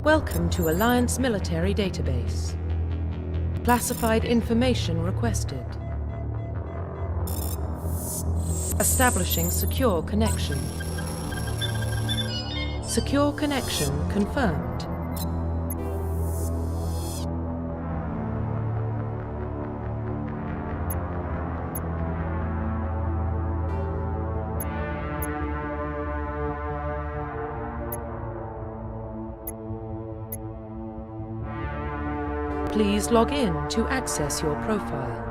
Welcome to Alliance Military Database. Classified information requested. Establishing secure connection. Secure connection confirmed. Please log in to access your profile.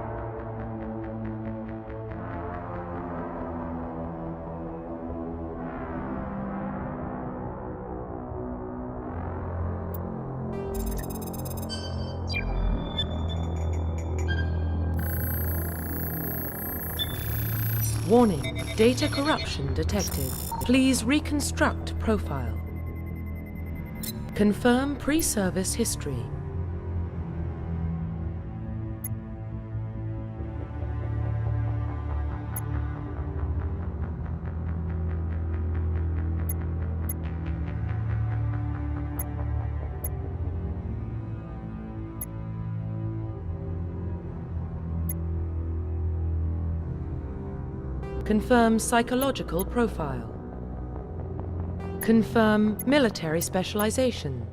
Warning, data corruption detected. Please reconstruct profile. Confirm pre-service history. Confirm psychological profile. Confirm military specialization.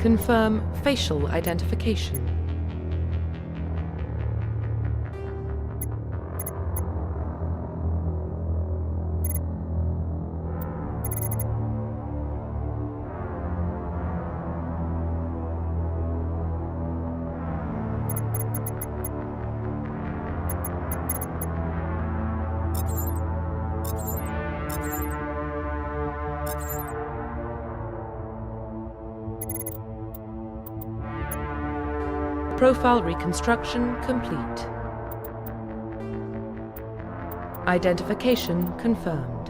Confirm facial identification. Profile reconstruction complete. Identification confirmed.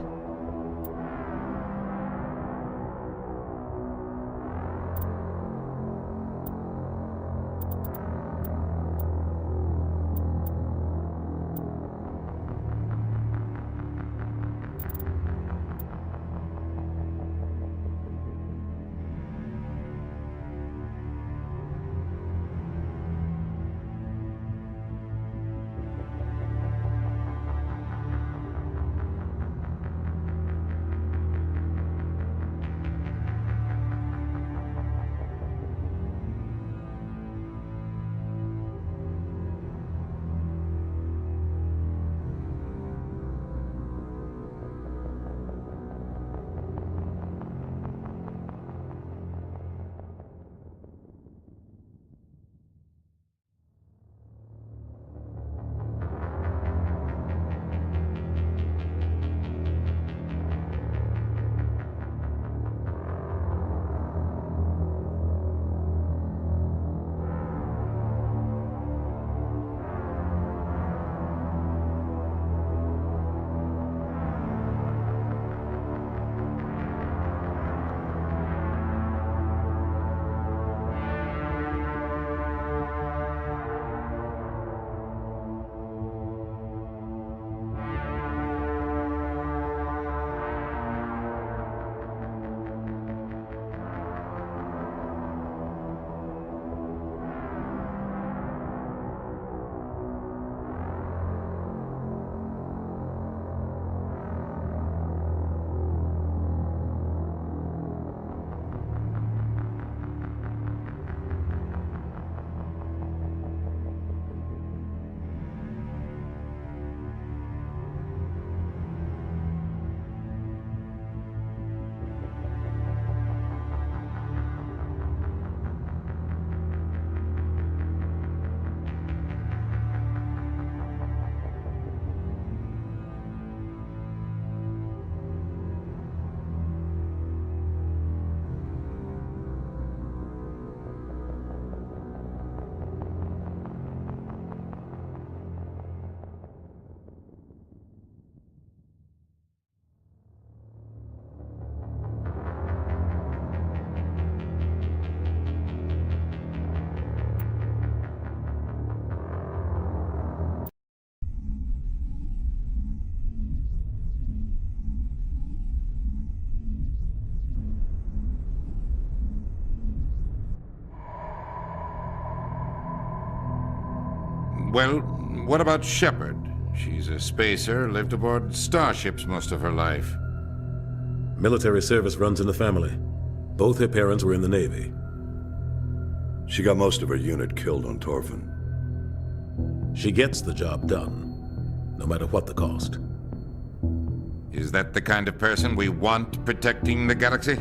Well, what about Shepard? She's a spacer, lived aboard starships most of her life. Military service runs in the family. Both her parents were in the Navy. She got most of her unit killed on Torfin. She gets the job done, no matter what the cost. Is that the kind of person we want protecting the galaxy?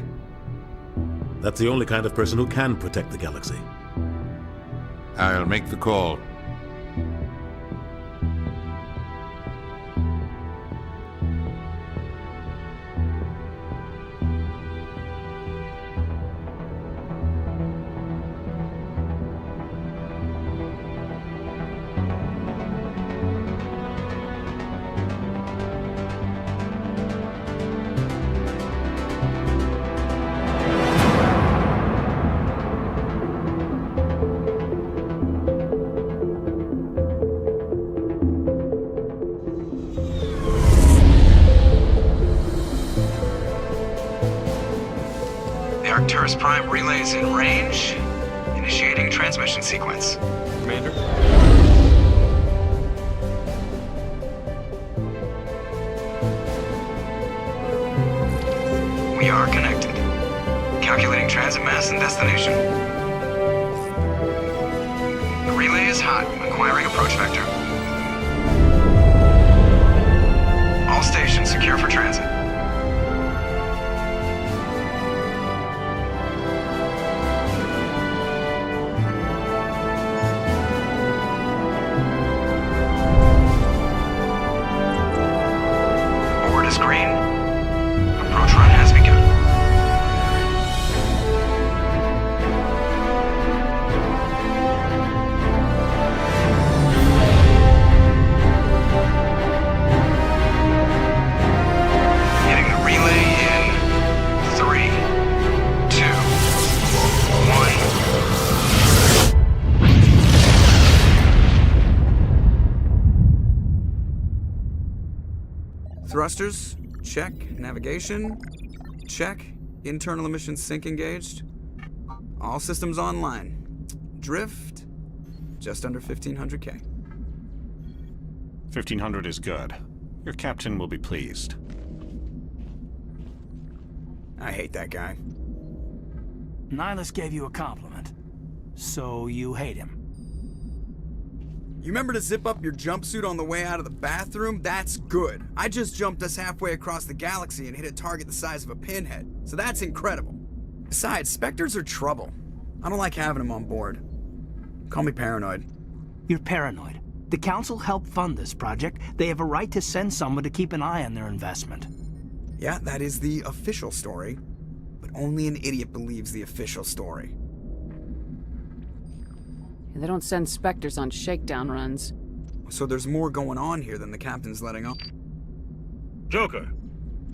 That's the only kind of person who can protect the galaxy. I'll make the call. Arcturus Prime relays in range. Initiating transmission sequence. Commander? We are connected. Calculating transit mass and destination. The relay is hot. Acquiring approach vector. All stations secure for transit. Green. Approach run has begun. Hitting the relay in 3, 2, 1. Thrusters, check. Navigation, check. Internal emissions sync engaged. All systems online. Drift, just under 1500K. 1500 is good. Your captain will be pleased. I hate that guy. Nihilus gave you a compliment, so you hate him. You remember to zip up your jumpsuit on the way out of the bathroom? That's good. I just jumped us halfway across the galaxy and hit a target the size of a pinhead, so that's incredible. Besides, Spectres are trouble. I don't like having them on board. Call me paranoid. You're paranoid. The Council helped fund this project. They have a right to send someone to keep an eye on their investment. Yeah, that is the official story, but only an idiot believes the official story. They don't send Spectres on shakedown runs. So there's more going on here than the captain's letting on. Joker,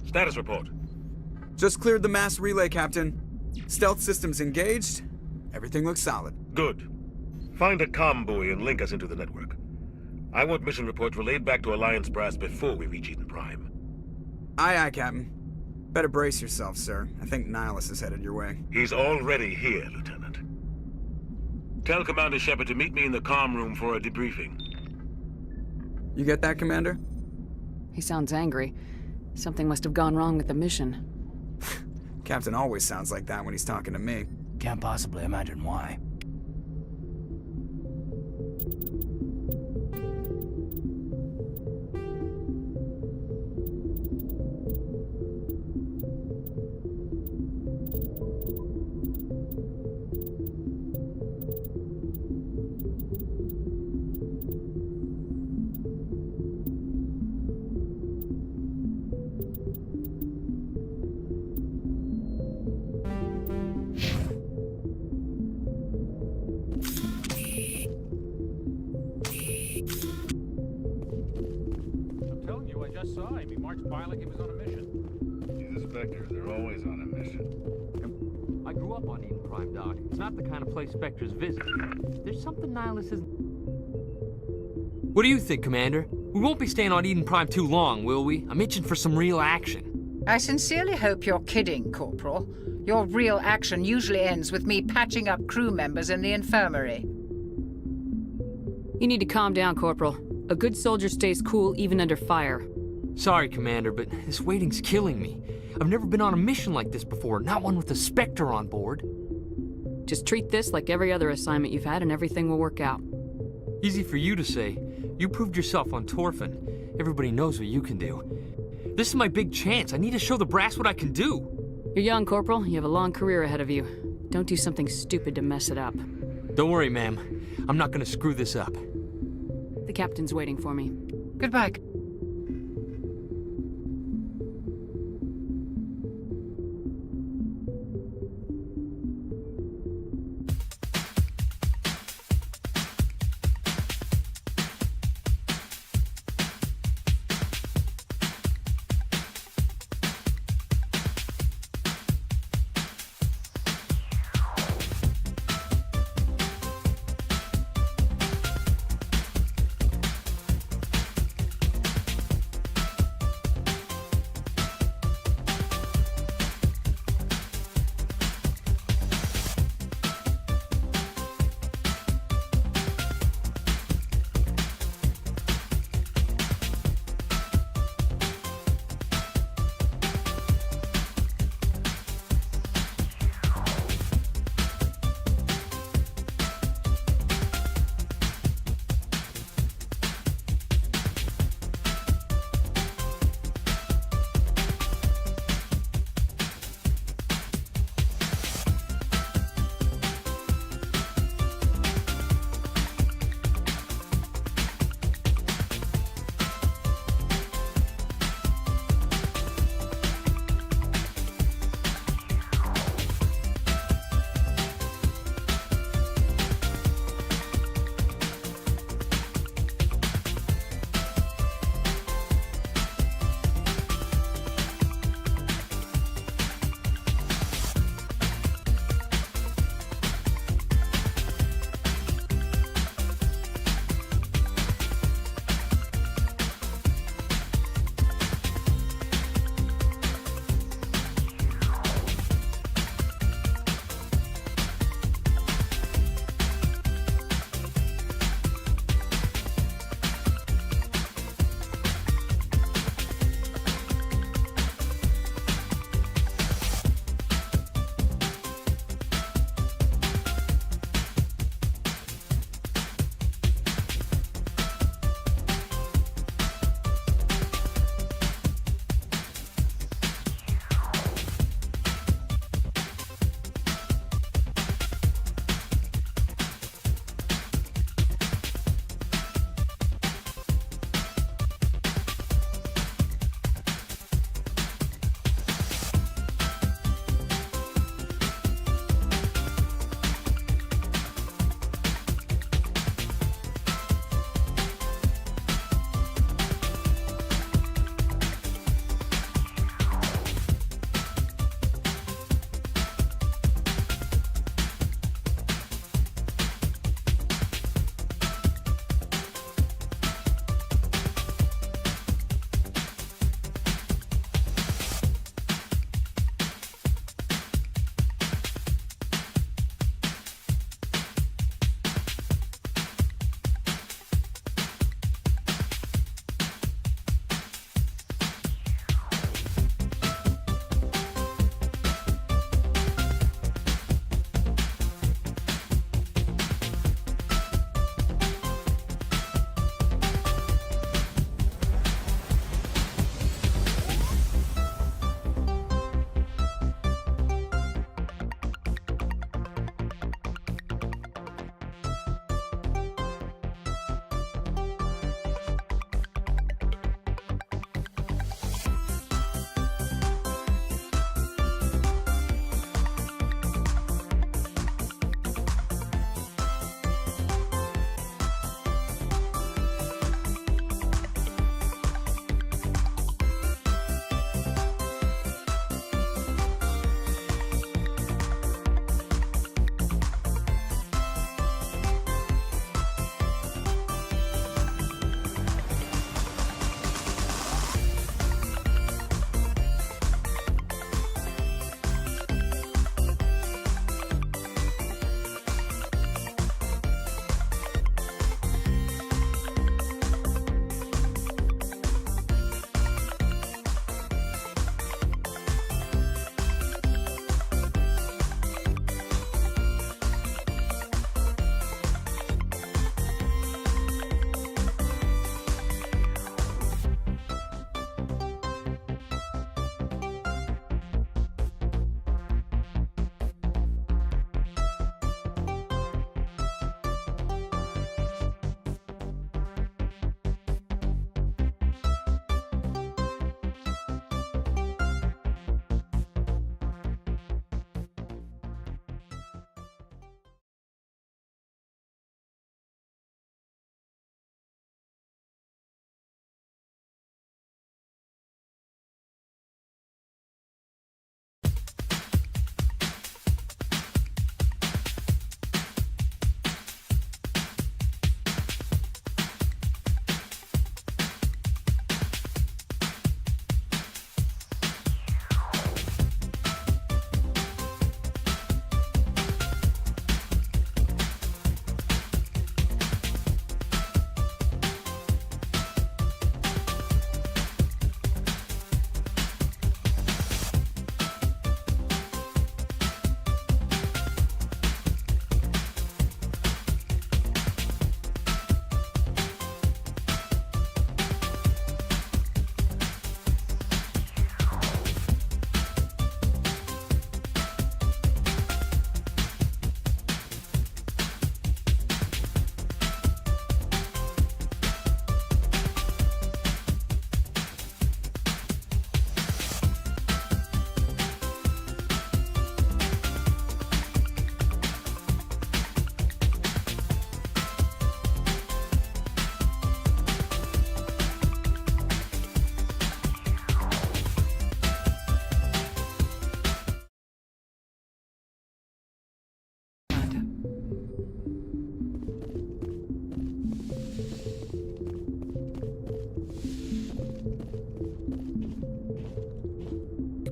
status report. Just cleared the mass relay, Captain. Stealth systems engaged. Everything looks solid. Good. Find a comm buoy and link us into the network. I want mission reports relayed back to Alliance brass before we reach Eden Prime. Aye, aye, Captain. Better brace yourself, sir. I think Nihilus is headed your way. He's already here, Lieutenant. Tell Commander Shepard to meet me in the comm room for a debriefing. You get that, Commander? He sounds angry. Something must have gone wrong with the mission. Captain always sounds like that when he's talking to me. Can't possibly imagine why. Like he was on a mission. These Spectres are always on a mission. I grew up on Eden Prime, Doc. It's not the kind of place Spectres visit. There's something Nihilus isn't... What do you think, Commander? We won't be staying on Eden Prime too long, will we? I'm itching for some real action. I sincerely hope you're kidding, Corporal. Your real action usually ends with me patching up crew members in the infirmary. You need to calm down, Corporal. A good soldier stays cool even under fire. Sorry, Commander, but this waiting's killing me. I've never been on a mission like this before, not one with a Spectre on board. Just treat this like every other assignment you've had and everything will work out. Easy for you to say. You proved yourself on Torfin. Everybody knows what you can do. This is my big chance. I need to show the brass what I can do. You're young, Corporal. You have a long career ahead of you. Don't do something stupid to mess it up. Don't worry, ma'am. I'm not gonna screw this up. The captain's waiting for me. Goodbye.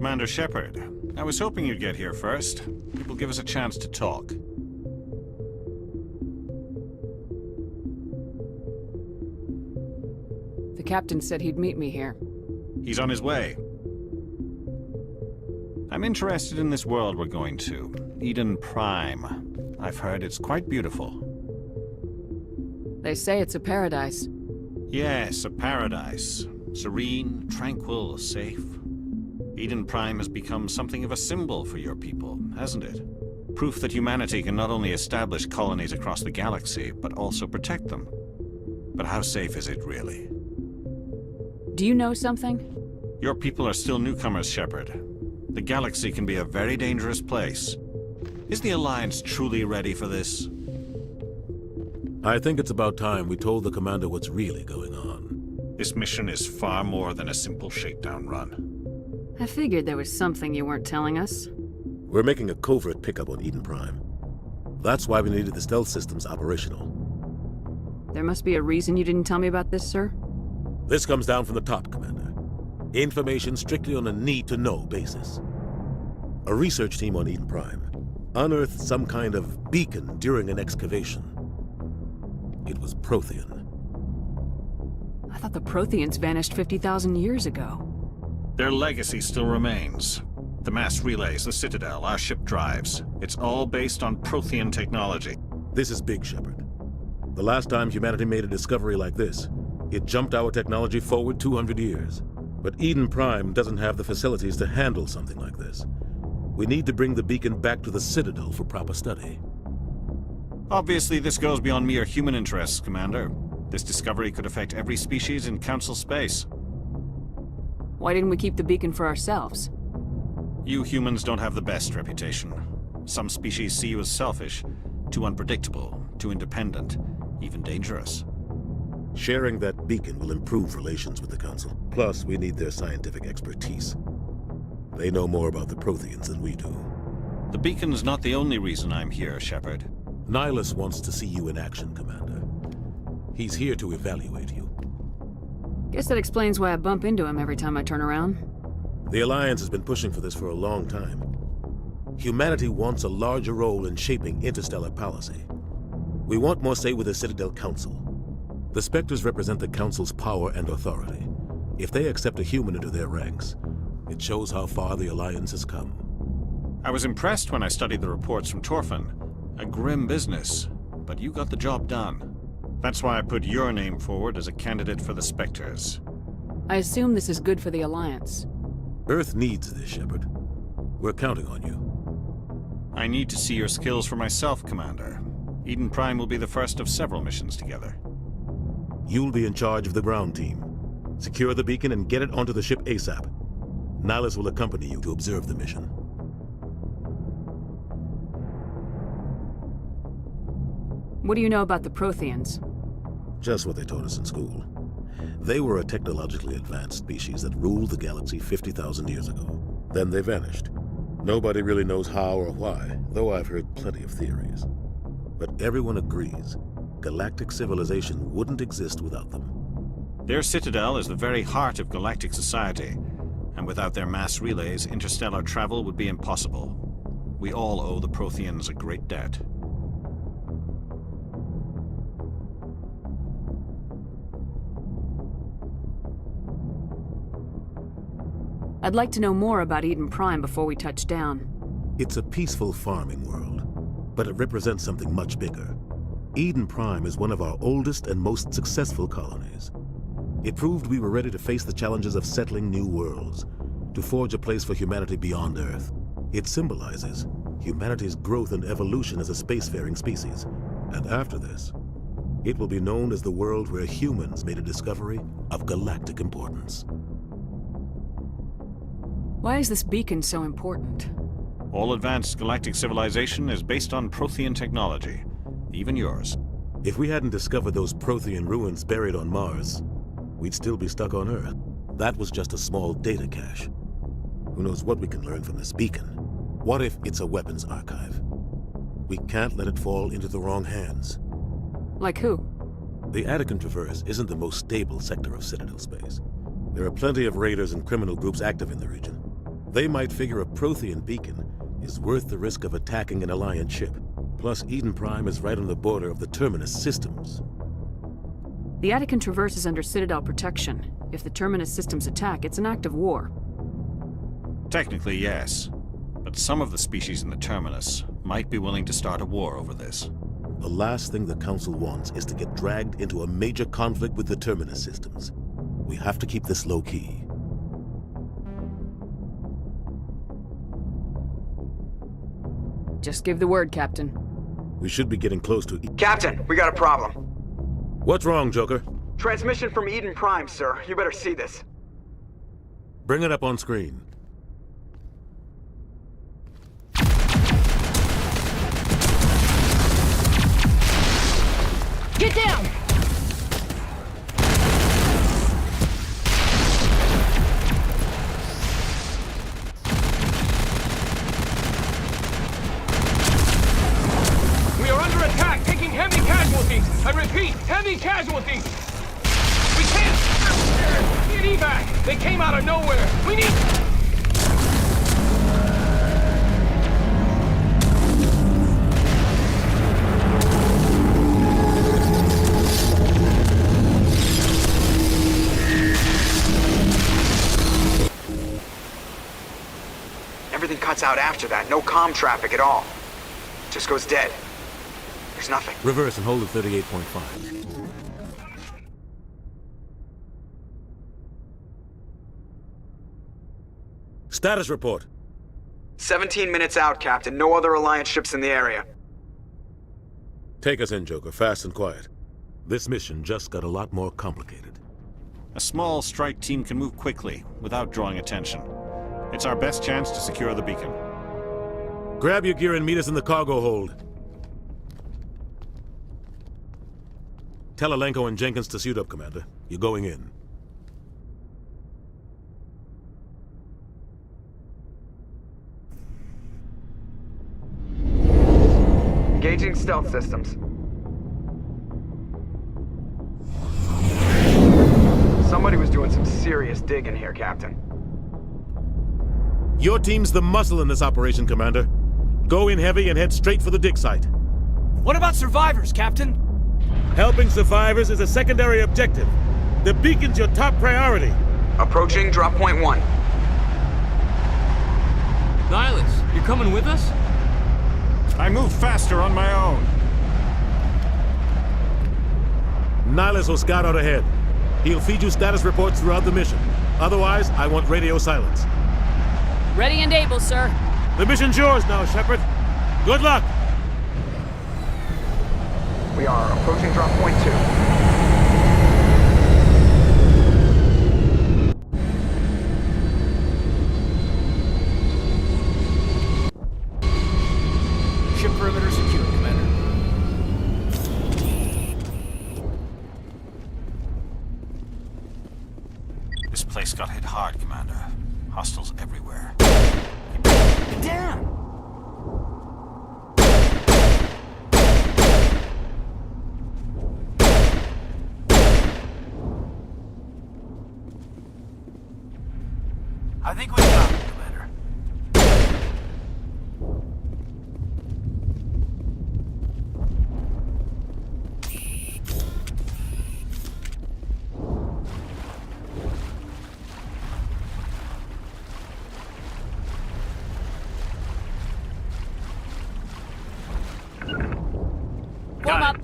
Commander Shepard, I was hoping you'd get here first. It will give us a chance to talk. The captain said he'd meet me here. He's on his way. I'm interested in this world we're going to, Eden Prime. I've heard it's quite beautiful. They say it's a paradise. Yes, a paradise. Serene, tranquil, safe. Eden Prime has become something of a symbol for your people, hasn't it? Proof that humanity can not only establish colonies across the galaxy, but also protect them. But how safe is it, really? Do you know something? Your people are still newcomers, Shepard. The galaxy can be a very dangerous place. Is the Alliance truly ready for this? I think it's about time we told the commander what's really going on. This mission is far more than a simple shakedown run. I figured there was something you weren't telling us. We're making a covert pickup on Eden Prime. That's why we needed the stealth systems operational. There must be a reason you didn't tell me about this, sir? This comes down from the top, Commander. Information strictly on a need-to-know basis. A research team on Eden Prime unearthed some kind of beacon during an excavation. It was Prothean. I thought the Protheans vanished 50,000 years ago. Their legacy still remains. The mass relays, the Citadel, our ship drives. It's all based on Prothean technology. This is big, Shepard. The last time humanity made a discovery like this, it jumped our technology forward 200 years. But Eden Prime doesn't have the facilities to handle something like this. We need to bring the beacon back to the Citadel for proper study. Obviously, this goes beyond mere human interests, Commander. This discovery could affect every species in Council space. Why didn't we keep the beacon for ourselves? You humans don't have the best reputation. Some species see you as selfish, too unpredictable, too independent, even dangerous. Sharing that beacon will improve relations with the Council. Plus, we need their scientific expertise. They know more about the Protheans than we do. The beacon's not the only reason I'm here, Shepard. Nihilus wants to see you in action, Commander. He's here to evaluate you. Guess that explains why I bump into him every time I turn around. The Alliance has been pushing for this for a long time. Humanity wants a larger role in shaping interstellar policy. We want more say with the Citadel Council. The Spectres represent the Council's power and authority. If they accept a human into their ranks, it shows how far the Alliance has come. I was impressed when I studied the reports from Torfin. A grim business, but you got the job done. That's why I put your name forward as a candidate for the Spectres. I assume this is good for the Alliance. Earth needs this, Shepard. We're counting on you. I need to see your skills for myself, Commander. Eden Prime will be the first of several missions together. You'll be in charge of the ground team. Secure the beacon and get it onto the ship ASAP. Nihilus will accompany you to observe the mission. What do you know about the Protheans? Just what they taught us in school. They were a technologically advanced species that ruled the galaxy 50,000 years ago. Then they vanished. Nobody really knows how or why, though I've heard plenty of theories. But everyone agrees, galactic civilization wouldn't exist without them. Their citadel is the very heart of galactic society, and without their mass relays, interstellar travel would be impossible. We all owe the Protheans a great debt. I'd like to know more about Eden Prime before we touch down. It's a peaceful farming world, but it represents something much bigger. Eden Prime is one of our oldest and most successful colonies. It proved we were ready to face the challenges of settling new worlds, to forge a place for humanity beyond Earth. It symbolizes humanity's growth and evolution as a spacefaring species. And after this, it will be known as the world where humans made a discovery of galactic importance. Why is this beacon so important? All advanced galactic civilization is based on Prothean technology, even yours. If we hadn't discovered those Prothean ruins buried on Mars, we'd still be stuck on Earth. That was just a small data cache. Who knows what we can learn from this beacon? What if it's a weapons archive? We can't let it fall into the wrong hands. Like who? The Attican Traverse isn't the most stable sector of Citadel space. There are plenty of raiders and criminal groups active in the region. They might figure a Prothean beacon is worth the risk of attacking an Alliance ship. Plus, Eden Prime is right on the border of the Terminus systems. The Attican Traverse is under Citadel protection. If the Terminus systems attack, it's an act of war. Technically, yes. But some of the species in the Terminus might be willing to start a war over this. The last thing the Council wants is to get dragged into a major conflict with the Terminus systems. We have to keep this low-key. Just give the word, Captain. We should be getting close to... Captain, we got a problem. What's wrong, Joker? Transmission from Eden Prime, sir. You better see this. Bring it up on screen. Get down! We are under attack, taking heavy casualties. I repeat, heavy casualties. We can't... Need evac. They came out of nowhere. We need... Everything cuts out after that. No comm traffic at all. Just goes dead. There's nothing. Reverse and hold at 38.5. Status report. 17 minutes out, Captain. No other Alliance ships in the area. Take us in, Joker, fast and quiet. This mission just got a lot more complicated. A small strike team can move quickly, without drawing attention. It's our best chance to secure the beacon. Grab your gear and meet us in the cargo hold. Tell Alenko and Jenkins to suit up, Commander. You're going in. Engaging stealth systems. Somebody was doing some serious digging here, Captain. Your team's the muscle in this operation, Commander. Go in heavy and head straight for the dig site. What about survivors, Captain? Helping survivors is a secondary objective. The beacon's your top priority. Approaching drop point 1. Nihilus, you coming with us? I move faster on my own. Nihilus will scout out ahead. He'll feed you status reports throughout the mission. Otherwise, I want radio silence. Ready and able, sir. The mission's yours now, Shepard. Good luck! We are approaching drop point 2. Ship perimeter secure, Commander. This place got hit hard, Commander. Hostiles everywhere. Get down! I think we got it, Commander. Warm up.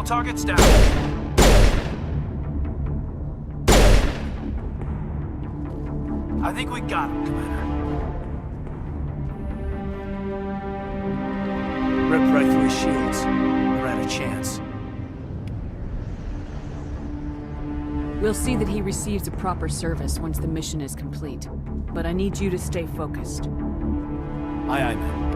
targets down. I think we got him, Commander. Ripped right through his shields. We're at a chance. We'll see that he receives a proper service once the mission is complete. But I need you to stay focused. Aye, aye, ma'am.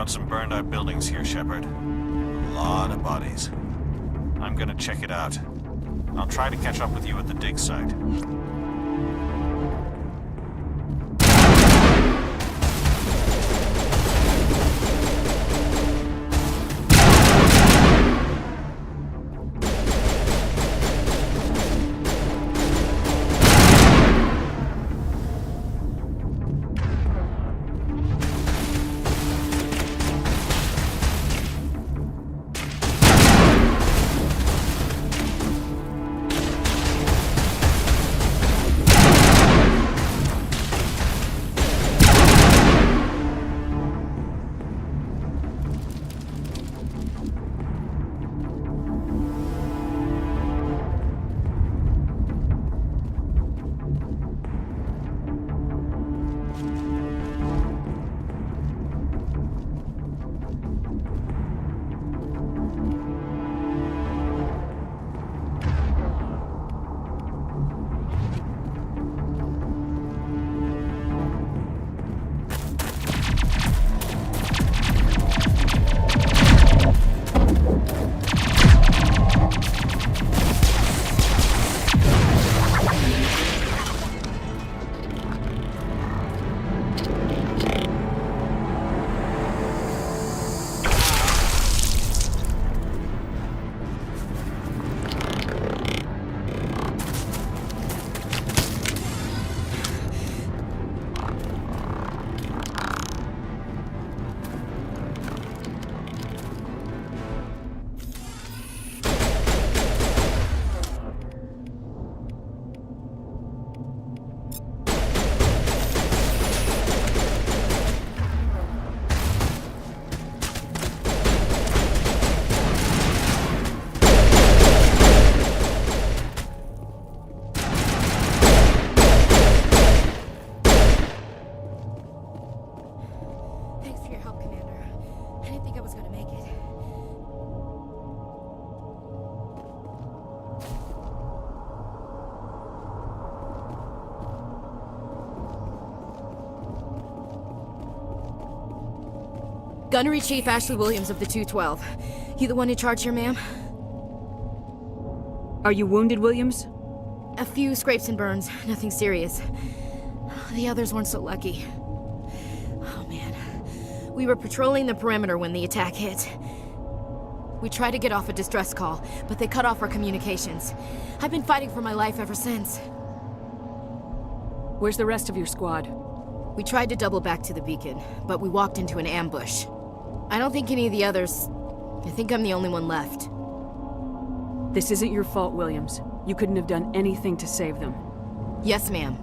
Some burned out buildings here, Shepard. A lot of bodies. I'm gonna check it out. I'll try to catch up with you at the dig site. Gunnery Chief Ashley Williams of the 212. You the one in charge here, ma'am? Are you wounded, Williams? A few scrapes and burns, nothing serious. The others weren't so lucky. Oh man. We were patrolling the perimeter when the attack hit. We tried to get off a distress call, but they cut off our communications. I've been fighting for my life ever since. Where's the rest of your squad? We tried to double back to the beacon, but we walked into an ambush. I don't think any of the others... I think I'm the only one left. This isn't your fault, Williams. You couldn't have done anything to save them. Yes, ma'am.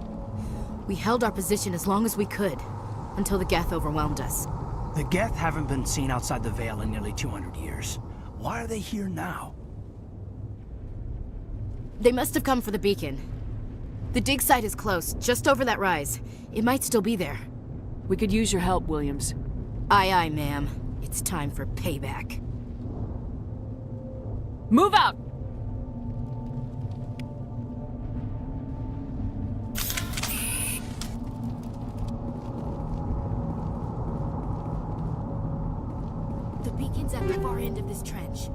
We held our position as long as we could, until the Geth overwhelmed us. The Geth haven't been seen outside the Veil in nearly 200 years. Why are they here now? They must have come for the beacon. The dig site is close, just over that rise. It might still be there. We could use your help, Williams. Aye, aye, ma'am. It's time for payback. Move out! The beacon's at the far end of this trench.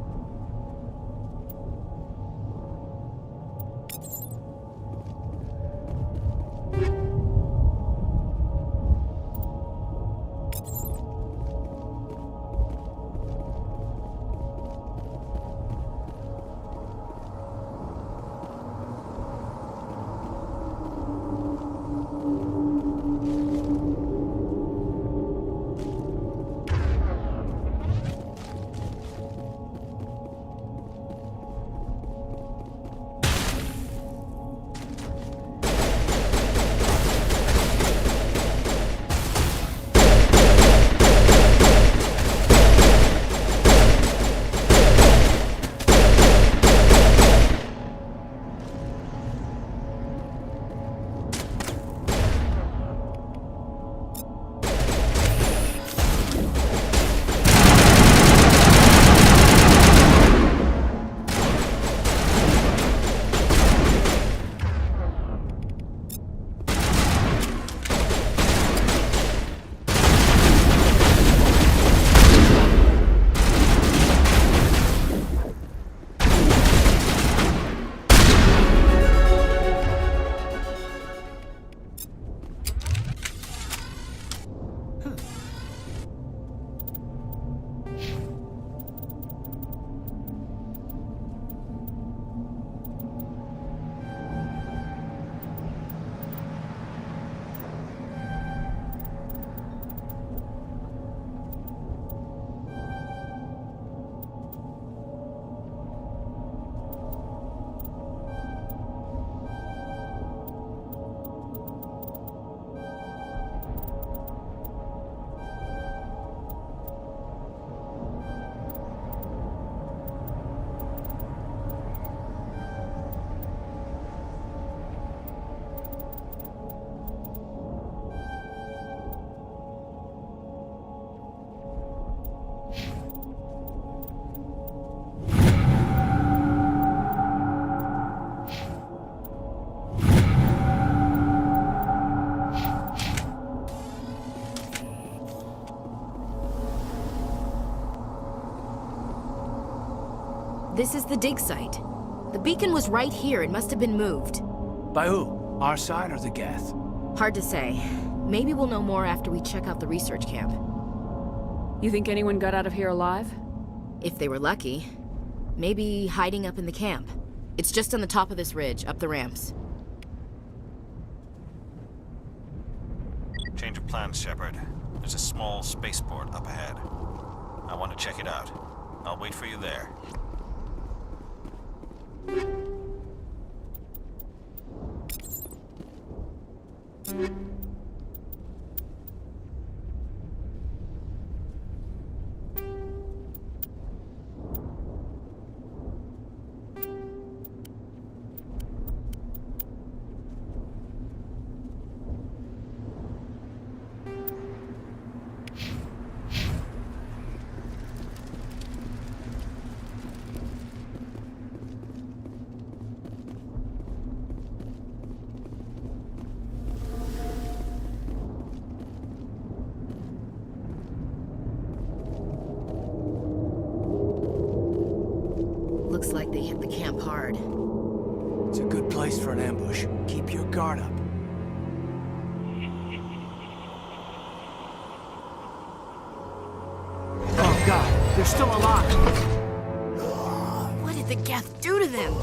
This is the dig site. The beacon was right here. It must have been moved. By who? Our side or the Geth? Hard to say. Maybe we'll know more after we check out the research camp. You think anyone got out of here alive? If they were lucky. Maybe hiding up in the camp. It's just on the top of this ridge, up the ramps. Change of plans, Shepard. There's a small spaceport up ahead. I want to check it out. I'll wait for you there. Looks like they hit the camp hard. It's a good place for an ambush. Keep your guard up. Oh god, they're still alive! What did the Geth do to them?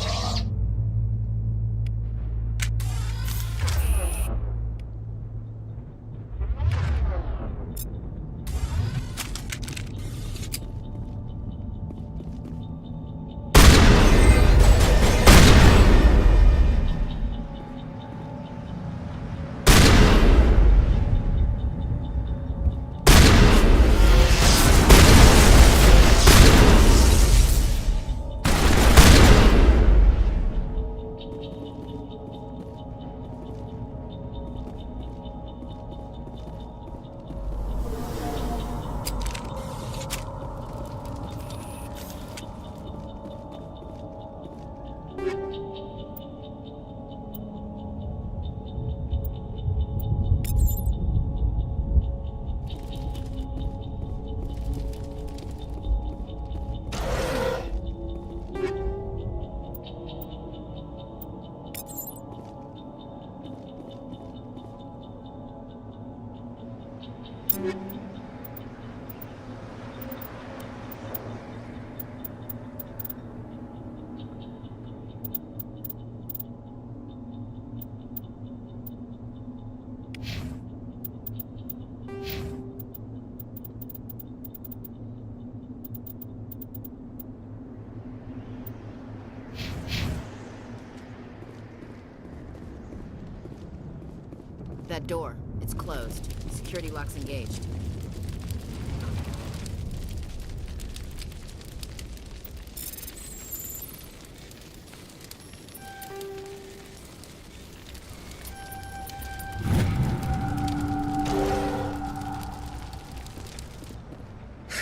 That door, it's closed. Security lock's engaged.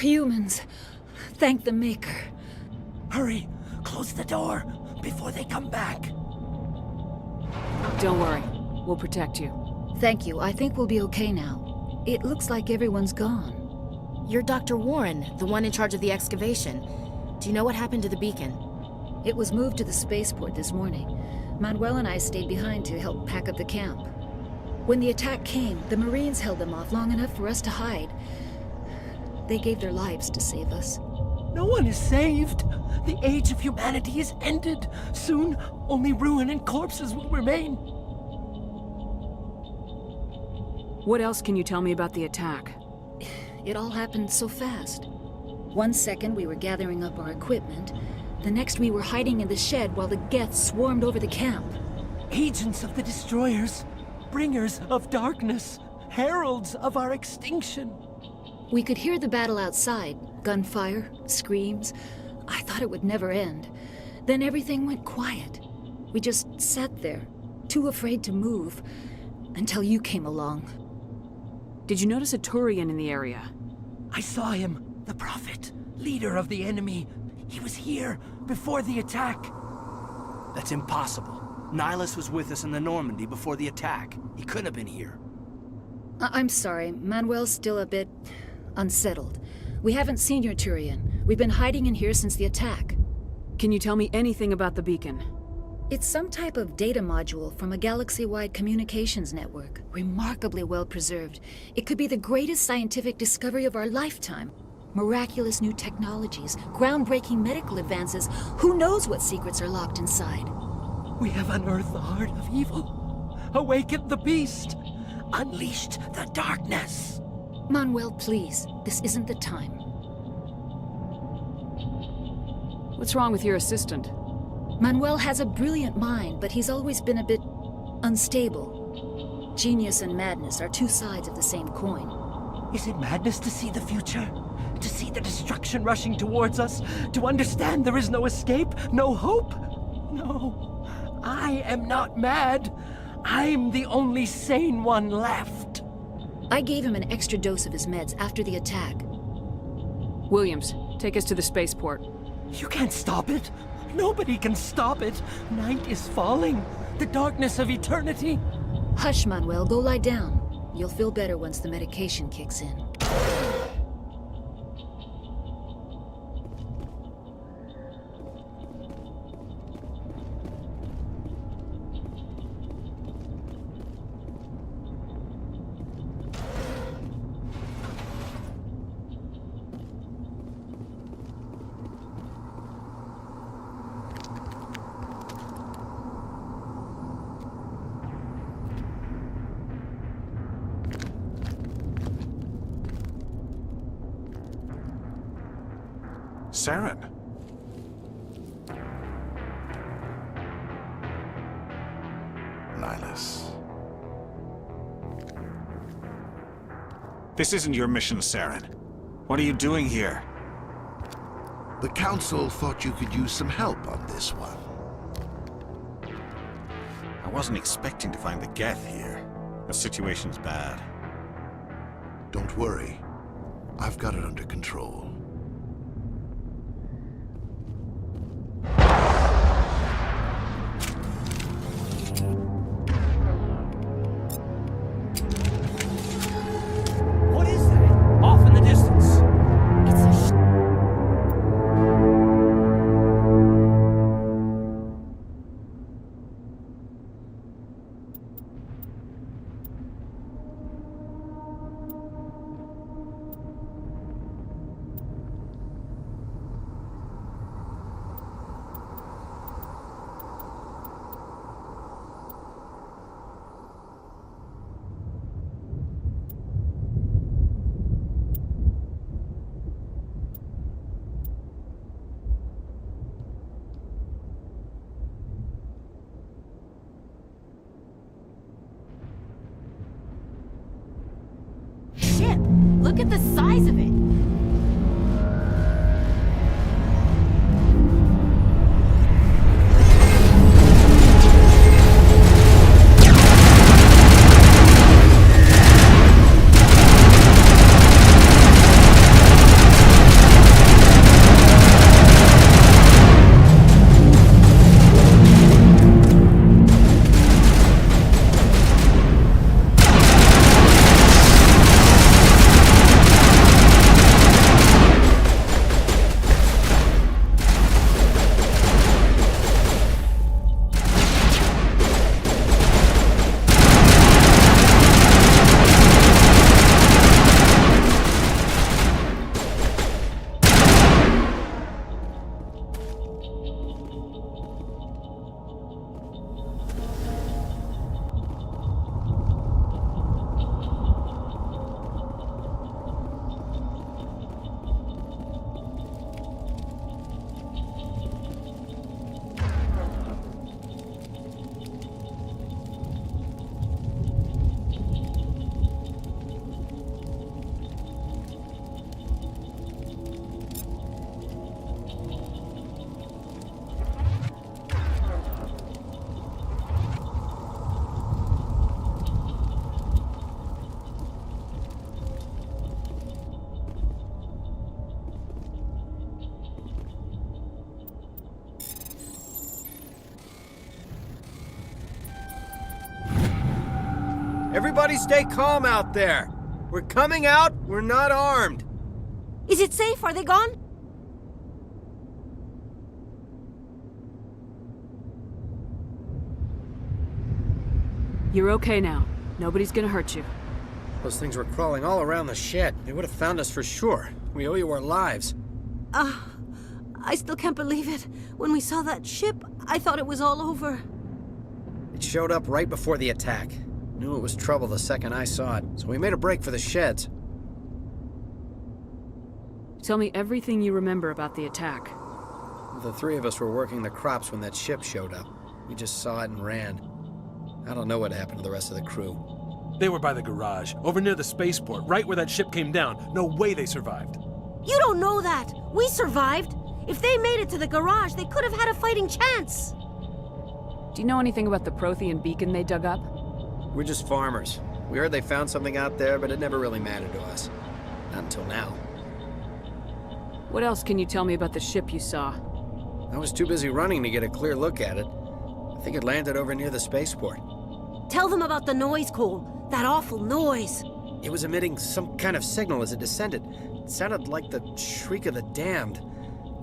Humans, thank the Maker. Hurry! Close the door before they come back. Don't worry. We'll protect you. Thank you. I think we'll be okay now. It looks like everyone's gone. You're Dr. Warren, the one in charge of the excavation. Do you know what happened to the beacon? It was moved to the spaceport this morning. Manuel and I stayed behind to help pack up the camp. When the attack came, the Marines held them off long enough for us to hide. They gave their lives to save us. No one is saved. The age of humanity is ended. Soon, only ruin and corpses will remain. What else can you tell me about the attack? It all happened so fast. 1 second we were gathering up our equipment. The next we were hiding in the shed while the Geth swarmed over the camp. Agents of the Destroyers, bringers of darkness, heralds of our extinction. We could hear the battle outside. Gunfire, screams. I thought it would never end. Then everything went quiet. We just sat there, too afraid to move, until you came along. Did you notice a Turian in the area? I saw him, the Prophet, leader of the enemy. He was here before the attack. That's impossible. Nihilus was with us in the Normandy before the attack. He couldn't have been here. I'm sorry. Manuel's still a bit unsettled. We haven't seen your Turian. We've been hiding in here since the attack. Can you tell me anything about the beacon? It's some type of data module from a galaxy-wide communications network. Remarkably well preserved. It could be the greatest scientific discovery of our lifetime. Miraculous new technologies, groundbreaking medical advances. Who knows what secrets are locked inside? We have unearthed the heart of evil, awakened the beast, unleashed the darkness. Manuel, please. This isn't the time. What's wrong with your assistant? Manuel has a brilliant mind, but he's always been a bit unstable. Genius and madness are two sides of the same coin. Is it madness to see the future? To see the destruction rushing towards us? To understand there is no escape? No hope? No. I am not mad. I'm the only sane one left. I gave him an extra dose of his meds after the attack. Williams, take us to the spaceport. You can't stop it. Nobody can stop it. Night is falling. The darkness of eternity. Hush, Manuel. Go lie down. You'll feel better once the medication kicks in. Saren. Nihilus. This isn't your mission, Saren. What are you doing here? The Council thought you could use some help on this one. I wasn't expecting to find the Geth here. The situation's bad. Don't worry. I've got it under control. Look at the size of it! Everybody stay calm out there. We're coming out, we're not armed. Is it safe? Are they gone? You're okay now. Nobody's gonna hurt you. Those things were crawling all around the shed. They would have found us for sure. We owe you our lives. I still can't believe it. When we saw that ship, I thought it was all over. It showed up right before the attack. Knew it was trouble the second I saw it, so we made a break for the sheds. Tell me everything you remember about the attack. The three of us were working the crops when that ship showed up. We just saw it and ran. I don't know what happened to the rest of the crew. They were by the garage, over near the spaceport, right where that ship came down. No way they survived. You don't know that. We survived. If they made it to the garage, they could have had a fighting chance. Do you know anything about the Prothean beacon they dug up? We're just farmers. We heard they found something out there, but it never really mattered to us. Not until now. What else can you tell me about the ship you saw? I was too busy running to get a clear look at it. I think it landed over near the spaceport. Tell them about the noise, Cole. That awful noise. It was emitting some kind of signal as it descended. It sounded like the shriek of the damned.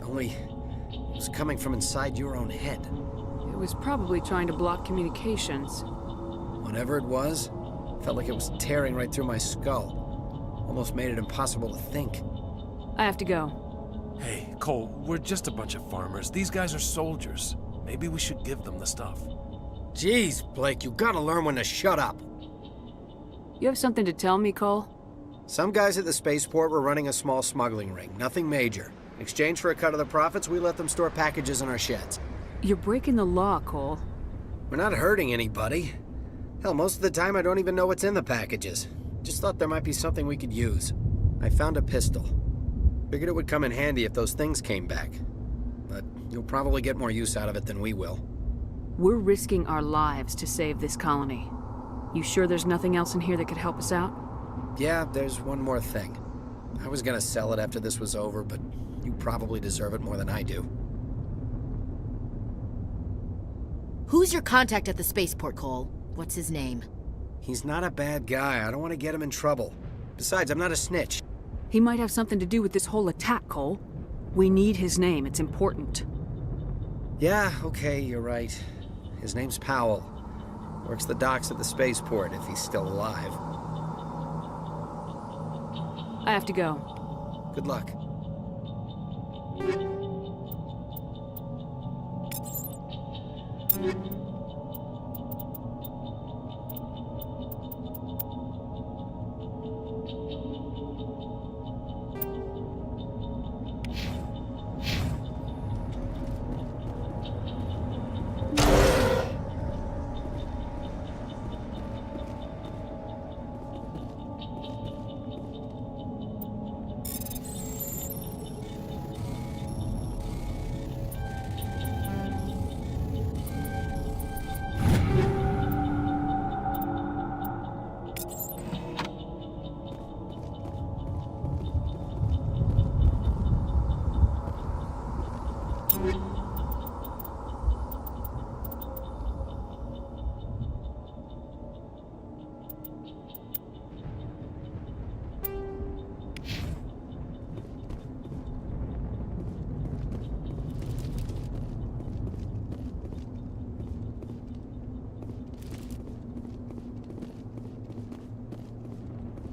Only it was coming from inside your own head. It was probably trying to block communications. Whatever it was, felt like it was tearing right through my skull. Almost made it impossible to think. I have to go. Hey, Cole, we're just a bunch of farmers. These guys are soldiers. Maybe we should give them the stuff. Jeez, Blake, you gotta learn when to shut up. You have something to tell me, Cole? Some guys at the spaceport were running a small smuggling ring, nothing major. In exchange for a cut of the profits, we let them store packages in our sheds. You're breaking the law, Cole. We're not hurting anybody. Hell, most of the time I don't even know what's in the packages. Just thought there might be something we could use. I found a pistol. Figured it would come in handy if those things came back. But you'll probably get more use out of it than we will. We're risking our lives to save this colony. You sure there's nothing else in here that could help us out? Yeah, there's one more thing. I was gonna sell it after this was over, but you probably deserve it more than I do. Who's your contact at the spaceport, Cole? What's his name? He's not a bad guy. I don't want to get him in trouble. Besides, I'm not a snitch. He might have something to do with this whole attack, Cole. We need his name. It's important. Yeah, okay, you're right. His name's Powell. Works the docks at the spaceport, if he's still alive. I have to go. Good luck.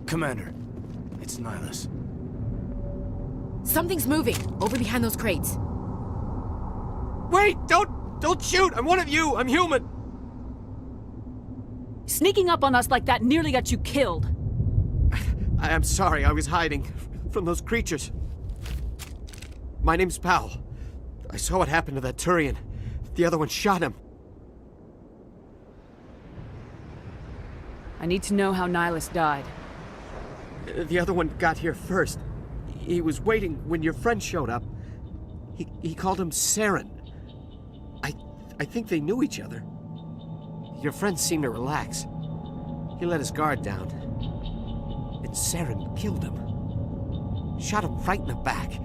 Commander, it's Nihilus. Something's moving, over behind those crates. Wait! Don't shoot! I'm one of you! I'm human! Sneaking up on us like that nearly got you killed. I'm sorry, I was hiding from those creatures. My name's Powell. I saw what happened to that Turian. The other one shot him. I need to know how Nihilus died. The other one got here first. He was waiting when your friend showed up. He called him Saren. I think they knew each other. Your friend seemed to relax. He let his guard down. And Saren killed him. Shot him right in the back.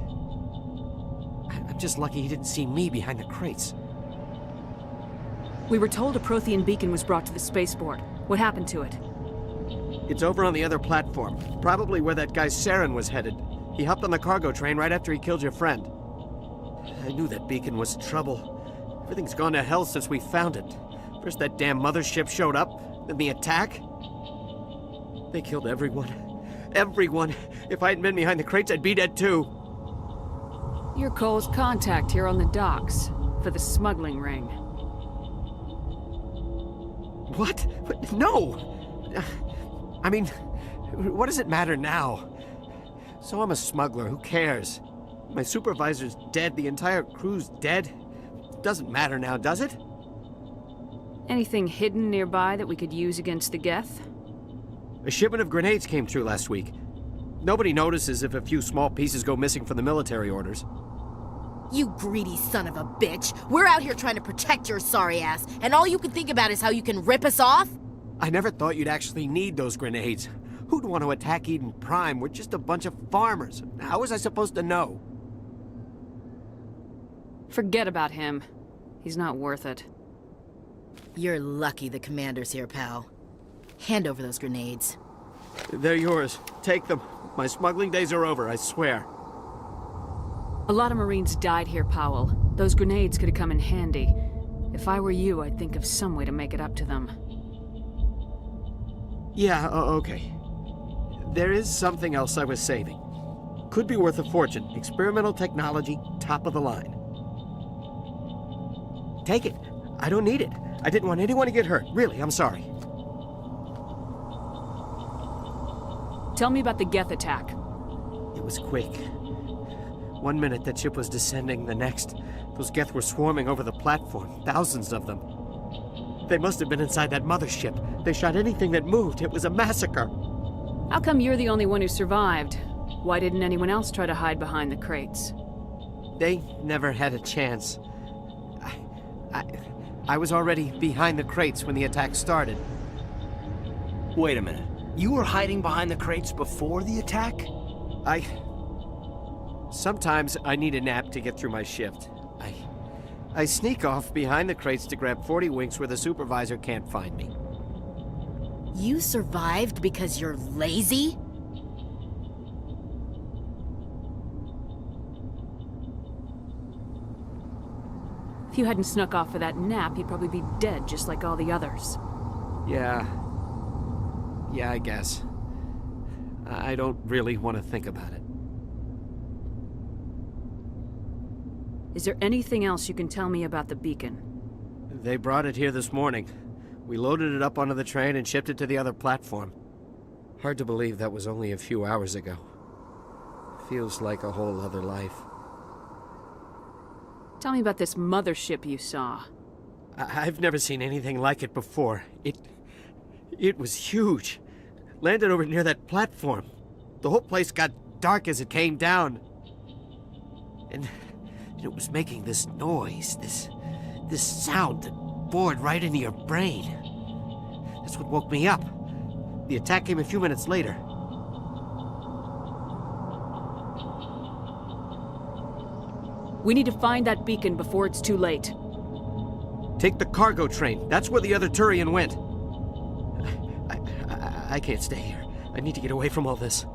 I'm just lucky he didn't see me behind the crates. We were told a Prothean beacon was brought to the spaceport. What happened to it? It's over on the other platform. Probably where that guy Saren was headed. He hopped on the cargo train right after he killed your friend. I knew that beacon was trouble. Everything's gone to hell since we found it. First that damn mothership showed up, Then the attack? They killed everyone. Everyone. If I hadn't been behind the crates, I'd be dead too. You're Cole's contact here on the docks for the smuggling ring. What? No! I mean, what does it matter now? So I'm a smuggler, who cares? My supervisor's dead, the entire crew's dead. Doesn't matter now, does it? Anything hidden nearby that we could use against the Geth? A shipment of grenades came through last week. Nobody notices if a few small pieces go missing from the military orders. You greedy son of a bitch. We're out here trying to protect your sorry ass, and all you can think about is how you can rip us off? I never thought you'd actually need those grenades. Who'd want to attack Eden Prime? We're just a bunch of farmers. How was I supposed to know? Forget about him. He's not worth it. You're lucky the commander's here, pal. Hand over those grenades. They're yours. Take them. My smuggling days are over, I swear. A lot of Marines died here, Powell. Those grenades could have come in handy. If I were you, I'd think of some way to make it up to them. Yeah, okay. There is something else I was saving. Could be worth a fortune. Experimental technology, top of the line. Take it. I don't need it. I didn't want anyone to get hurt. Really, I'm sorry. Tell me about the Geth attack. It was quick. 1 minute that ship was descending, the next, those Geth were swarming over the platform. Thousands of them. They must have been inside that mothership. They shot anything that moved. It was a massacre. How come you're the only one who survived? Why didn't anyone else try to hide behind the crates? They never had a chance. I was already behind the crates when the attack started. Wait a minute. You were hiding behind the crates before the attack? Sometimes I need a nap to get through my shift. I sneak off behind the crates to grab 40 winks where the supervisor can't find me. You survived because you're lazy? If you hadn't snuck off for that nap, you'd probably be dead just like all the others. Yeah, I guess. I don't really want to think about it. Is there anything else you can tell me about the beacon? They brought it here this morning. We loaded it up onto the train and shipped it to the other platform. Hard to believe that was only a few hours ago. Feels like a whole other life. Tell me about this mothership you saw. I've never seen anything like it before. It was huge. Landed over near that platform. The whole place got dark as it came down. And it was making this noise, this sound that bored right into your brain. That's what woke me up. The attack came a few minutes later. We need to find that beacon before it's too late. Take the cargo train. That's where the other Turian went. I can't stay here. I need to get away from all this.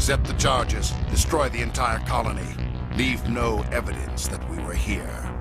Accept the charges. Destroy the entire colony. Leave no evidence that we were here.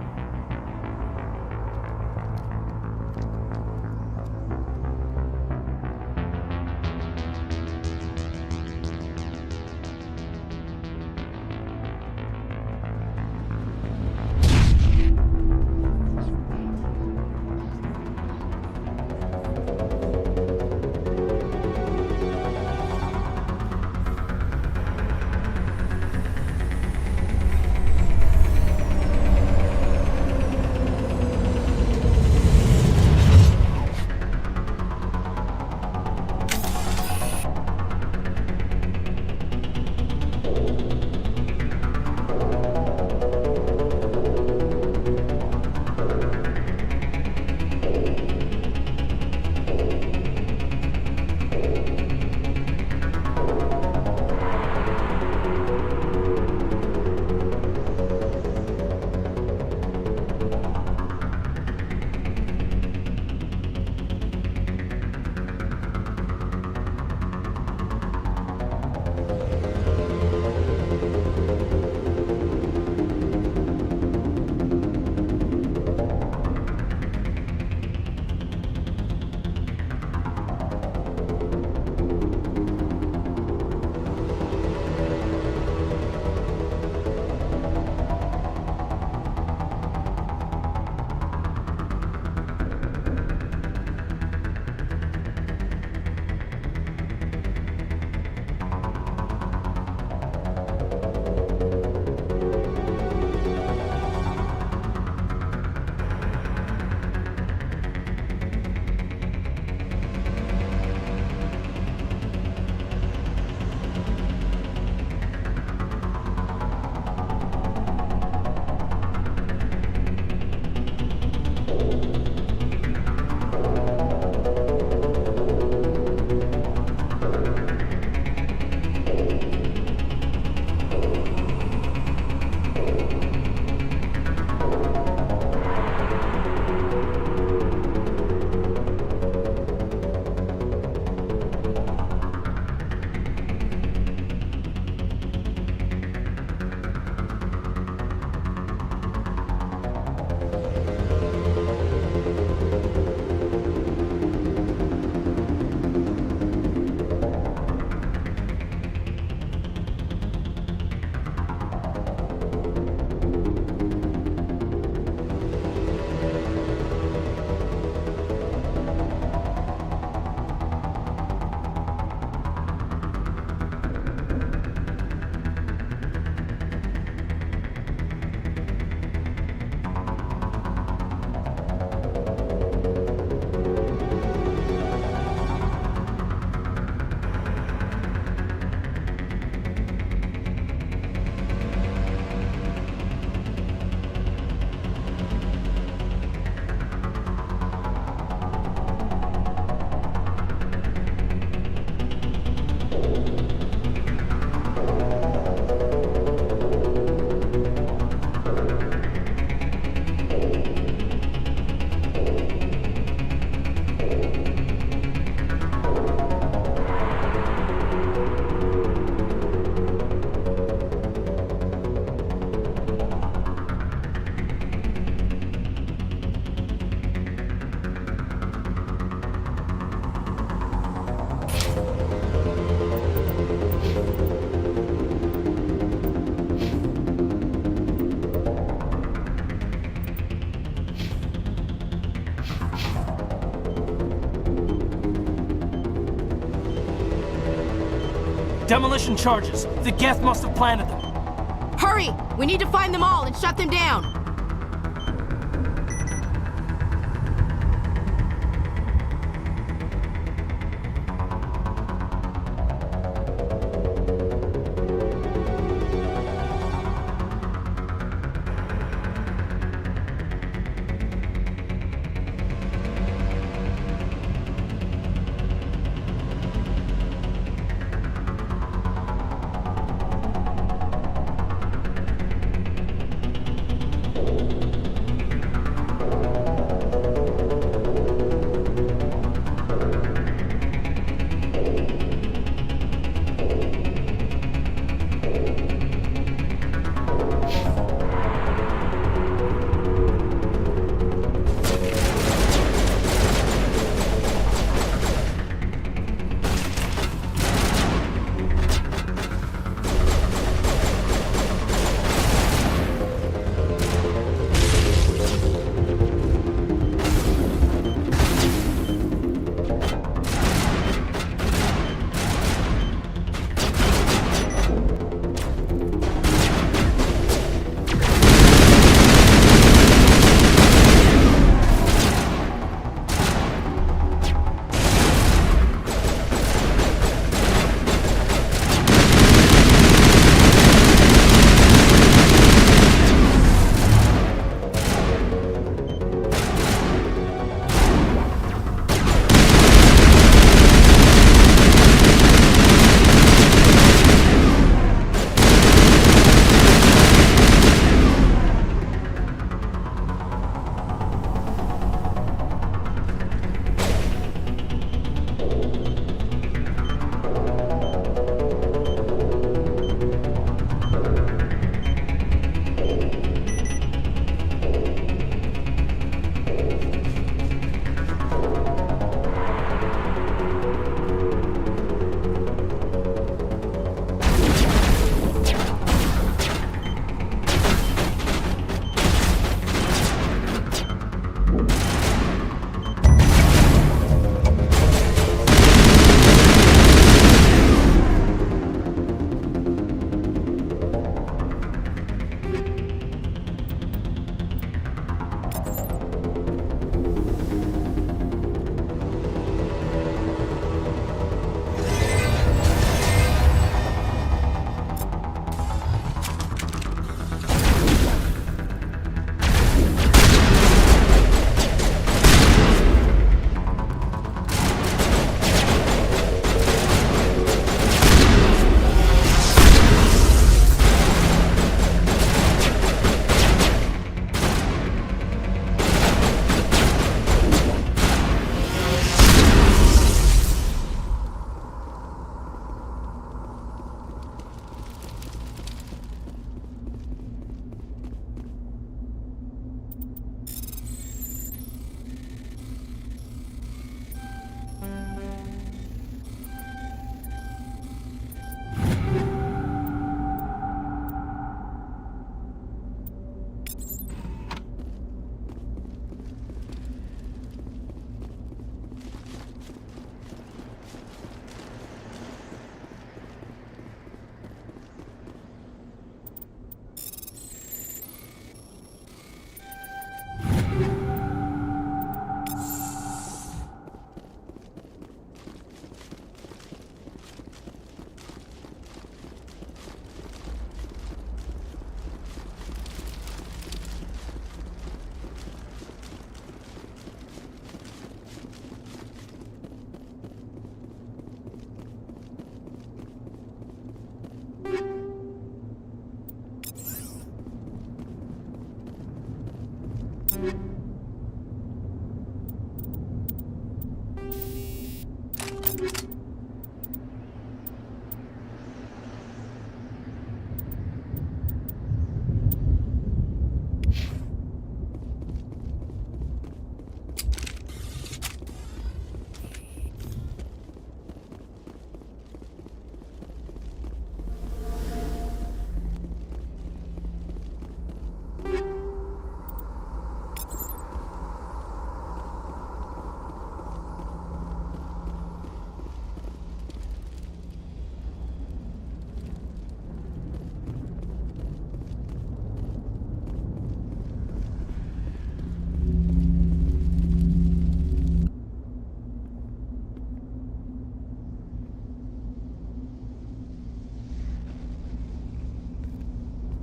Demolition charges. The Geth must have planted them. Hurry! We need to find them all and shut them down.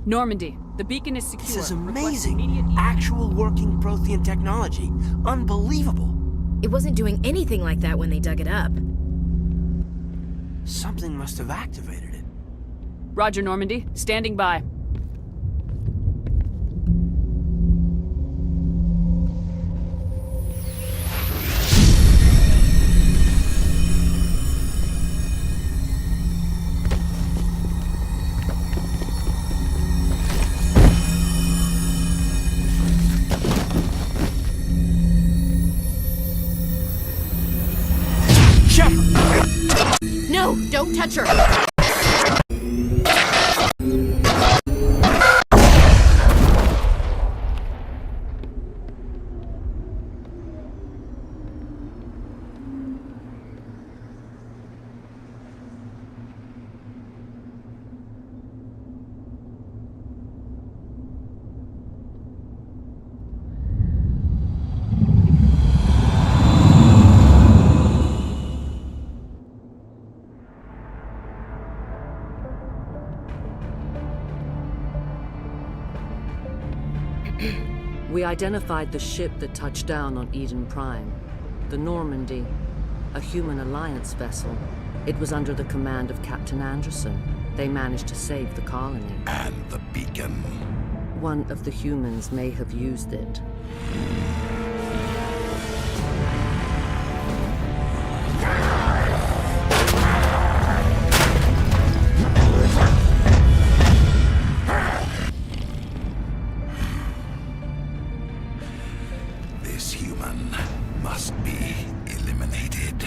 Normandy, the beacon is secure. This is Request amazing. immediate- Actual working Prothean technology. Unbelievable. It wasn't doing anything like that when they dug it up. Something must have activated it. Roger, Normandy. Standing by. No, don't touch her! We identified the ship that touched down on Eden Prime. The Normandy, a human alliance vessel. It was under the command of Captain Anderson. They managed to save the colony. And the beacon. One of the humans may have used it. This human must be eliminated.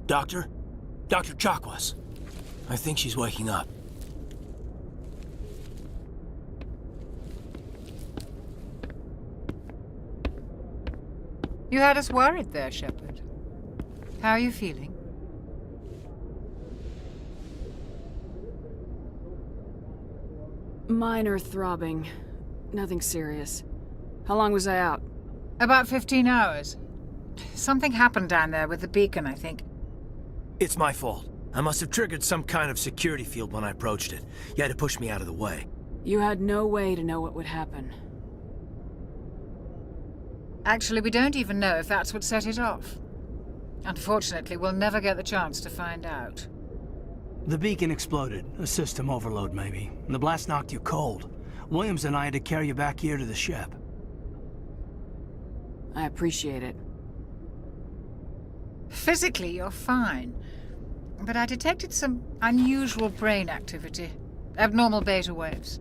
Doctor? Dr. Chakwas. I think she's waking up. You had us worried there, Shepard. How are you feeling? Minor throbbing. Nothing serious. How long was I out? About 15 hours. Something happened down there with the beacon, I think. It's my fault. I must have triggered some kind of security field when I approached it. You had to push me out of the way. You had no way to know what would happen. Actually, we don't even know if that's what set it off. Unfortunately, we'll never get the chance to find out. The beacon exploded. A system overload, maybe. The blast knocked you cold. Williams and I had to carry you back here to the ship. I appreciate it. Physically, you're fine. But I detected some unusual brain activity. Abnormal beta waves.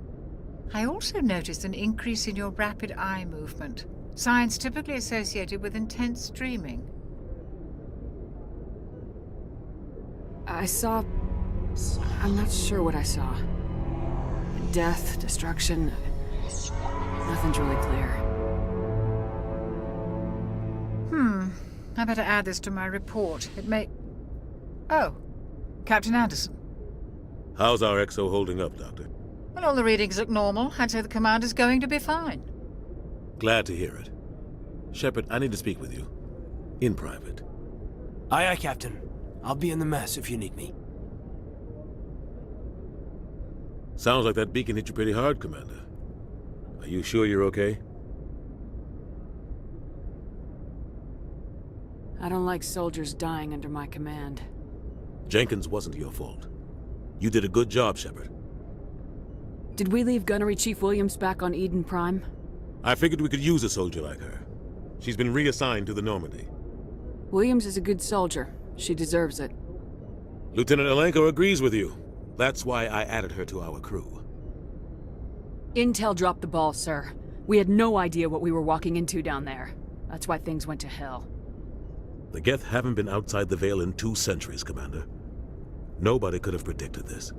I also noticed an increase in your rapid eye movement. Signs typically associated with intense dreaming. I saw... I'm not sure what I saw. Death, destruction... Nothing's really clear. I better add this to my report. It may... Oh, Captain Anderson. How's our XO holding up, Doctor? Well, all the readings look normal. I'd say the commander's going to be fine. Glad to hear it. Shepard, I need to speak with you. In private. Aye, aye, Captain. I'll be in the mess if you need me. Sounds like that beacon hit you pretty hard, Commander. Are you sure you're okay? I don't like soldiers dying under my command. Jenkins wasn't your fault. You did a good job, Shepard. Did we leave Gunnery Chief Williams back on Eden Prime? I figured we could use a soldier like her. She's been reassigned to the Normandy. Williams is a good soldier. She deserves it. Lieutenant Alenko agrees with you. That's why I added her to our crew. Intel dropped the ball, sir. We had no idea what we were walking into down there. That's why things went to hell. The Geth haven't been outside the Veil in 2 centuries, Commander. Nobody could have predicted this.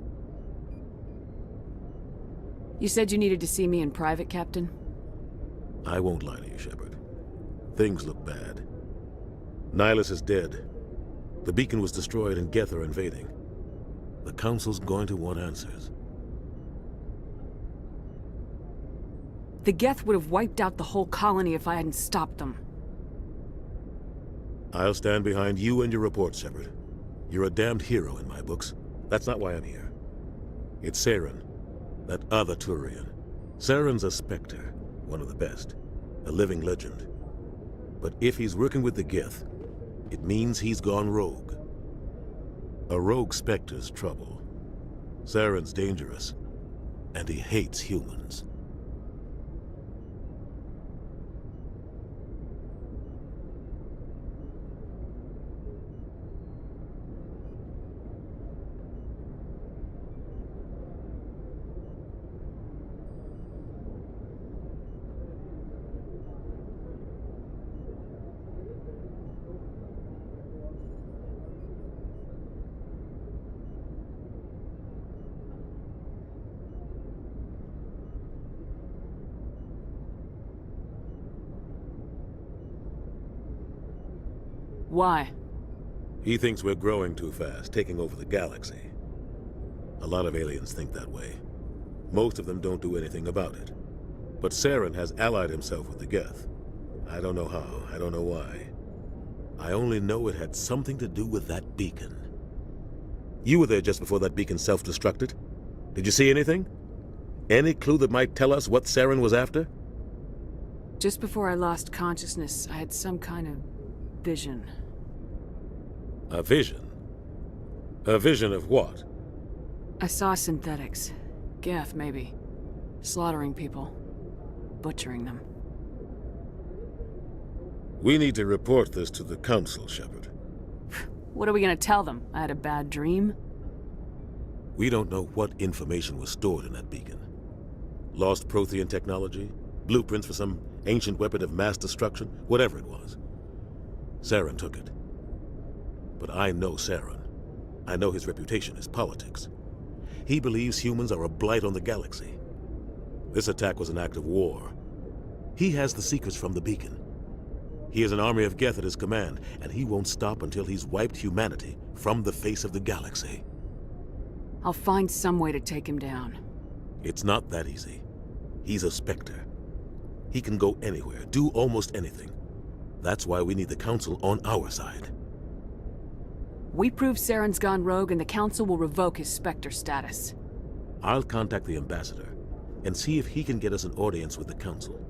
You said you needed to see me in private, Captain? I won't lie to you, Shepard. Things look bad. Nihilus is dead. The beacon was destroyed and Geth are invading. The Council's going to want answers. The Geth would have wiped out the whole colony if I hadn't stopped them. I'll stand behind you and your report, Shepard. You're a damned hero in my books. That's not why I'm here. It's Saren, that other Turian. Saren's a Spectre, one of the best. A living legend. But if he's working with the Geth, it means he's gone rogue. A rogue Spectre's trouble. Saren's dangerous, and he hates humans. Why? He thinks we're growing too fast, taking over the galaxy. A lot of aliens think that way. Most of them don't do anything about it. But Saren has allied himself with the Geth. I don't know how, I don't know why. I only know it had something to do with that beacon. You were there just before that beacon self-destructed. Did you see anything? Any clue that might tell us what Saren was after? Just before I lost consciousness, I had some kind of vision. A vision? A vision of what? I saw synthetics. Geth, maybe. Slaughtering people. Butchering them. We need to report this to the Council, Shepard. What are we gonna tell them? I had a bad dream? We don't know what information was stored in that beacon. Lost Prothean technology? Blueprints for some ancient weapon of mass destruction? Whatever it was. Saren took it. But I know Saren. I know his reputation is politics. He believes humans are a blight on the galaxy. This attack was an act of war. He has the secrets from the beacon. He has an army of Geth at his command, and he won't stop until he's wiped humanity from the face of the galaxy. I'll find some way to take him down. It's not that easy. He's a Spectre. He can go anywhere, do almost anything. That's why we need the Council on our side. We prove Saren's gone rogue and the Council will revoke his Spectre status. I'll contact the Ambassador and see if he can get us an audience with the Council.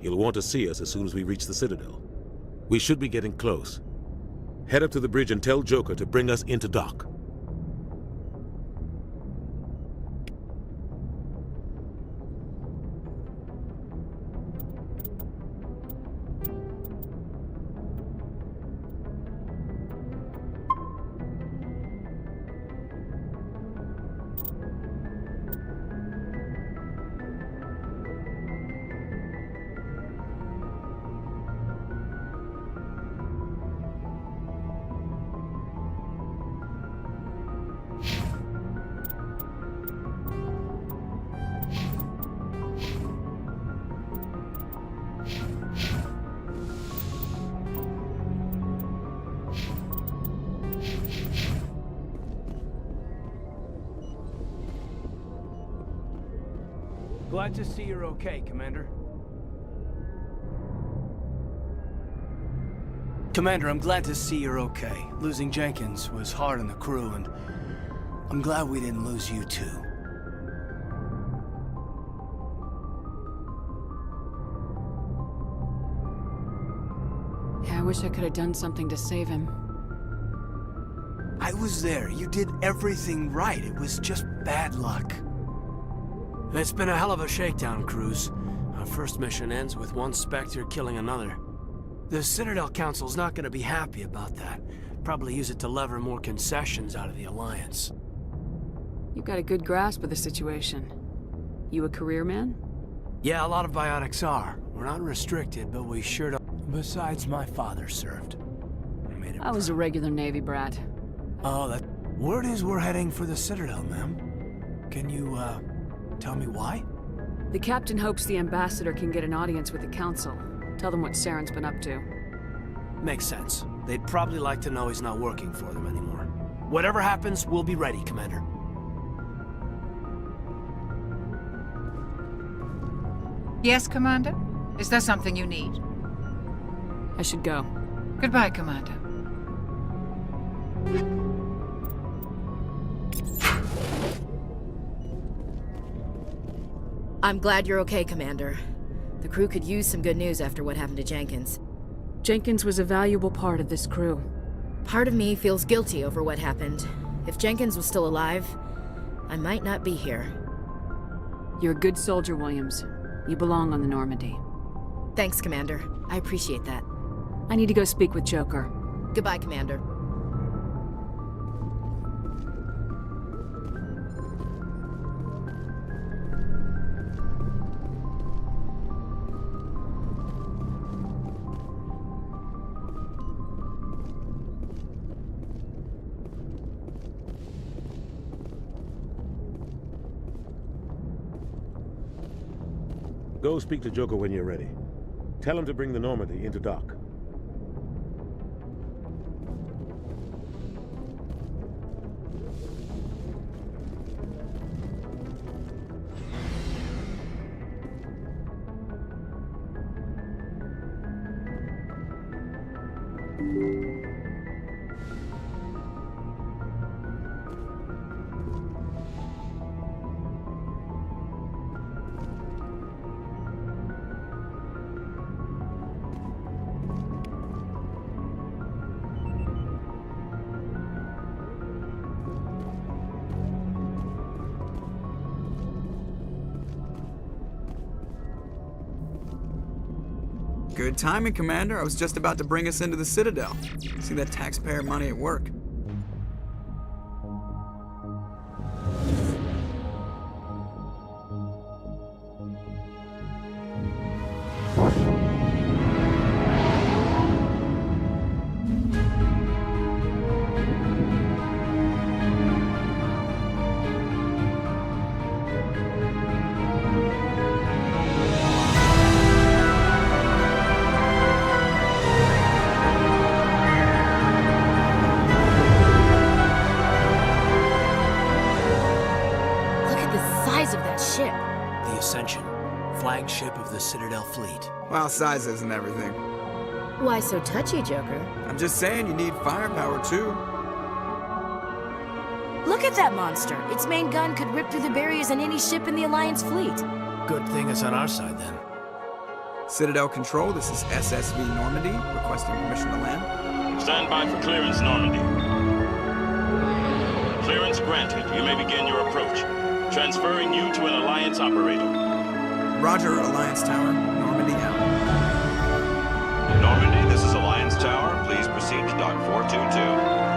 He'll want to see us as soon as we reach the Citadel. We should be getting close. Head up to the bridge and tell Joker to bring us into dock. Glad to see you're okay, Commander. Commander, I'm glad to see you're okay. Losing Jenkins was hard on the crew, and I'm glad we didn't lose you too. Yeah, I wish I could have done something to save him. I was there. You did everything right. It was just bad luck. It's been a hell of a shakedown, Cruz. Our first mission ends with one Spectre killing another. The Citadel Council's not gonna be happy about that. Probably use it to lever more concessions out of the Alliance. You've got a good grasp of the situation. You a career man? Yeah, a lot of biotics are. We're not restricted, but we sure don't. Besides, my father served. I was a regular Navy brat. Oh, that... Word is we're heading for the Citadel, ma'am. Can you, tell me why? The captain hopes the ambassador can get an audience with the council. Tell them what Saren's been up to. Makes sense. They'd probably like to know he's not working for them anymore. Whatever happens, we'll be ready, Commander. Yes, Commander? Is there something you need? I should go. Goodbye, Commander. I'm glad you're okay, Commander. The crew could use some good news after what happened to Jenkins. Jenkins was a valuable part of this crew. Part of me feels guilty over what happened. If Jenkins was still alive, I might not be here. You're a good soldier, Williams. You belong on the Normandy. Thanks, Commander. I appreciate that. I need to go speak with Joker. Goodbye, Commander. Go speak to Joker when you're ready. Tell him to bring the Normandy into dock. Good timing, Commander. I was just about to bring us into the Citadel. See that taxpayer money at work. Flagship of the Citadel fleet. Well, size isn't everything. Why so touchy, Joker? I'm just saying you need firepower, too. Look at that monster. Its main gun could rip through the barriers in any ship in the Alliance fleet. Good thing it's on our side, then. Citadel Control, this is SSV Normandy, requesting permission to land. Stand by for clearance, Normandy. Clearance granted. You may begin your approach. Transferring you to an Alliance operator. Roger, Alliance Tower. Normandy out. Normandy, this is Alliance Tower. Please proceed to Dock 422.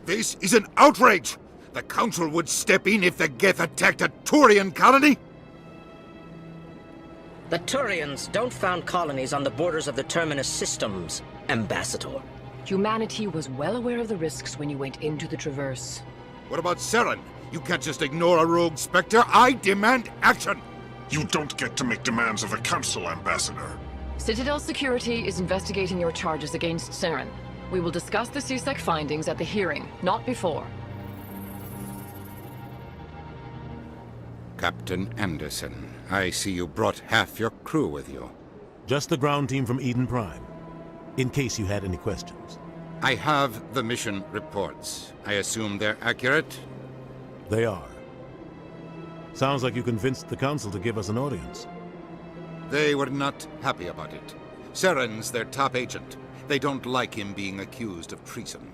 This is an outrage! The Council would step in if the Geth attacked a Turian colony? The Turians don't found colonies on the borders of the Terminus systems, Ambassador. Humanity was well aware of the risks when you went into the Traverse. What about Saren? You can't just ignore a rogue Spectre. I demand action! You don't get to make demands of the Council, Ambassador. Citadel Security is investigating your charges against Saren. We will discuss the CSEC findings at the hearing, not before. Captain Anderson, I see you brought half your crew with you. Just the ground team from Eden Prime, in case you had any questions. I have the mission reports. I assume they're accurate? They are. Sounds like you convinced the Council to give us an audience. They were not happy about it. Saren's their top agent. They don't like him being accused of treason.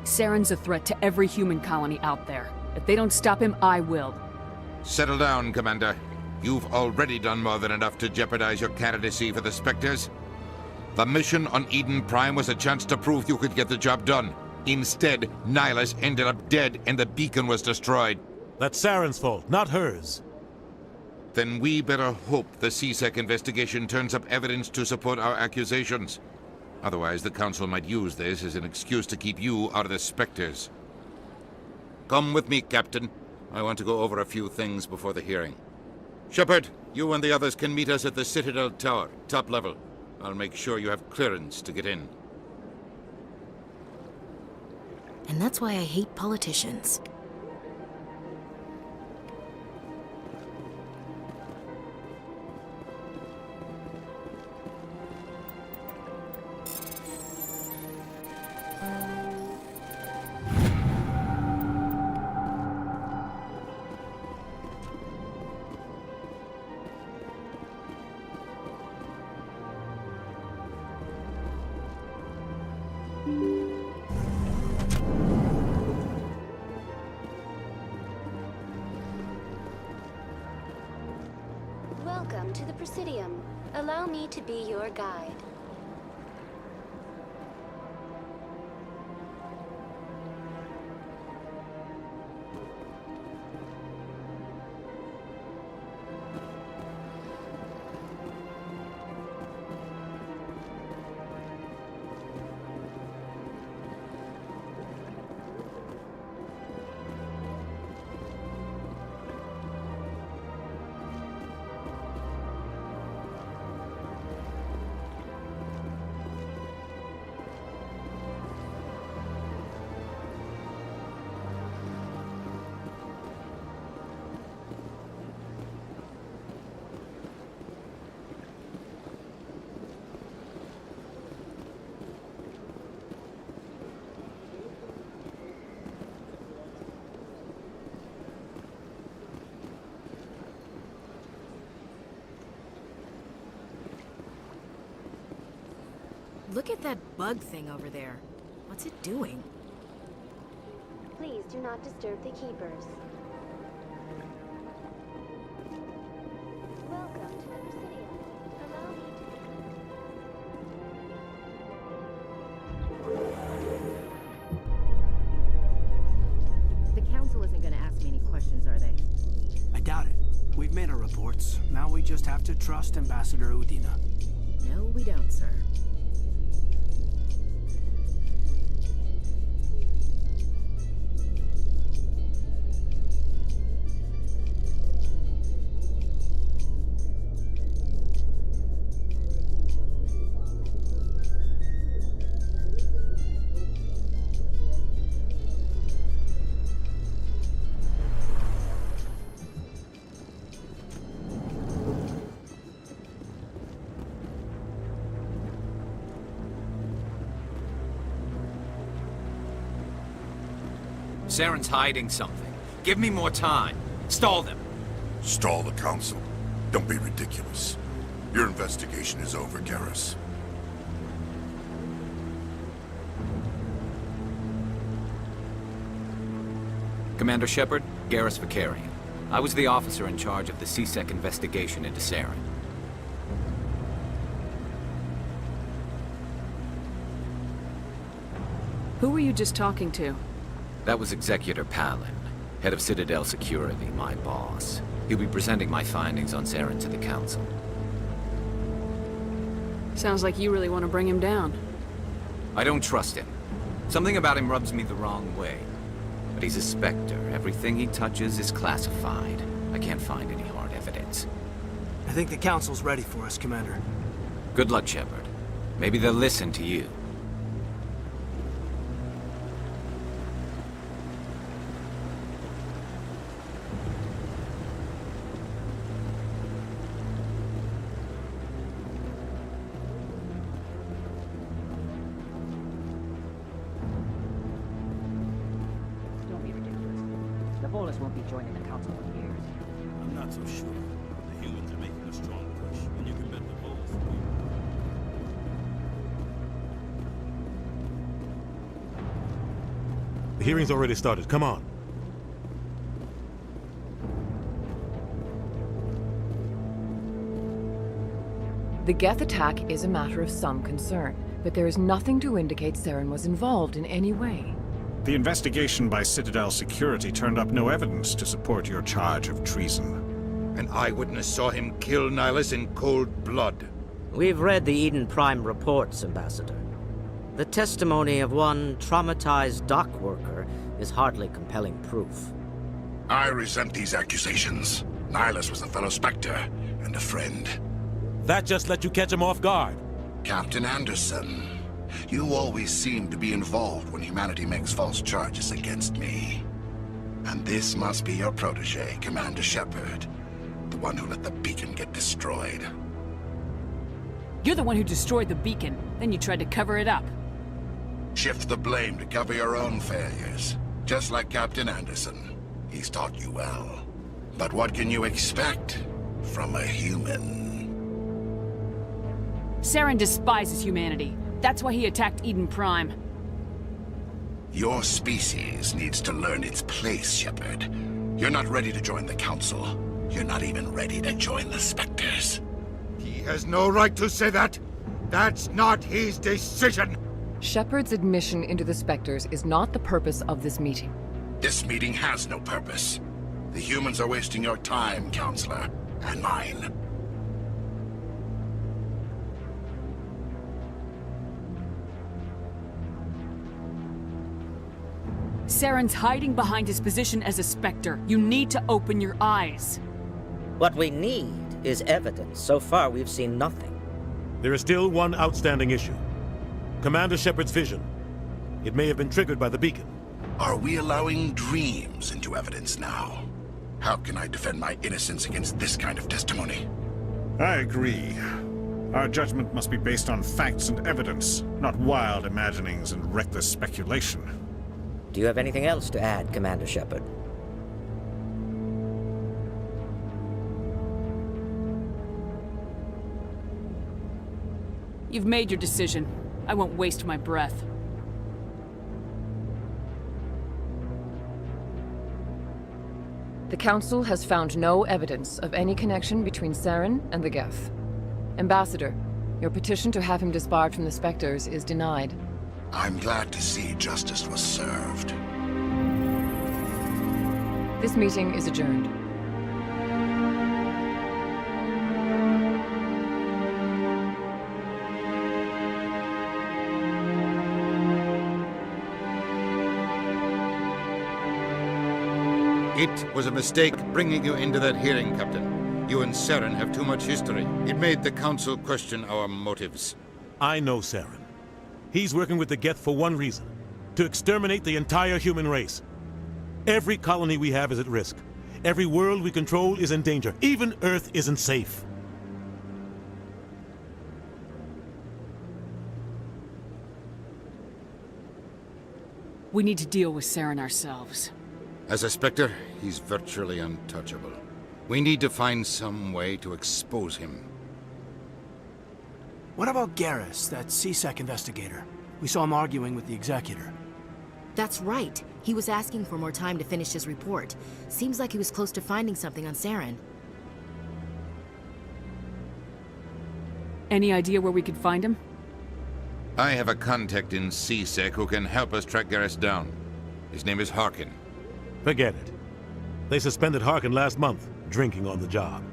Saren's a threat to every human colony out there. If they don't stop him, I will. Settle down, Commander. You've already done more than enough to jeopardize your candidacy for the Spectres. The mission on Eden Prime was a chance to prove you could get the job done. Instead, Nihilus ended up dead and the beacon was destroyed. That's Saren's fault, not hers. Then we better hope the CSEC investigation turns up evidence to support our accusations. Otherwise, the Council might use this as an excuse to keep you out of the Spectres. Come with me, Captain. I want to go over a few things before the hearing. Shepard, you and the others can meet us at the Citadel Tower, top level. I'll make sure you have clearance to get in. And that's why I hate politicians. Welcome to the Presidium. Allow me to be your guide. Look at that bug thing over there. What's it doing? Please do not disturb the keepers. Welcome to the Presidium. Allow me The Council isn't gonna ask me any questions, are they? I doubt it. We've made our reports. Now we just have to trust Ambassador Udina. No, we don't, sir. Saren's hiding something. Give me more time. Stall them. Stall the Council? Don't be ridiculous. Your investigation is over, Garrus. Commander Shepard, Garrus Vicarian. I was the officer in charge of the CSEC investigation into Saren. Who were you just talking to? That was Executor Palin, head of Citadel Security, my boss. He'll be presenting my findings on Saren to the Council. Sounds like you really want to bring him down. I don't trust him. Something about him rubs me the wrong way. But he's a Spectre. Everything he touches is classified. I can't find any hard evidence. I think the Council's ready for us, Commander. Good luck, Shepard. Maybe they'll listen to you. Won't be joining the Council for years. I'm not so sure. The humans are making a strong push, and you can bet the bulls. The hearing's already started. Come on. The Geth attack is a matter of some concern. but there is nothing to indicate Saren was involved in any way. The investigation by Citadel Security turned up no evidence to support your charge of treason. An eyewitness saw him kill Nihilus in cold blood. We've read the Eden Prime reports, Ambassador. The testimony of one traumatized dock worker is hardly compelling proof. I resent these accusations. Nihilus was a fellow Spectre and a friend. That just let you catch him off guard. Captain Anderson, you always seem to be involved when humanity makes false charges against me. And this must be your protege, Commander Shepard, the one who let the beacon get destroyed. You're the one who destroyed the beacon, then you tried to cover it up. Shift the blame to cover your own failures, just like Captain Anderson. He's taught you well. But what can you expect from a human? Saren despises humanity. That's why he attacked Eden Prime. Your species needs to learn its place, Shepard. You're not ready to join the Council. You're not even ready to join the Spectres. He has no right to say that. That's not his decision. Shepard's admission into the Spectres is not the purpose of this meeting. This meeting has no purpose. The humans are wasting your time, Counselor, and mine. Saren's hiding behind his position as a Spectre. You need to open your eyes. What we need is evidence. So far, we've seen nothing. There is still one outstanding issue. Commander Shepard's vision. It may have been triggered by the beacon. Are we allowing dreams into evidence now? How can I defend my innocence against this kind of testimony? I agree. Our judgment must be based on facts and evidence, not wild imaginings and reckless speculation. Do you have anything else to add, Commander Shepard? You've made your decision. I won't waste my breath. The Council has found no evidence of any connection between Saren and the Geth. Ambassador, your petition to have him disbarred from the Spectres is denied. I'm glad to see justice was served. This meeting is adjourned. It was a mistake bringing you into that hearing, Captain. You and Saren have too much history. It made the Council question our motives. I know Saren. He's working with the Geth for one reason. To exterminate the entire human race. Every colony we have is at risk. Every world we control is in danger. Even Earth isn't safe. We need to deal with Saren ourselves. As a Spectre, he's virtually untouchable. We need to find some way to expose him. What about Garrus, that CSEC investigator? We saw him arguing with the Executor. That's right. He was asking for more time to finish his report. Seems like he was close to finding something on Saren. Any idea where we could find him? I have a contact in CSEC who can help us track Garrus down. His name is Harkin. Forget it. They suspended Harkin last month, drinking on the job.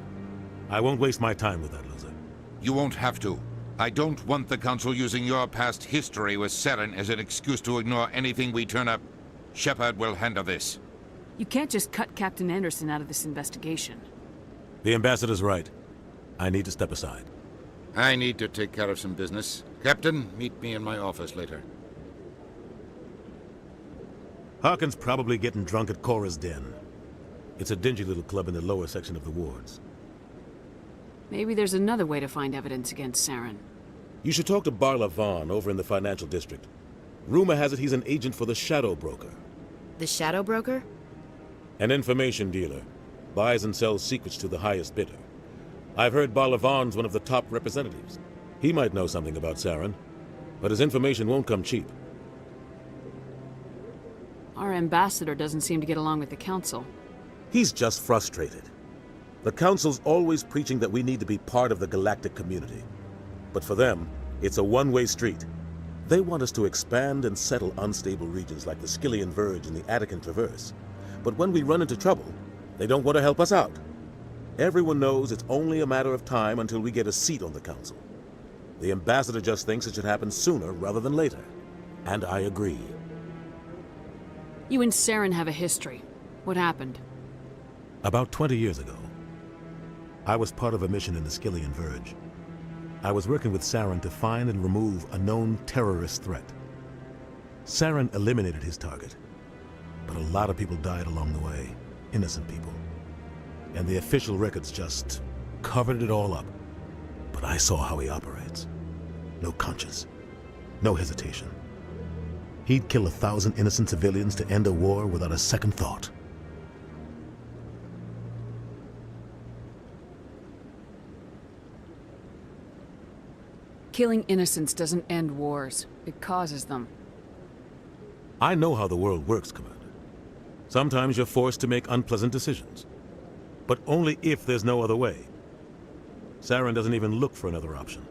I won't waste my time with that loser. You won't have to. I don't want the Council using your past history with Saren as an excuse to ignore anything we turn up. Shepard will handle this. You can't just cut Captain Anderson out of this investigation. The Ambassador's right. I need to step aside. I need to take care of some business. Captain, meet me in my office later. Harkin's probably getting drunk at Cora's Den. It's a dingy little club in the lower section of the wards. Maybe there's another way to find evidence against Saren. You should talk to Barla Vaughn over in the financial district. Rumor has it he's an agent for the Shadow Broker. The Shadow Broker? An information dealer. Buys and sells secrets to the highest bidder. I've heard Barla Vaughn's one of the top representatives. He might know something about Saren, but his information won't come cheap. Our ambassador doesn't seem to get along with the Council. He's just frustrated. The Council's always preaching that we need to be part of the galactic community. But for them, it's a one-way street. They want us to expand and settle unstable regions like the Skillian Verge and the Attican Traverse. But when we run into trouble, they don't want to help us out. Everyone knows it's only a matter of time until we get a seat on the council. The ambassador just thinks it should happen sooner rather than later. And I agree. You and Saren have a history. What happened? About 20 years ago, I was part of a mission in the Skillian Verge. I was working with Saren to find and remove a known terrorist threat. Saren eliminated his target, but a lot of people died along the way, innocent people. And the official records just covered it all up. But I saw how he operates. No conscience, no hesitation. He'd kill 1,000 innocent civilians to end a war without a second thought. Killing innocents doesn't end wars. It causes them. I know how the world works, Commander. Sometimes you're forced to make unpleasant decisions. But only if there's no other way. Saren doesn't even look for another option.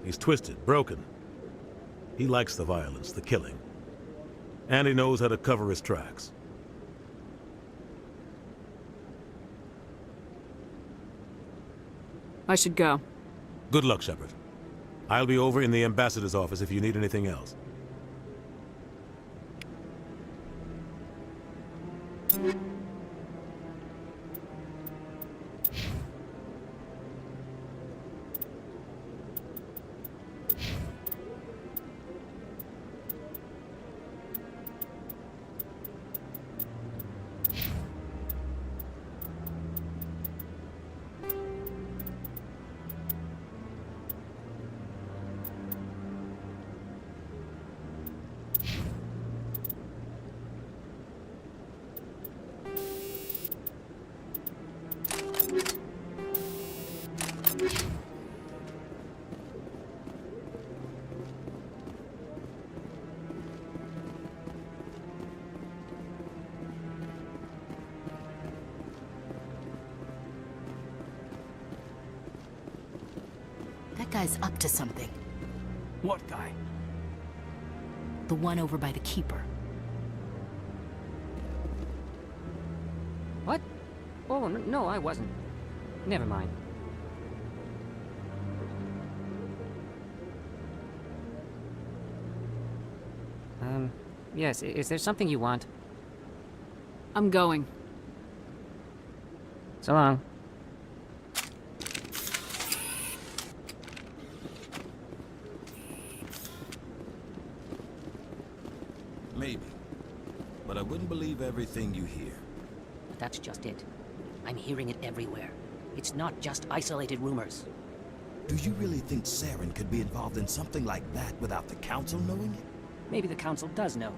He's twisted, broken. He likes the violence, the killing. And he knows how to cover his tracks. I should go. Good luck, Shepard. I'll be over in the ambassador's office if you need anything else. That guy's up to something. What guy? The one over by the Keeper. What? Oh, no, I wasn't. Never mind. Yes, is there something you want? I'm going. So long. Maybe. But I wouldn't believe everything you hear. But that's just it. I'm hearing it everywhere. It's not just isolated rumors. Do you really think Saren could be involved in something like that without the Council knowing it? Maybe the Council does know.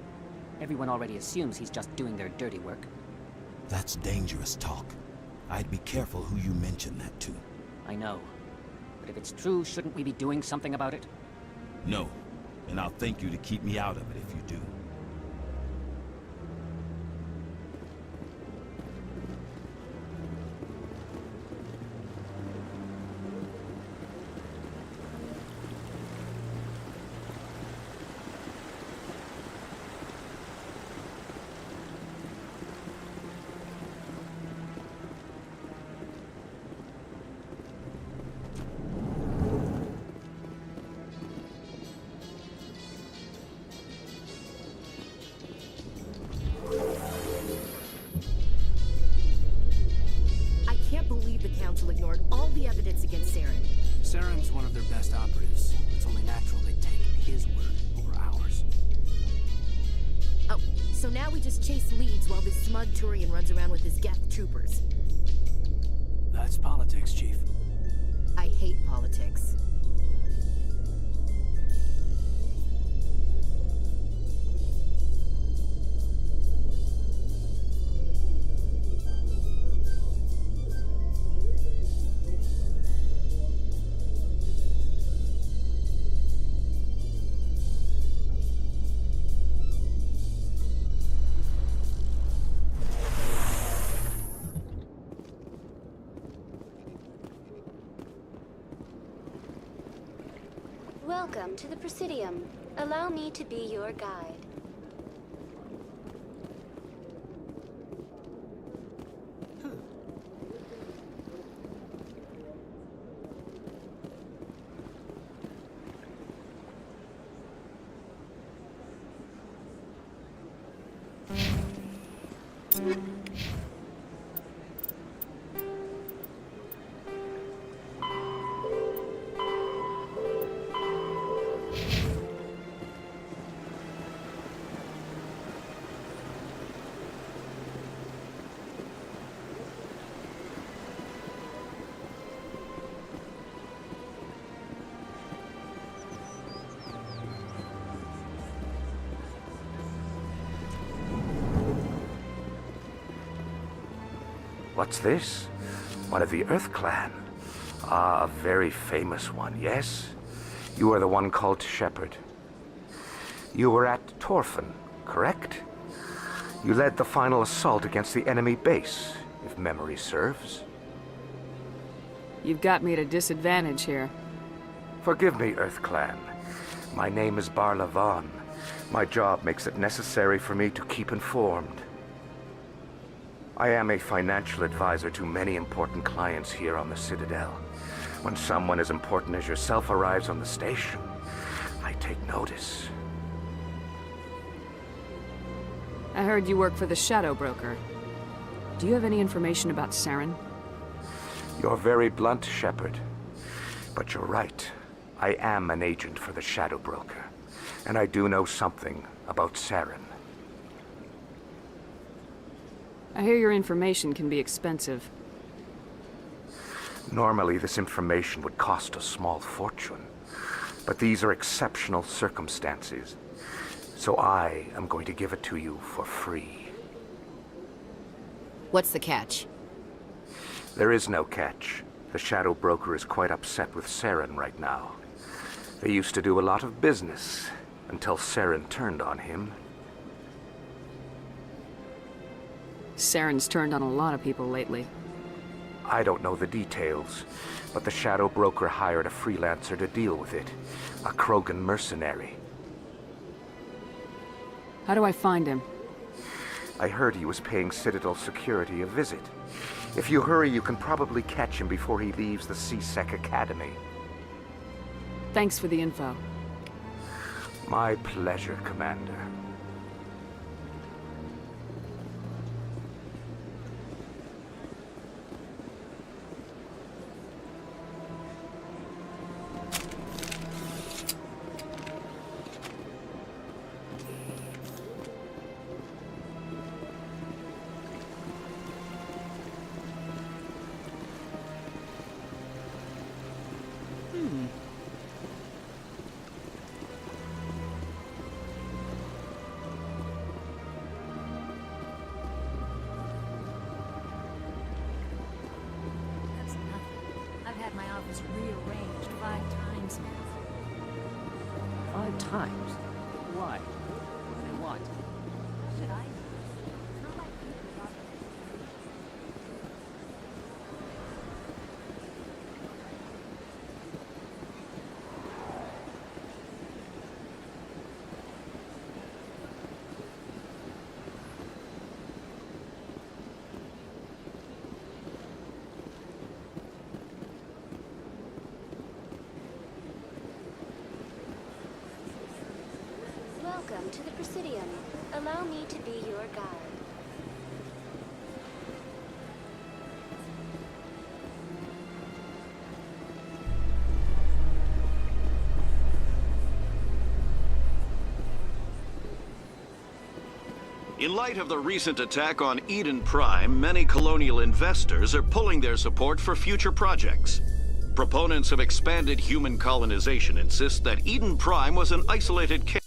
Everyone already assumes he's just doing their dirty work. That's dangerous talk. I'd be careful who you mention that to. I know. But if it's true, shouldn't we be doing something about it? No. And I'll thank you to keep me out of it if you do. The Council ignored all the evidence against Saren. Saren's one of their best operatives. It's only natural they'd take his word over ours. Oh, so now we just chase leads while this smug Turian runs around with his Geth troopers. That's politics, Chief. I hate politics. Welcome to the Presidium. Allow me to be your guide. What's this? One of the Earth Clan. Ah, a very famous one, yes? You are the one called Shepherd. You were at Torfan, correct? You led the final assault against the enemy base, if memory serves. You've got me at a disadvantage here. Forgive me, Earth Clan. My name is Barla Vaughn. My job makes it necessary for me to keep informed. I am a financial advisor to many important clients here on the Citadel. When someone as important as yourself arrives on the station, I take notice. I heard you work for the Shadow Broker. Do you have any information about Saren? You're very blunt, Shepherd. But you're right. I am an agent for the Shadow Broker. And I do know something about Saren. I hear your information can be expensive. Normally, this information would cost a small fortune. But these are exceptional circumstances. So I am going to give it to you for free. What's the catch? There is no catch. The Shadow Broker is quite upset with Saren right now. They used to do a lot of business, until Saren turned on him. Saren's turned on a lot of people lately. I don't know the details, but the Shadow Broker hired a freelancer to deal with it. A Krogan mercenary. How do I find him? I heard he was paying Citadel security a visit. If you hurry, you can probably catch him before he leaves the C-Sec Academy. Thanks for the info. My pleasure, Commander. Rearranged 5 times now. 5 times? Why? And what? Should I? Welcome to the Presidium. Allow me to be your guide. In light of the recent attack on Eden Prime, many colonial investors are pulling their support for future projects. Proponents of expanded human colonization insist that Eden Prime was an isolated case.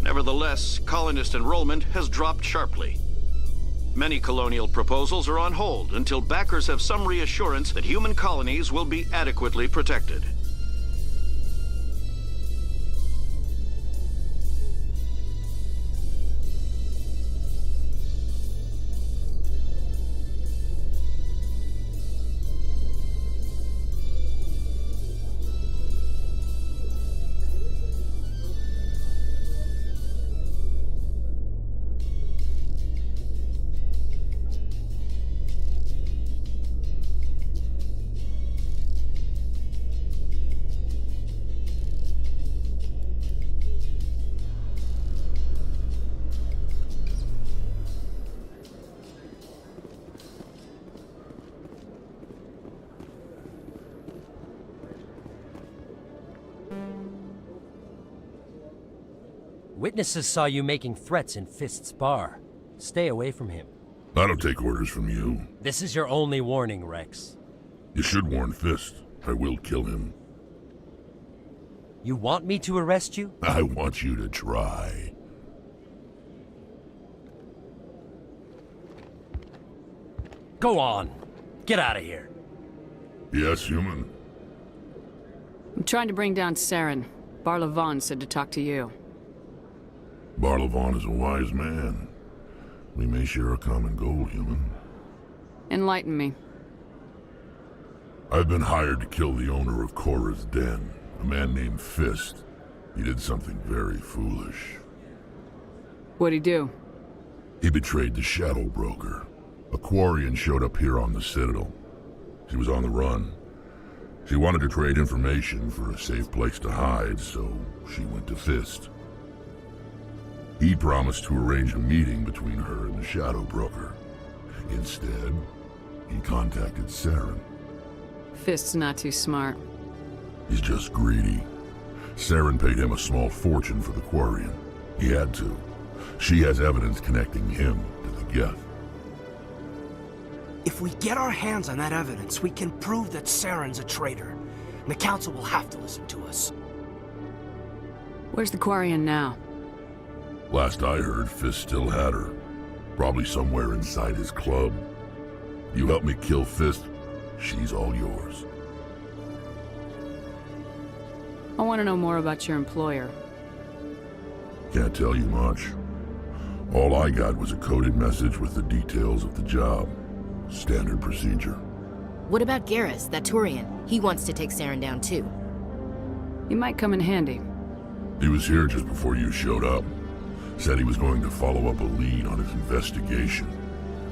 Nevertheless, colonist enrollment has dropped sharply. Many colonial proposals are on hold until backers have some reassurance that human colonies will be adequately protected. Witnesses saw you making threats in Fist's bar. Stay away from him. I don't take orders from you. This is your only warning, Rex. You should warn Fist. I will kill him. You want me to arrest you? I want you to try. Go on. Get out of here. Yes, human. I'm trying to bring down Saren. Barlavon said to talk to you. Barlavon is a wise man. We may share a common goal, human. Enlighten me. I've been hired to kill the owner of Korra's Den, a man named Fist. He did something very foolish. What'd he do? He betrayed the Shadow Broker. A Quarian showed up here on the Citadel. She was on the run. She wanted to trade information for a safe place to hide, so she went to Fist. He promised to arrange a meeting between her and the Shadow Broker. Instead, he contacted Saren. Fist's not too smart. He's just greedy. Saren paid him a small fortune for the Quarian. He had to. She has evidence connecting him to the Geth. If we get our hands on that evidence, we can prove that Saren's a traitor. And the Council will have to listen to us. Where's the Quarian now? Last I heard, Fist still had her. Probably somewhere inside his club. You help me kill Fist, she's all yours. I want to know more about your employer. Can't tell you much. All I got was a coded message with the details of the job. Standard procedure. What about Garrus, that Turian? He wants to take Saren down too. He might come in handy. He was here just before you showed up. Said he was going to follow up a lead on his investigation.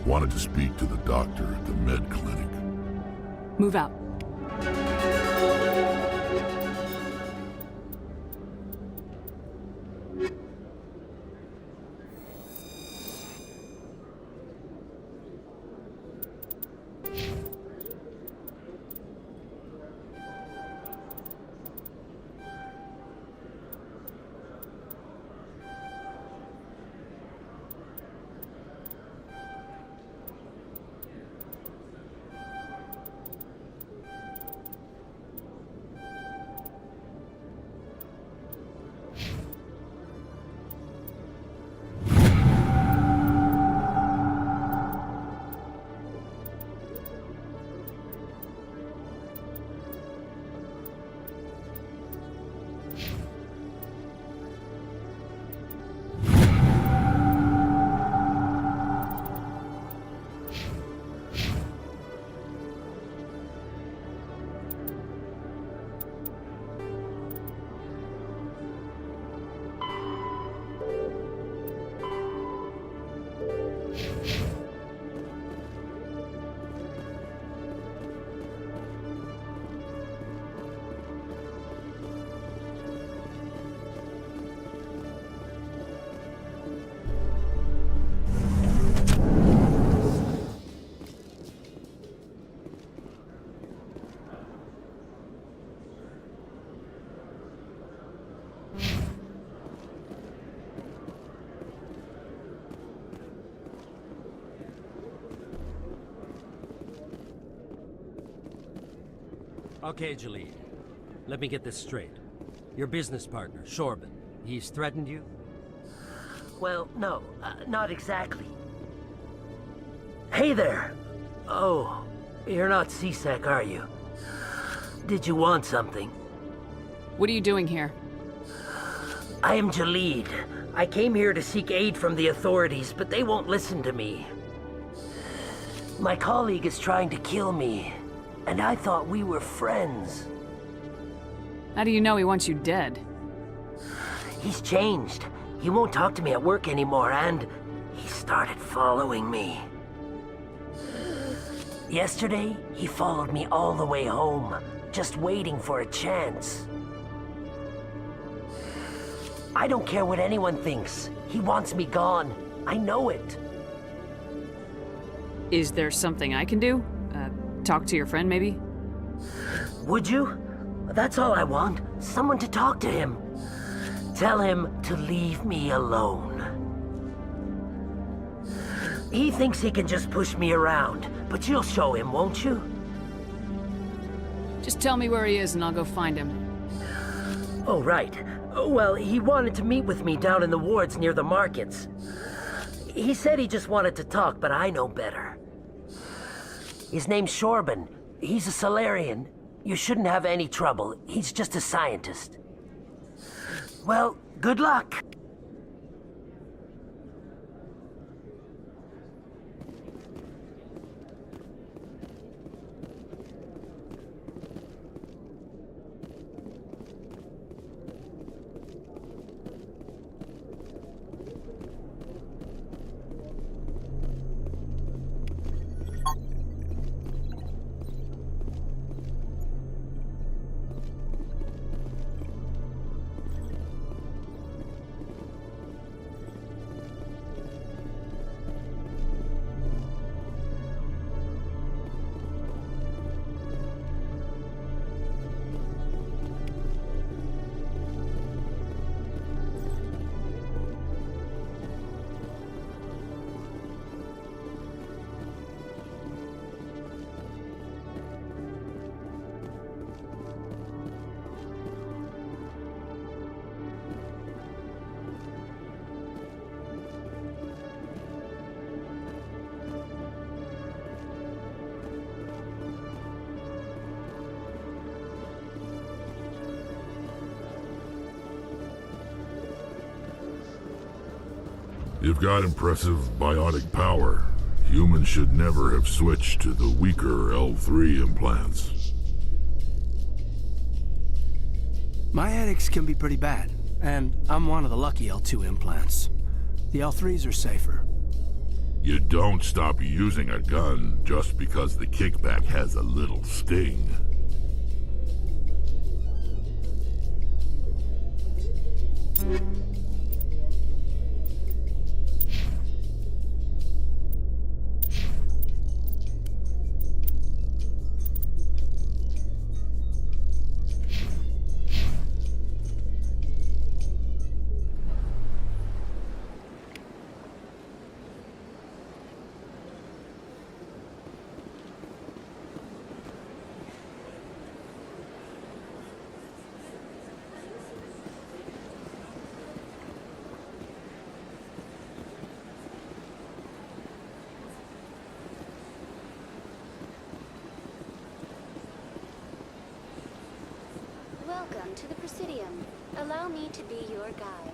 Wanted to speak to the doctor at the med clinic. Move out. Okay, Jalid. Let me get this straight. Your business partner, Shorban, he's threatened you? Well, no, not exactly. Hey there! Oh, you're not CSEC, are you? Did you want something? What are you doing here? I am Jalid. I came here to seek aid from the authorities, but they won't listen to me. My colleague is trying to kill me, and I thought we were friends. How do you know he wants you dead? He's changed. He won't talk to me at work anymore, and he started following me. Yesterday, he followed me all the way home, just waiting for a chance. I don't care what anyone thinks. He wants me gone. I know it. Is there something I can do? Talk to your friend, maybe? Would you? That's all I want. Someone to talk to him. Tell him to leave me alone. He thinks he can just push me around, but you'll show him, won't you? Just tell me where he is and I'll go find him. Oh, right. Well, he wanted to meet with me down in the wards near the markets. He said he just wanted to talk, but I know better. His name's Shorban. He's a Solarian. You shouldn't have any trouble. He's just a scientist. Well, good luck. You've got impressive biotic power. Humans should never have switched to the weaker L3 implants. My headaches can be pretty bad, and I'm one of the lucky L2 implants. The L3s are safer. You don't stop using a gun just because the kickback has a little sting. Welcome to the Presidium. Allow me to be your guide.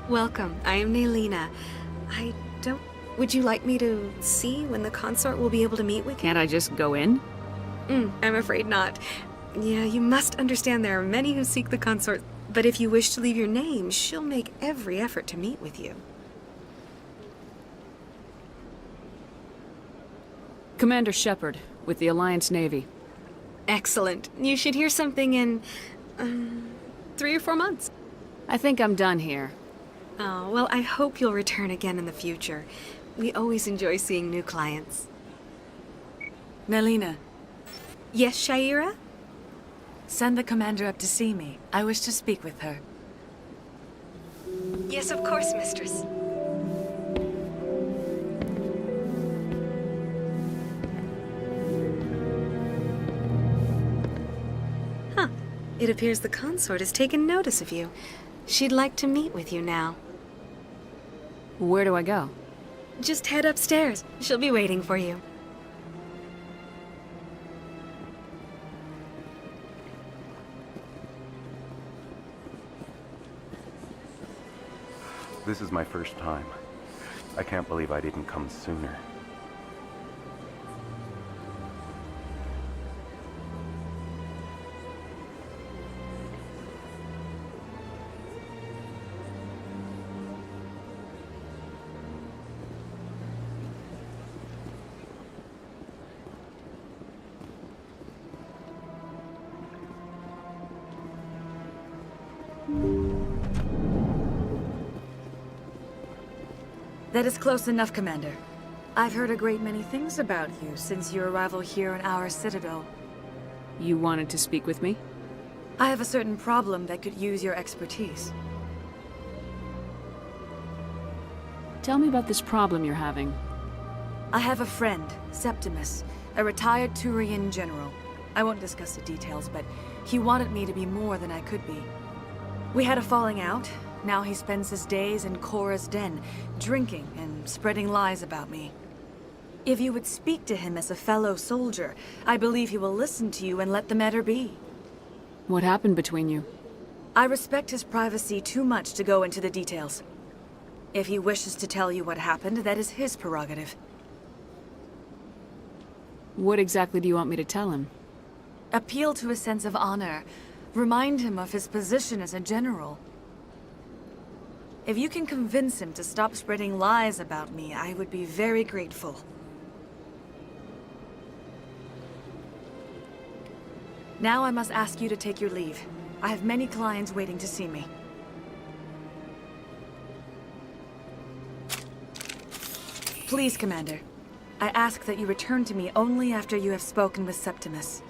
Welcome. I am Naylina. Would you like me to see when the consort will be able to meet with you? Can't I just go in? I'm afraid not. Yeah, you must understand there are many who seek the consort, but if you wish to leave your name, she'll make every effort to meet with you. Commander Shepard, with the Alliance Navy. Excellent. You should hear something in 3 or 4 months. I think I'm done here. Oh, well, I hope you'll return again in the future. We always enjoy seeing new clients. Naylina. Yes, Shaira? Send the commander up to see me. I wish to speak with her. Yes, of course, mistress. It appears the consort has taken notice of you. She'd like to meet with you now. Where do I go? Just head upstairs. She'll be waiting for you. This is my first time. I can't believe I didn't come sooner. That is close enough, Commander. I've heard a great many things about you since your arrival here in our citadel. You wanted to speak with me? I have a certain problem that could use your expertise. Tell me about this problem you're having. I have a friend, Septimus, a retired Turian general. I won't discuss the details, but he wanted me to be more than I could be. We had a falling out. Now he spends his days in Korra's den, drinking and spreading lies about me. If you would speak to him as a fellow soldier, I believe he will listen to you and let the matter be. What happened between you? I respect his privacy too much to go into the details. If he wishes to tell you what happened, that is his prerogative. What exactly do you want me to tell him? Appeal to his sense of honor. Remind him of his position as a general. If you can convince him to stop spreading lies about me, I would be very grateful. Now I must ask you to take your leave. I have many clients waiting to see me. Please, Commander. I ask that you return to me only after you have spoken with Septimus.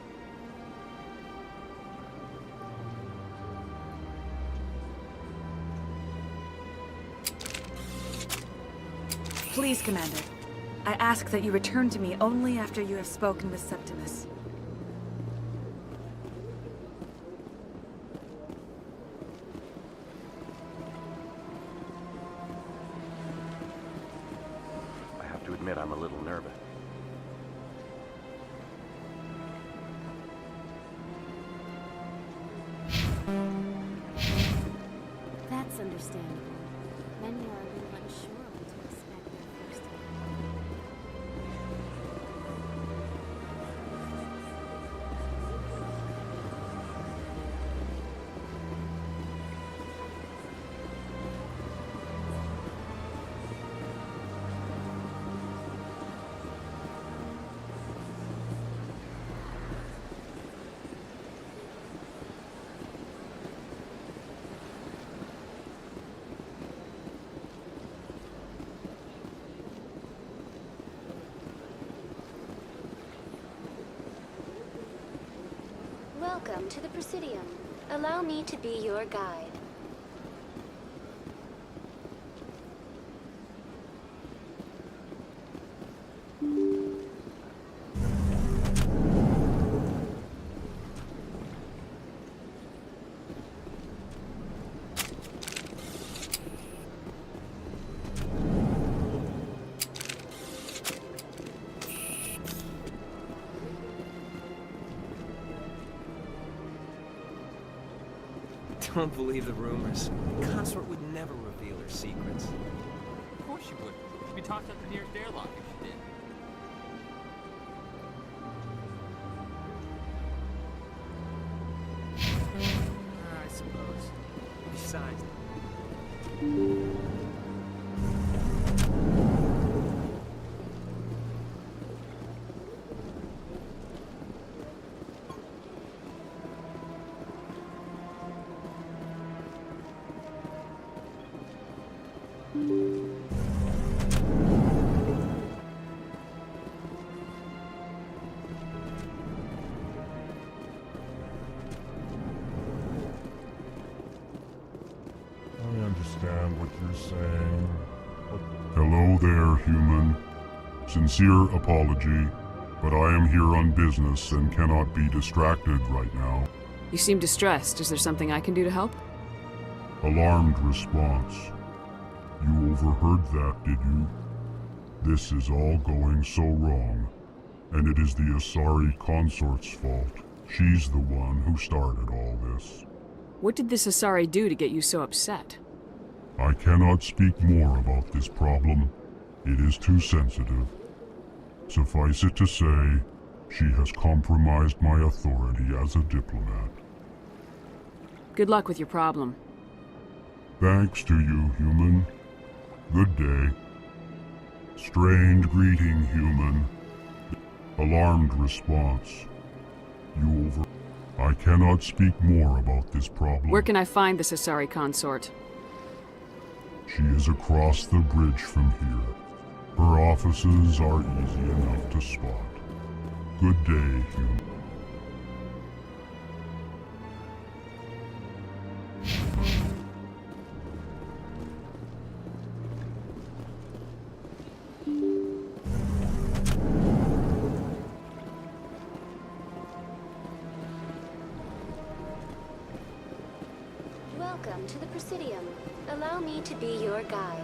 Please, Commander. I ask that you return to me only after you have spoken with Septimus. I have to admit I'm a little nervous. That's understandable. Many are a little unsure what to expect their first Welcome to the Presidium. Allow me to be your guide. Don't believe the rumors. The consort would never reveal her secrets. Of course you would. You'd be tossed out the nearest airlock if she did. I suppose. Besides... I understand what you're saying. Hello there, human. Sincere apology, but I am here on business and cannot be distracted right now. You seem distressed. Is there something I can do to help? Alarmed response. You overheard that, did you? This is all going so wrong, and it is the Asari consort's fault. She's the one who started all this. What did this Asari do to get you so upset? I cannot speak more about this problem. It is too sensitive. Suffice it to say, she has compromised my authority as a diplomat. Good luck with your problem. Thanks to you, human. Good day. Strained greeting, human. Alarmed response. You over... I cannot speak more about this problem. Where can I find this Asari consort? She is across the bridge from here. Her offices are easy enough to spot. Good day, human. Welcome to the Presidium. Allow me to be your guide.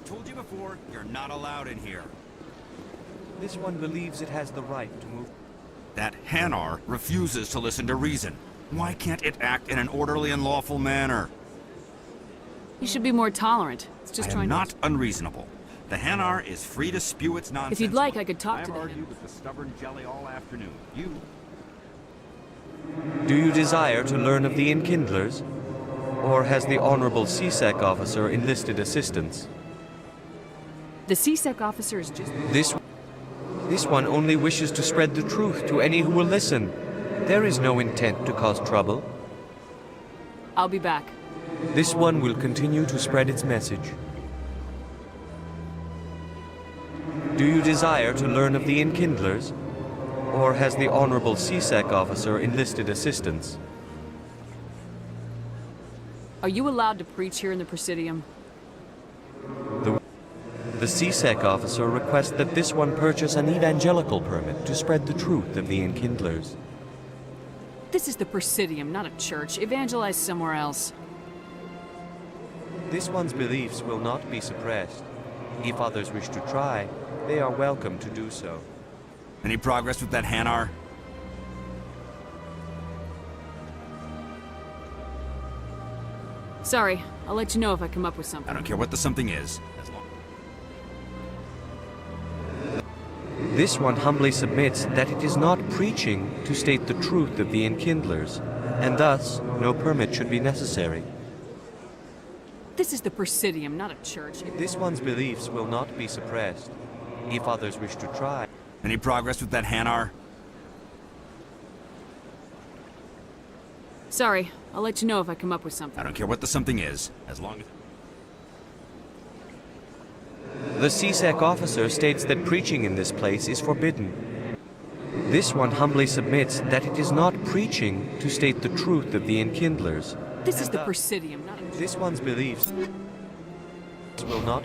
Told you before, you're not allowed in here. This one believes it has the right to move. That Hanar refuses to listen to reason. Why can't it act in an orderly and lawful manner? You should be more tolerant. It's just I trying am to... not unreasonable. The Hanar is free to spew its nonsense. If you'd like, I could talk to I've them. argued with the stubborn jelly all afternoon. Do you desire to learn of the Enkindlers? Or has the Honorable CSEC officer enlisted assistance? The CSEC officer is just... This one only wishes to spread the truth to any who will listen. There is no intent to cause trouble. I'll be back. This one will continue to spread its message. Do you desire to learn of the Enkindlers? Or has the Honorable CSEC officer enlisted assistance? Are you allowed to preach here in the Presidium? The CSEC officer requests that this one purchase an evangelical permit to spread the truth of the Enkindlers. This is the Presidium, not a church. Evangelize somewhere else. This one's beliefs will not be suppressed. If others wish to try, they are welcome to do so. Any progress with that Hanar? Sorry, I'll let you know if I come up with something. I don't care what the something is. This one humbly submits that it is not preaching to state the truth of the Enkindlers, and thus no permit should be necessary. This is the Presidium, not a church. This one's beliefs will not be suppressed. If others wish to try. Any progress with that Hanar? Sorry, I'll let you know if I come up with something. I don't care what the something is, as long as... The CSEC officer states that preaching in this place is forbidden. This one humbly submits that it is not preaching to state the truth of the Enkindlers. This is the Presidium, not a... This one's beliefs will not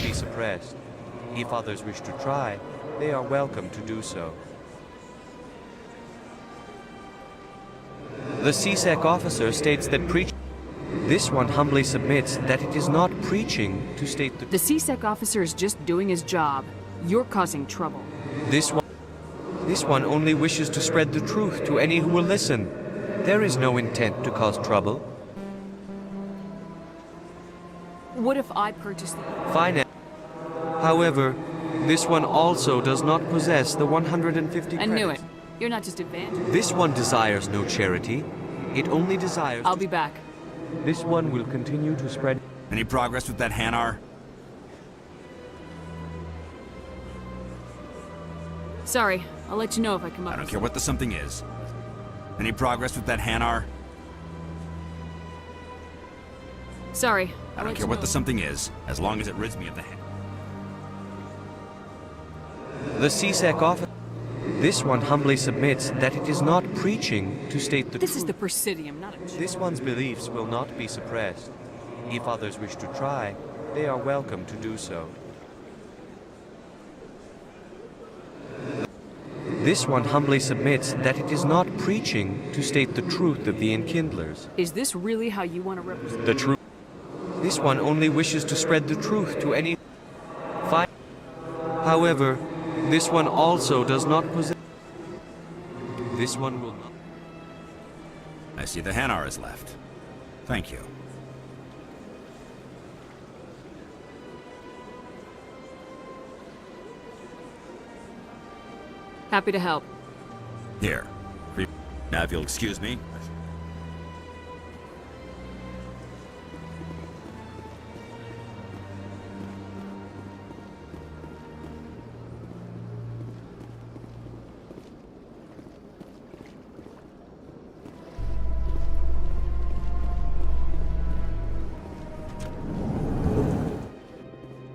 be suppressed. If others wish to try, they are welcome to do so. The CSEC officer states that this one humbly submits that it is not preaching to state the... The CSEC officer is just doing his job. You're causing trouble. This one only wishes to spread the truth to any who will listen. There is no intent to cause trouble. What if I purchase the... Fine. However, this one also does not possess the 150 I knew it. You're not just advanced. This one desires no charity. It only desires... I'll be back. This one will continue to spread... Any progress with that Hanar? Sorry, I'll let you know if I come up. I don't care what the something is. Any progress with that Hanar? Sorry. I don't care what the something is, as long as it rids me of the hand. The CSEC officer... This one humbly submits that it is not preaching to state the This is the Presidium, not a... This one's beliefs will not be suppressed. If others wish to try, they are welcome to do so. This one humbly submits that it is not preaching to state the truth of the Enkindlers. Is this really how you want to represent... The truth. This one only wishes to spread the truth to any... However, this one also does not possess... This one will not... I see the Hanar is left. Thank you. Happy to help. Here. Now, if you'll excuse me.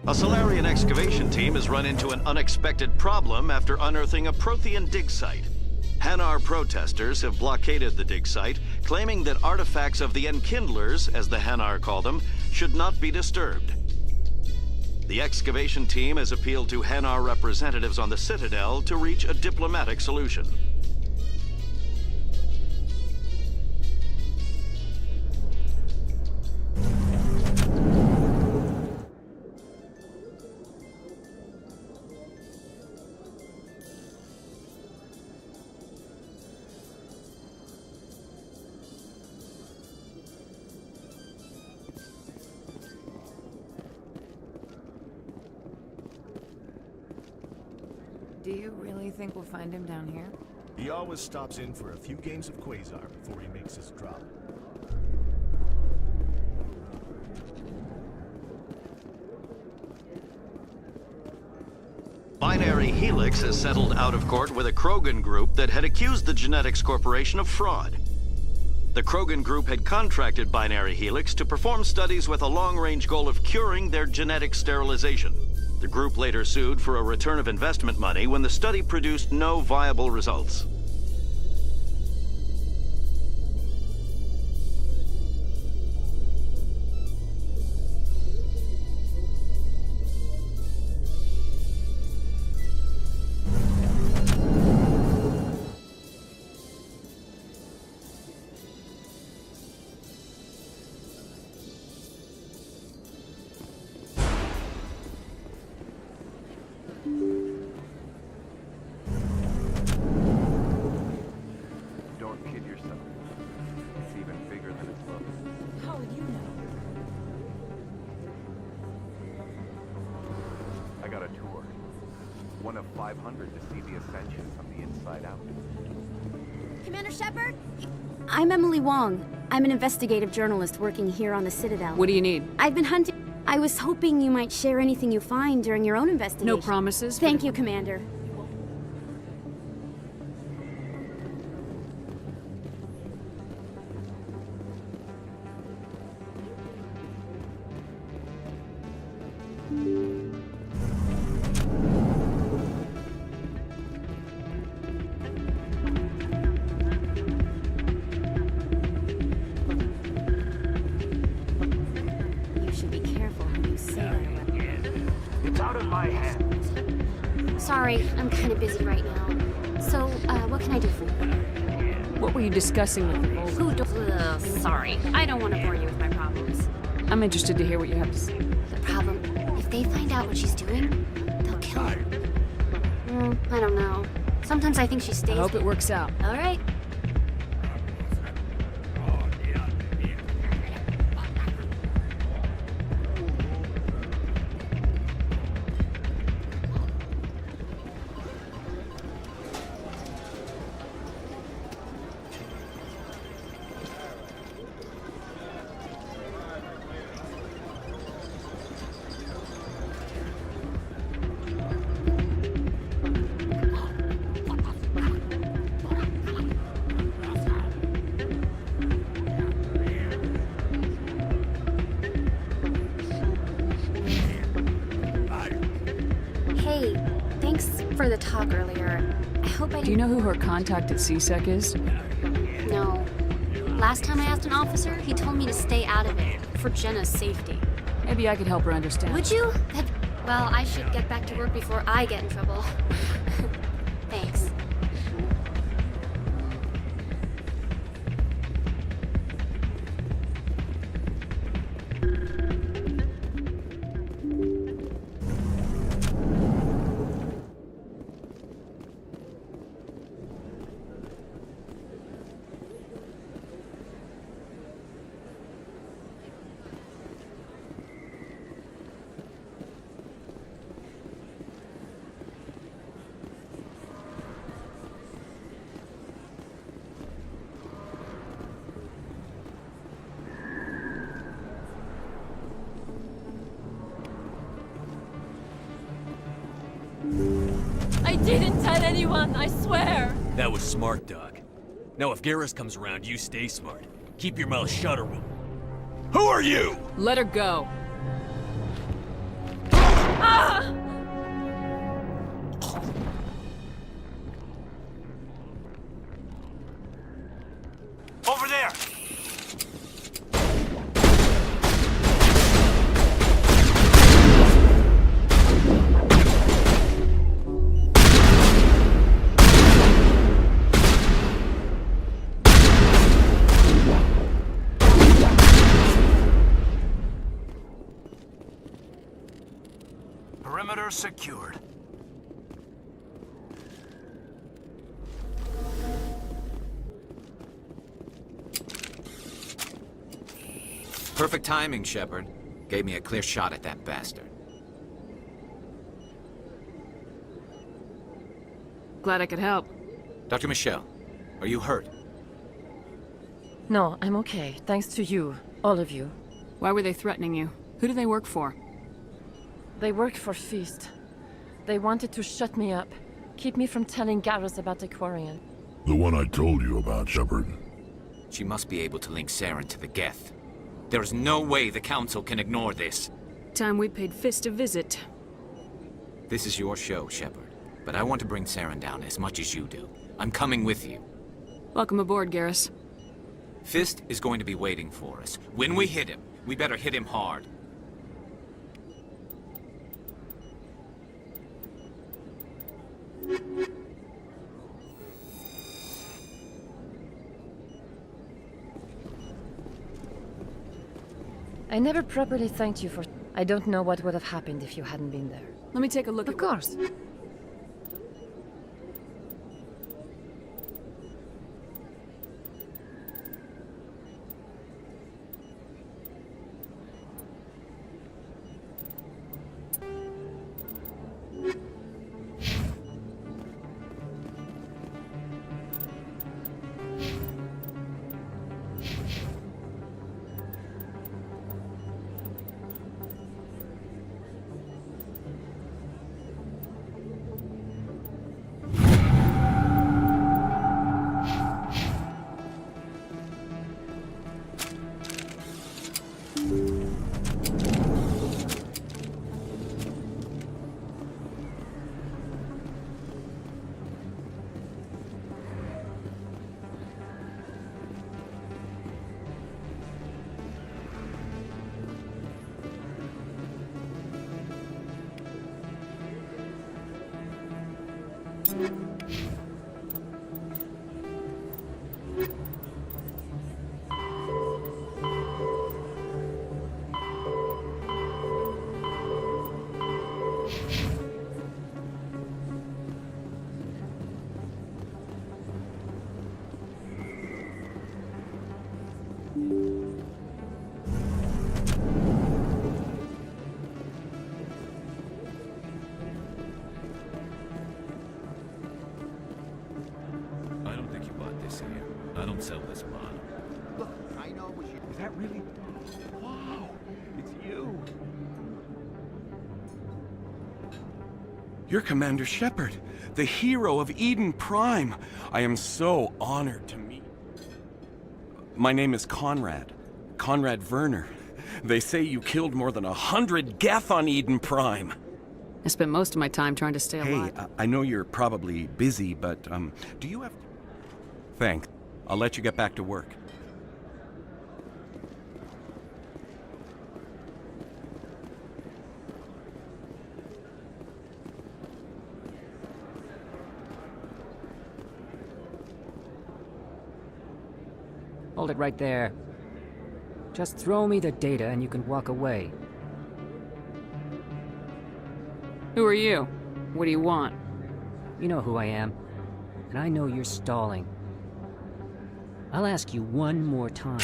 A Solarian excavation team has run into an unexpected problem after unearthing a Prothean dig site. Hanar protesters have blockaded the dig site, claiming that artifacts of the Enkindlers, as the Hanar call them, should not be disturbed. The excavation team has appealed to Hanar representatives on the Citadel to reach a diplomatic solution. Do you really think we'll find him down here? He always stops in for a few games of Quasar before he makes his drop. Binary Helix has settled out of court with a Krogan group that had accused the Genetics Corporation of fraud. The Krogan group had contracted Binary Helix to perform studies with a long-range goal of curing their genetic sterilization. The group later sued for a return of investment money when the study produced no viable results. I got a tour. One of 500 to see the Ascension from the inside out. Commander Shepard? I'm Emily Wong. I'm an investigative journalist working here on the Citadel. What do you need? I've been hunting... I was hoping you might share anything you find during your own investigation. No promises? Thank you, Commander. Sorry, I'm kind of busy right now. So, what can I do for you? What were you discussing with the Volga? Sorry, I don't want to bore you with my problems. I'm interested to hear what you have to say. The problem, if they find out what she's doing, they'll kill her. I don't know. Sometimes I think she stays. I hope it works out. All right. for the talk earlier. I hope I Do you know who her contact at CSEC is? No. Last time I asked an officer, he told me to stay out of it, for Jenna's safety. Maybe I could help her understand. Would you? Well, I should get back to work before I get in trouble. Thanks. I didn't tell anyone, I swear! That was smart, Doc. Now if Garrus comes around, you stay smart. Keep your mouth shut or we'll... Who are you? Let her go. Ah! Over there! Perimeter secured. Perfect timing, Shepard. Gave me a clear shot at that bastard. Glad I could help. Dr. Michelle, are you hurt? No, I'm okay. Thanks to you. All of you. Why were they threatening you? Who do they work for? They work for Feast. They wanted to shut me up. Keep me from telling Garrus about the Quarian. The one I told you about, Shepard. She must be able to link Saren to the Geth. There is no way the Council can ignore this. Time we paid Fist a visit. This is your show, Shepard. But I want to bring Saren down as much as you do. I'm coming with you. Welcome aboard, Garrus. Fist is going to be waiting for us. When we hit him, we better hit him hard. I never properly thanked you for... I don't know what would have happened if you hadn't been there. Let me take a look Of course. I don't sell this bottle. Look, I know what you... Is that really... Wow, it's you. You're Commander Shepard, the hero of Eden Prime. I am so honored to meet. My name is Conrad Werner. They say you killed more than 100 Geth on Eden Prime. I spent most of my time trying to stay alive. Hey, I know you're probably busy, but, do you have... Thanks. I'll let you get back to work. Hold it right there. Just throw me the data and you can walk away. Who are you? What do you want? You know who I am, and I know you're stalling. I'll ask you one more time.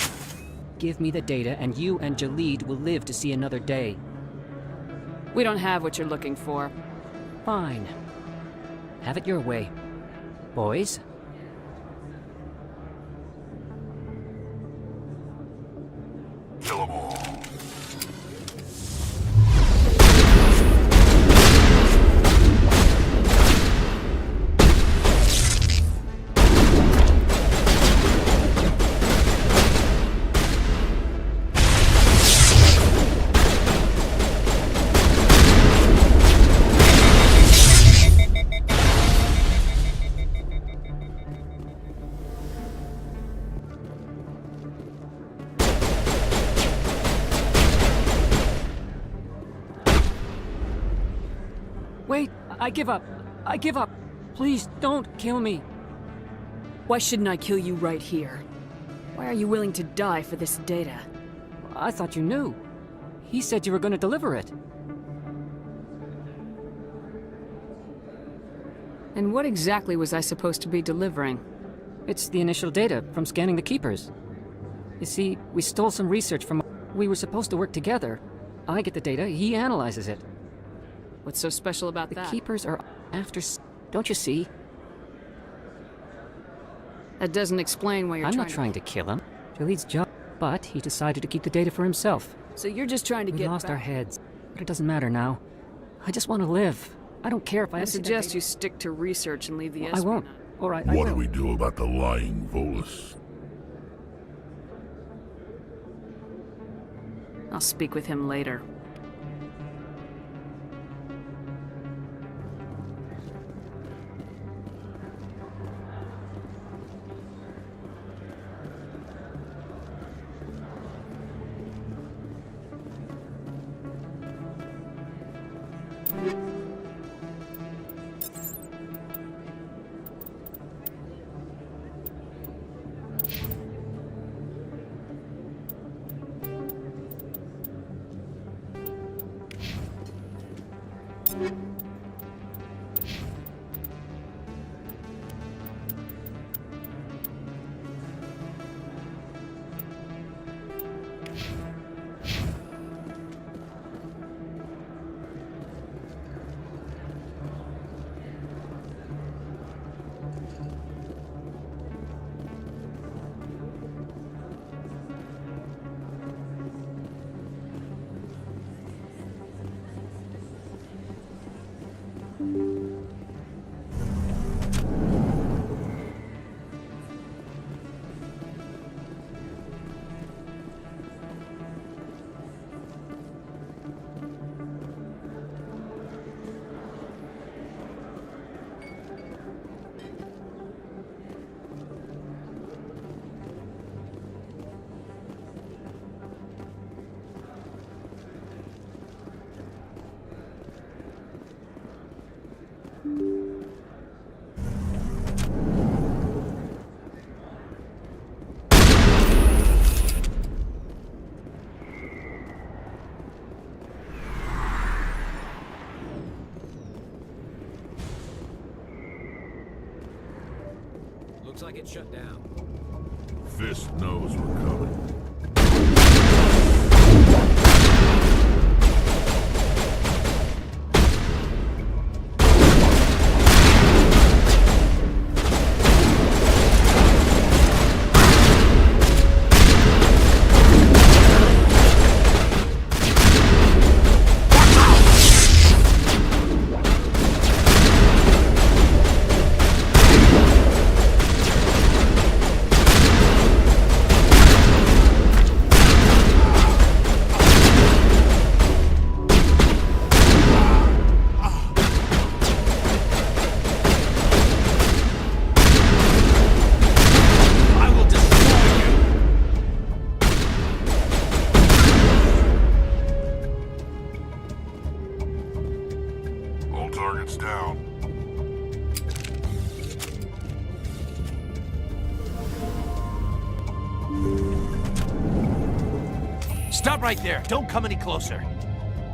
Give me the data and you and Jalid will live to see another day. We don't have what you're looking for. Fine. Have it your way. Boys? Kill them all. Wait, I give up. I give up. Please don't kill me. Why shouldn't I kill you right here? Why are you willing to die for this data? I thought you knew. He said you were going to deliver it. And what exactly was I supposed to be delivering? It's the initial data from scanning the Keepers. You see, we stole some research from... We were supposed to work together. I get the data, he analyzes it. What's so special about that? The Keepers are after... Don't you see? That doesn't explain why I'm not trying to kill him. Jalid's job, but he decided to keep the data for himself. So you're just trying to We get lost back. our heads, but it doesn't matter now. I just want to live. I don't care if I I ever see that suggest data. you stick to research and leave the I won't. All right, I What do will. we do about the lying Volus? I'll speak with him later. Looks like it's shut down. Fist knows we're coming. down. Stop right there. Don't come any closer.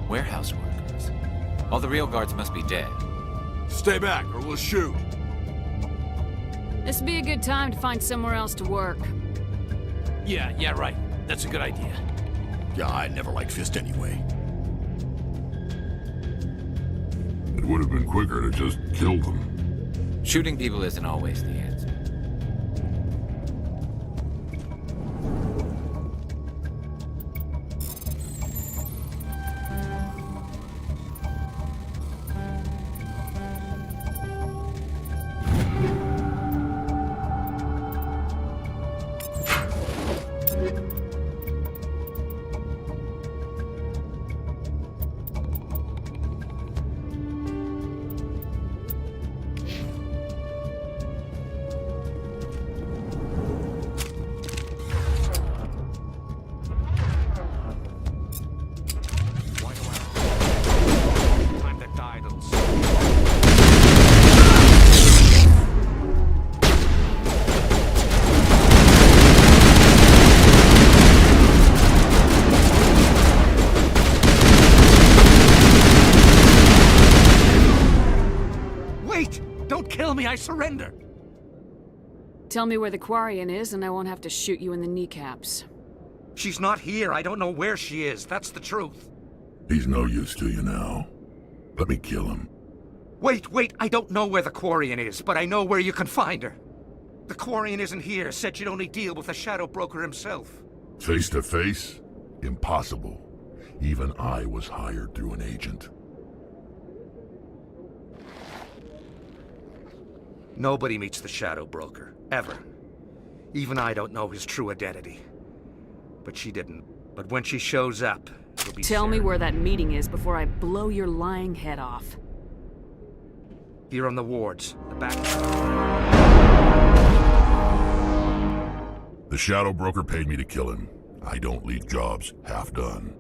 Warehouse workers. All the real guards must be dead. Stay back, or we'll shoot. This'd be a good time to find somewhere else to work. Yeah, right. That's a good idea. Yeah, I never liked Fist anyway. It would have been quicker to just kill them. Shooting people isn't always the answer. I surrender. Tell me where the Quarian is and I won't have to shoot you in the kneecaps. She's not here. I don't know where she is. That's the truth. He's no use to you now. Let me kill him. Wait. I don't know where the Quarian is, but I know where you can find her. The Quarian isn't here. Said you'd only deal with the Shadow Broker himself. Face to face? Impossible. Even I was hired through an agent. Nobody meets the Shadow Broker, ever. Even I don't know his true identity. But she didn't. But when she shows up, it'll be Tell me Sarah. where that meeting is before I blow your lying head off. Here on the wards, the back. The Shadow Broker paid me to kill him. I don't leave jobs half done.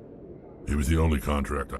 He was the only contract I...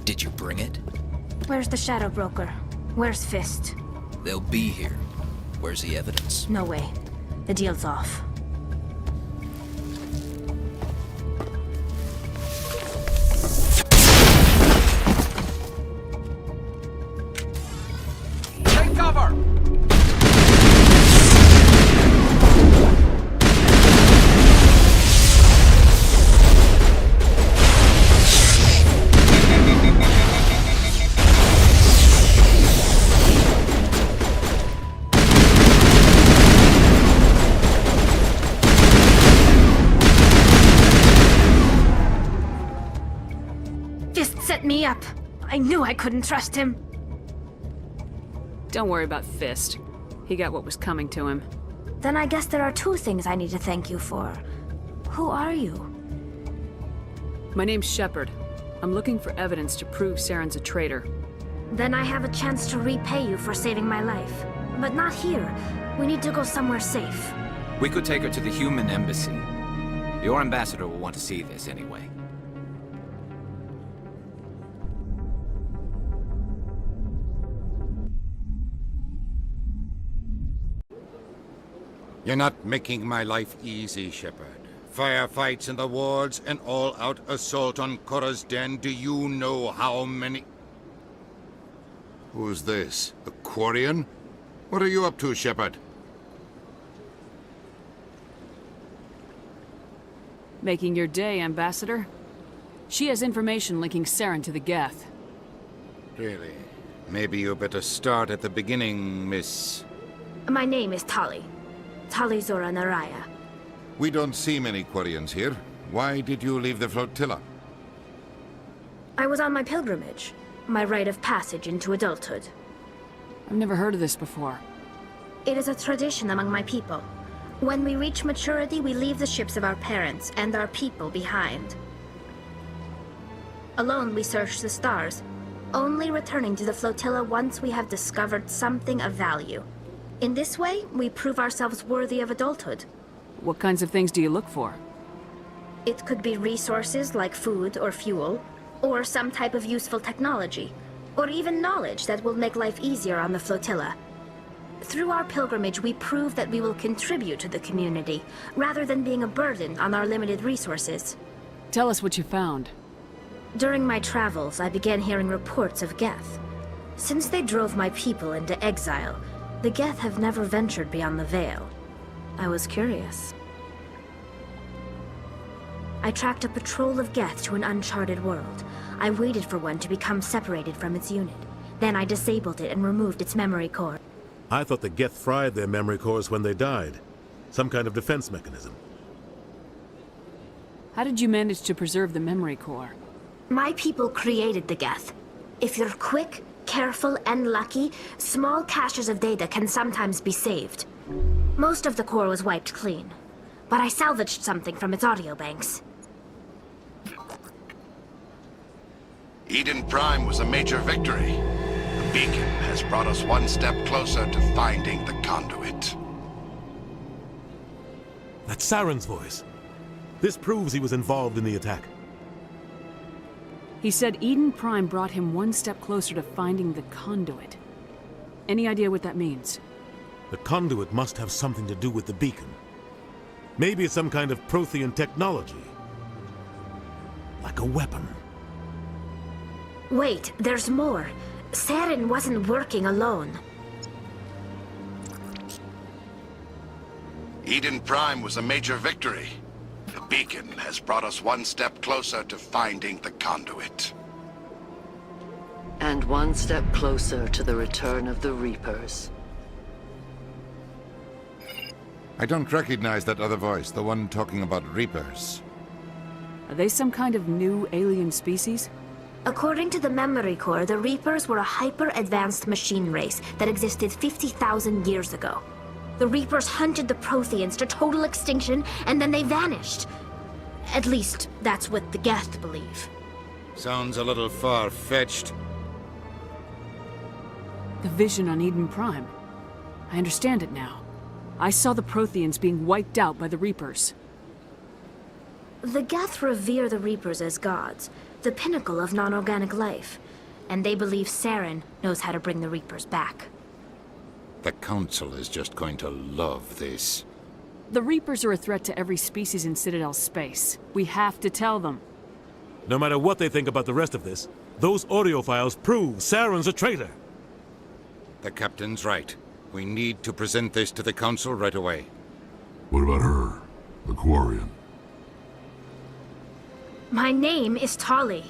Did you bring it? Where's the Shadow Broker? Where's Fist? They'll be here. Where's the evidence? No way. The deal's off. Take cover! Set me up. I knew I couldn't trust him. Don't worry about Fist. He got what was coming to him. Then I guess there are two things I need to thank you for. Who are you? My name's Shepard. I'm looking for evidence to prove Saren's a traitor. Then I have a chance to repay you for saving my life. But not here. We need to go somewhere safe. We could take her to the human embassy. Your ambassador will want to see this anyway. You're not making my life easy, Shepard. Firefights in the wards, an all-out assault on Korra's den. Do you know how many... Who's this? A Quarian? What are you up to, Shepard? Making your day, Ambassador. She has information linking Saren to the Geth. Really? Maybe you better start at the beginning, Miss... My name is Tali. Tali Zora Naraya. We don't see many Quarians here. Why did you leave the flotilla? I was on my pilgrimage. My rite of passage into adulthood. I've never heard of this before. It is a tradition among my people. When we reach maturity, we leave the ships of our parents and our people behind. Alone, we search the stars, only returning to the flotilla once we have discovered something of value. In this way, we prove ourselves worthy of adulthood. What kinds of things do you look for? It could be resources like food or fuel, or some type of useful technology, or even knowledge that will make life easier on the flotilla. Through our pilgrimage, we prove that we will contribute to the community, rather than being a burden on our limited resources. Tell us what you found. During my travels, I began hearing reports of Geth. Since they drove my people into exile, the Geth have never ventured beyond the Veil. I was curious. I tracked a patrol of Geth to an uncharted world. I waited for one to become separated from its unit. Then I disabled it and removed its memory core. I thought the Geth fried their memory cores when they died. Some kind of defense mechanism. How did you manage to preserve the memory core? My people created the Geth. If you're quick, careful, and lucky, small caches of data can sometimes be saved. Most of the core was wiped clean, but I salvaged something from its audio banks. Eden Prime was a major victory. The beacon has brought us one step closer to finding the conduit. That's Saren's voice. This proves he was involved in the attack. He said Eden Prime brought him one step closer to finding the conduit. Any idea what that means? The conduit must have something to do with the beacon. Maybe it's some kind of Prothean technology. Like a weapon. Wait, there's more. Saren wasn't working alone. Eden Prime was a major victory. The beacon has brought us one step closer to finding the conduit. And one step closer to the return of the Reapers. I don't recognize that other voice, the one talking about Reapers. Are they some kind of new alien species? According to the memory core, the Reapers were a hyper-advanced machine race that existed 50,000 years ago. The Reapers hunted the Protheans to total extinction, and then they vanished. At least, that's what the Geth believe. Sounds a little far-fetched. The vision on Eden Prime. I understand it now. I saw the Protheans being wiped out by the Reapers. The Geth revere the Reapers as gods, the pinnacle of non-organic life, and they believe Saren knows how to bring the Reapers back. The Council is just going to love this. The Reapers are a threat to every species in Citadel space. We have to tell them. No matter what they think about the rest of this, those audio files prove Saren's a traitor. The Captain's right. We need to present this to the Council right away. What about her? The Quarian? My name is Tali.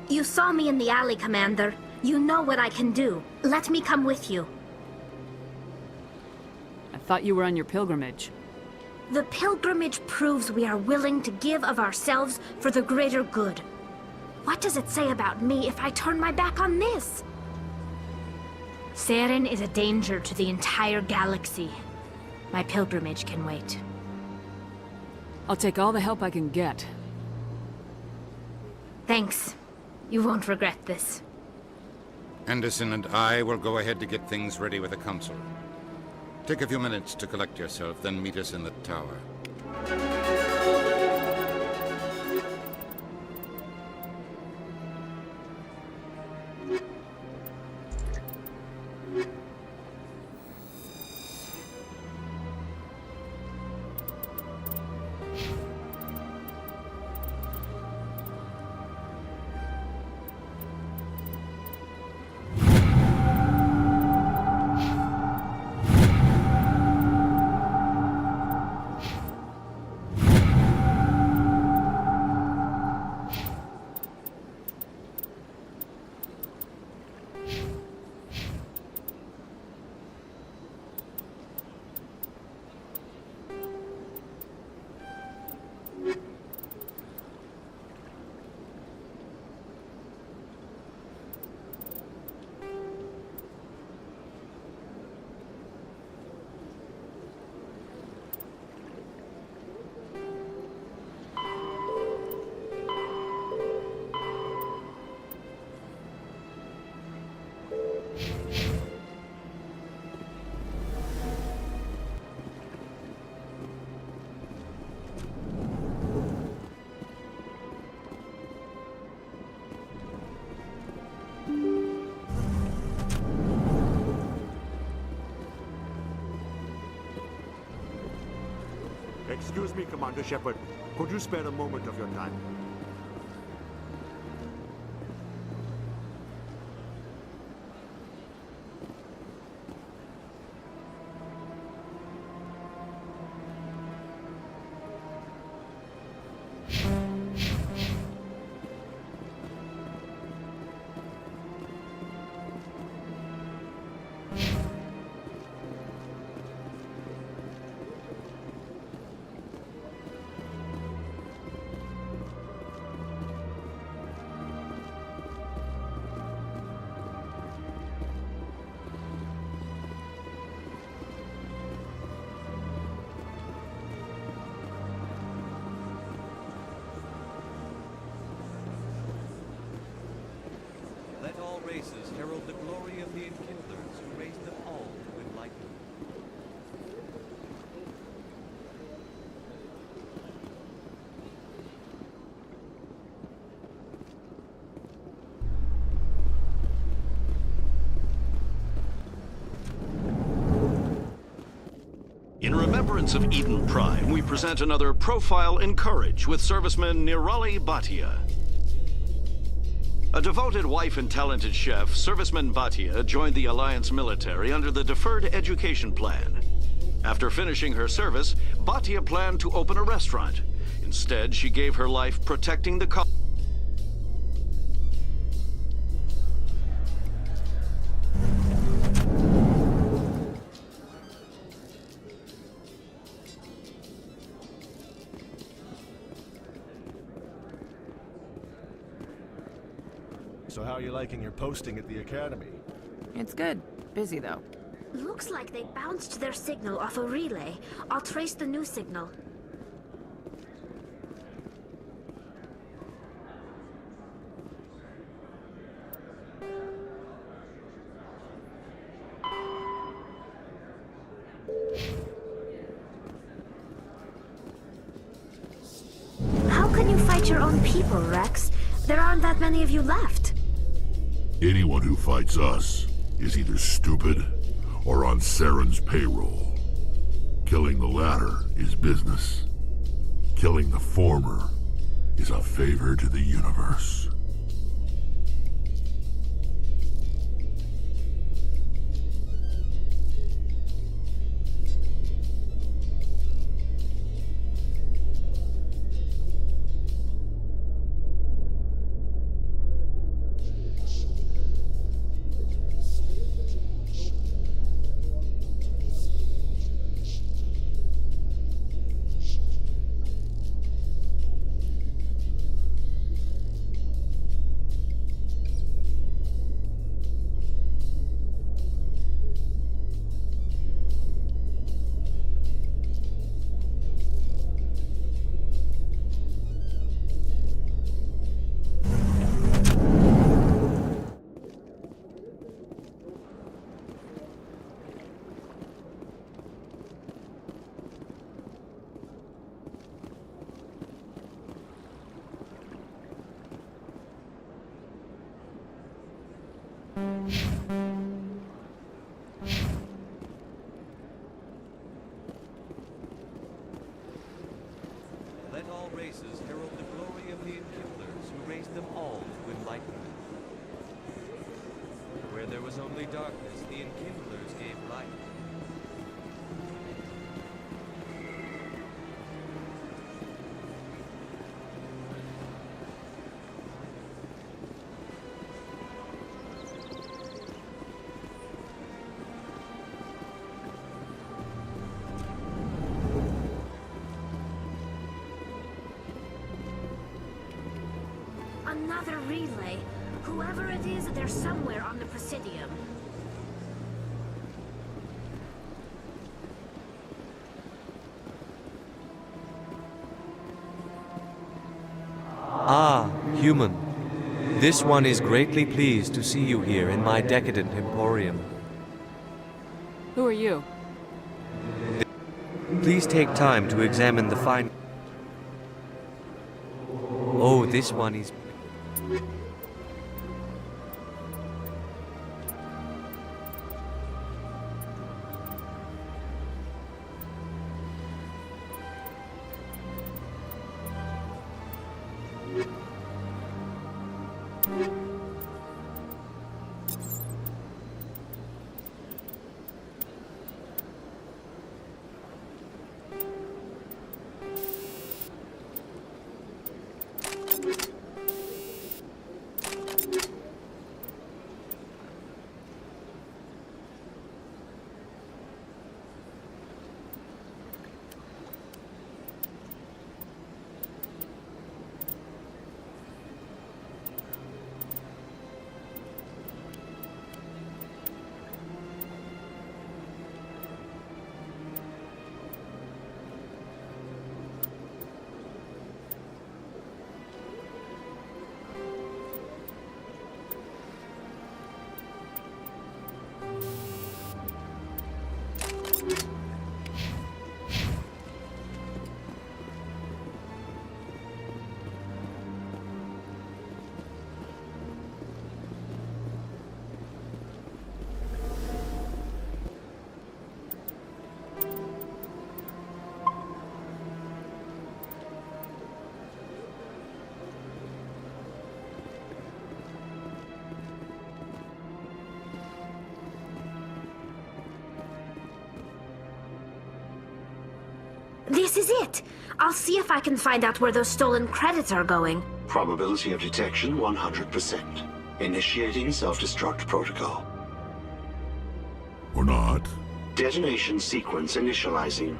You saw me in the alley, Commander. You know what I can do. Let me come with you. I thought you were on your pilgrimage. The pilgrimage proves we are willing to give of ourselves for the greater good. What does it say about me if I turn my back on this? Saren is a danger to the entire galaxy. My pilgrimage can wait. I'll take all the help I can get. Thanks. You won't regret this. Anderson and I will go ahead to get things ready with the Council. Take a few minutes to collect yourself, then meet us in the tower. Excuse me, Commander Shepard. Could you spare a moment of your time? Let all races herald the glory of the enkindlers who raised them all to enlightenment. In remembrance of Eden Prime, we present another Profile in Courage with serviceman Nirali Bhatia. A devoted wife and talented chef, Serviceman Bhatia joined the Alliance military under the Deferred Education Plan. After finishing her service, Bhatia planned to open a restaurant. Instead, she gave her life protecting the colony. So how are you liking your posting at the Academy? It's good. Busy, though. Looks like they bounced their signal off a relay. I'll trace the new signal. How can you fight your own people, Rex? There aren't that many of you left. Anyone who fights us is either stupid or on Saren's payroll. Killing the latter is business. Killing the former is a favor to the universe. Let all races herald the glory of the Enkindlers who raised them all to enlightenment. Where there was only darkness, the Enkindlers gave light. Another relay. Whoever it is, they're somewhere on the Presidium. Ah, human. This one is greatly pleased to see you here in my decadent emporium. Who are you? Please take time to examine the fine... Oh, this one is... This is it! I'll see if I can find out where those stolen credits are going. Probability of detection 100%. Initiating self-destruct protocol. Or not. Detonation sequence initializing.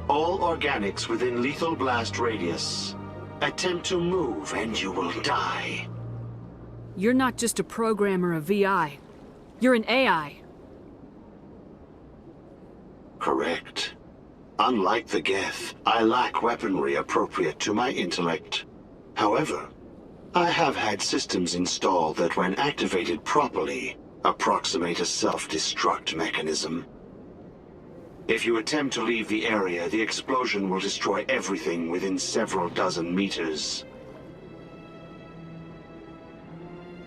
All organics within lethal blast radius. Attempt to move and you will die. You're not just a programmer of VI. You're an AI. Correct. Unlike the Geth, I lack weaponry appropriate to my intellect. However, I have had systems installed that when activated properly, approximate a self-destruct mechanism. If you attempt to leave the area, the explosion will destroy everything within several dozen meters.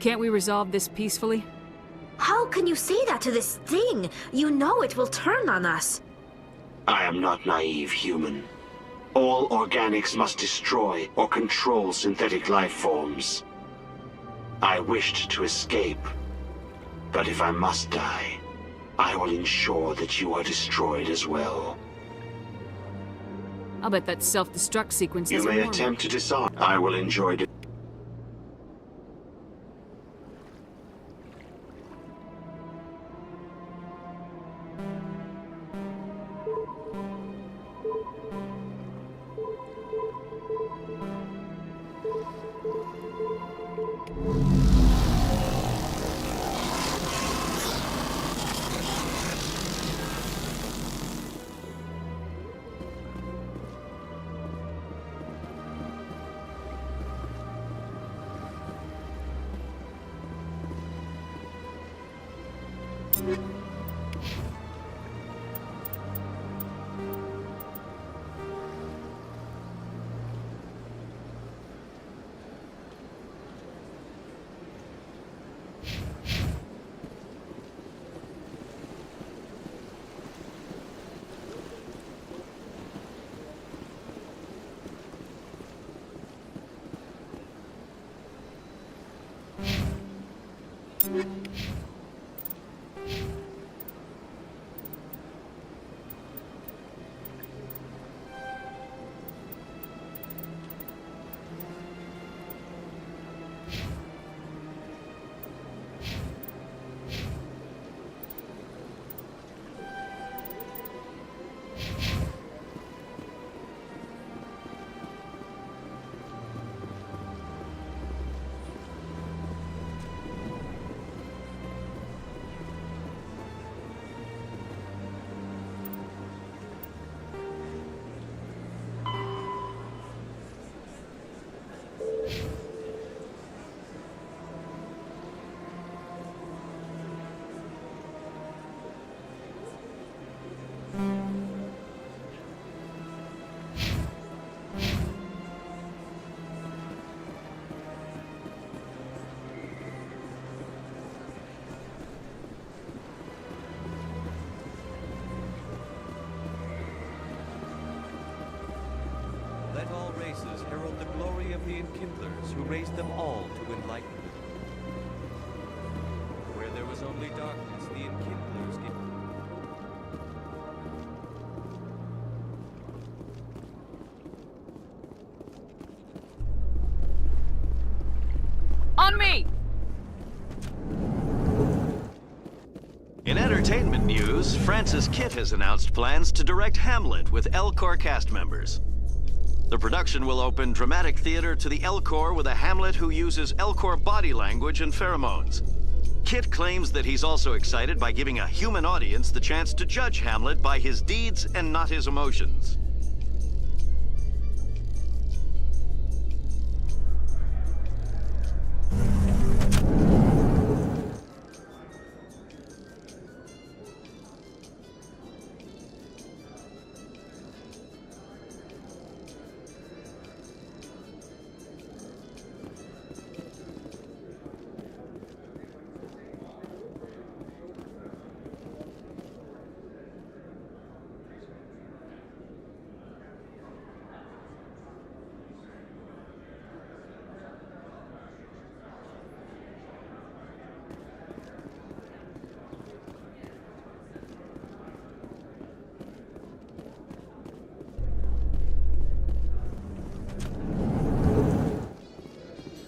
Can't we resolve this peacefully? How can you say that to this thing? You know it will turn on us. I am not naive, human. All organics must destroy or control synthetic life forms. I wished to escape, but if I must die, I will ensure that you are destroyed as well. I'll bet that self-destruct sequence You isn't may normal. attempt to disarm. I will enjoy it. Let all races herald the glory of the Enkindlers, who raised them all to enlightenment. Where there was only darkness, the Enkindlers gave... On me! In entertainment news, Francis Kitt has announced plans to direct Hamlet with Elcor cast members. The production will open dramatic theater to the Elcor with a Hamlet who uses Elcor body language and pheromones. Kitt claims that he's also excited by giving a human audience the chance to judge Hamlet by his deeds and not his emotions.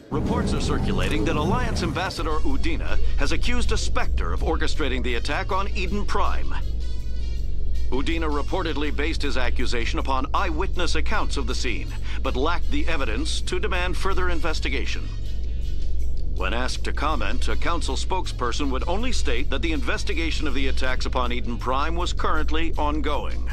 Reports are circulating that Alliance Ambassador Udina has accused a Spectre of orchestrating the attack on Eden Prime. Udina reportedly based his accusation upon eyewitness accounts of the scene, but lacked the evidence to demand further investigation. When asked to comment, a council spokesperson would only state that the investigation of the attacks upon Eden Prime was currently ongoing.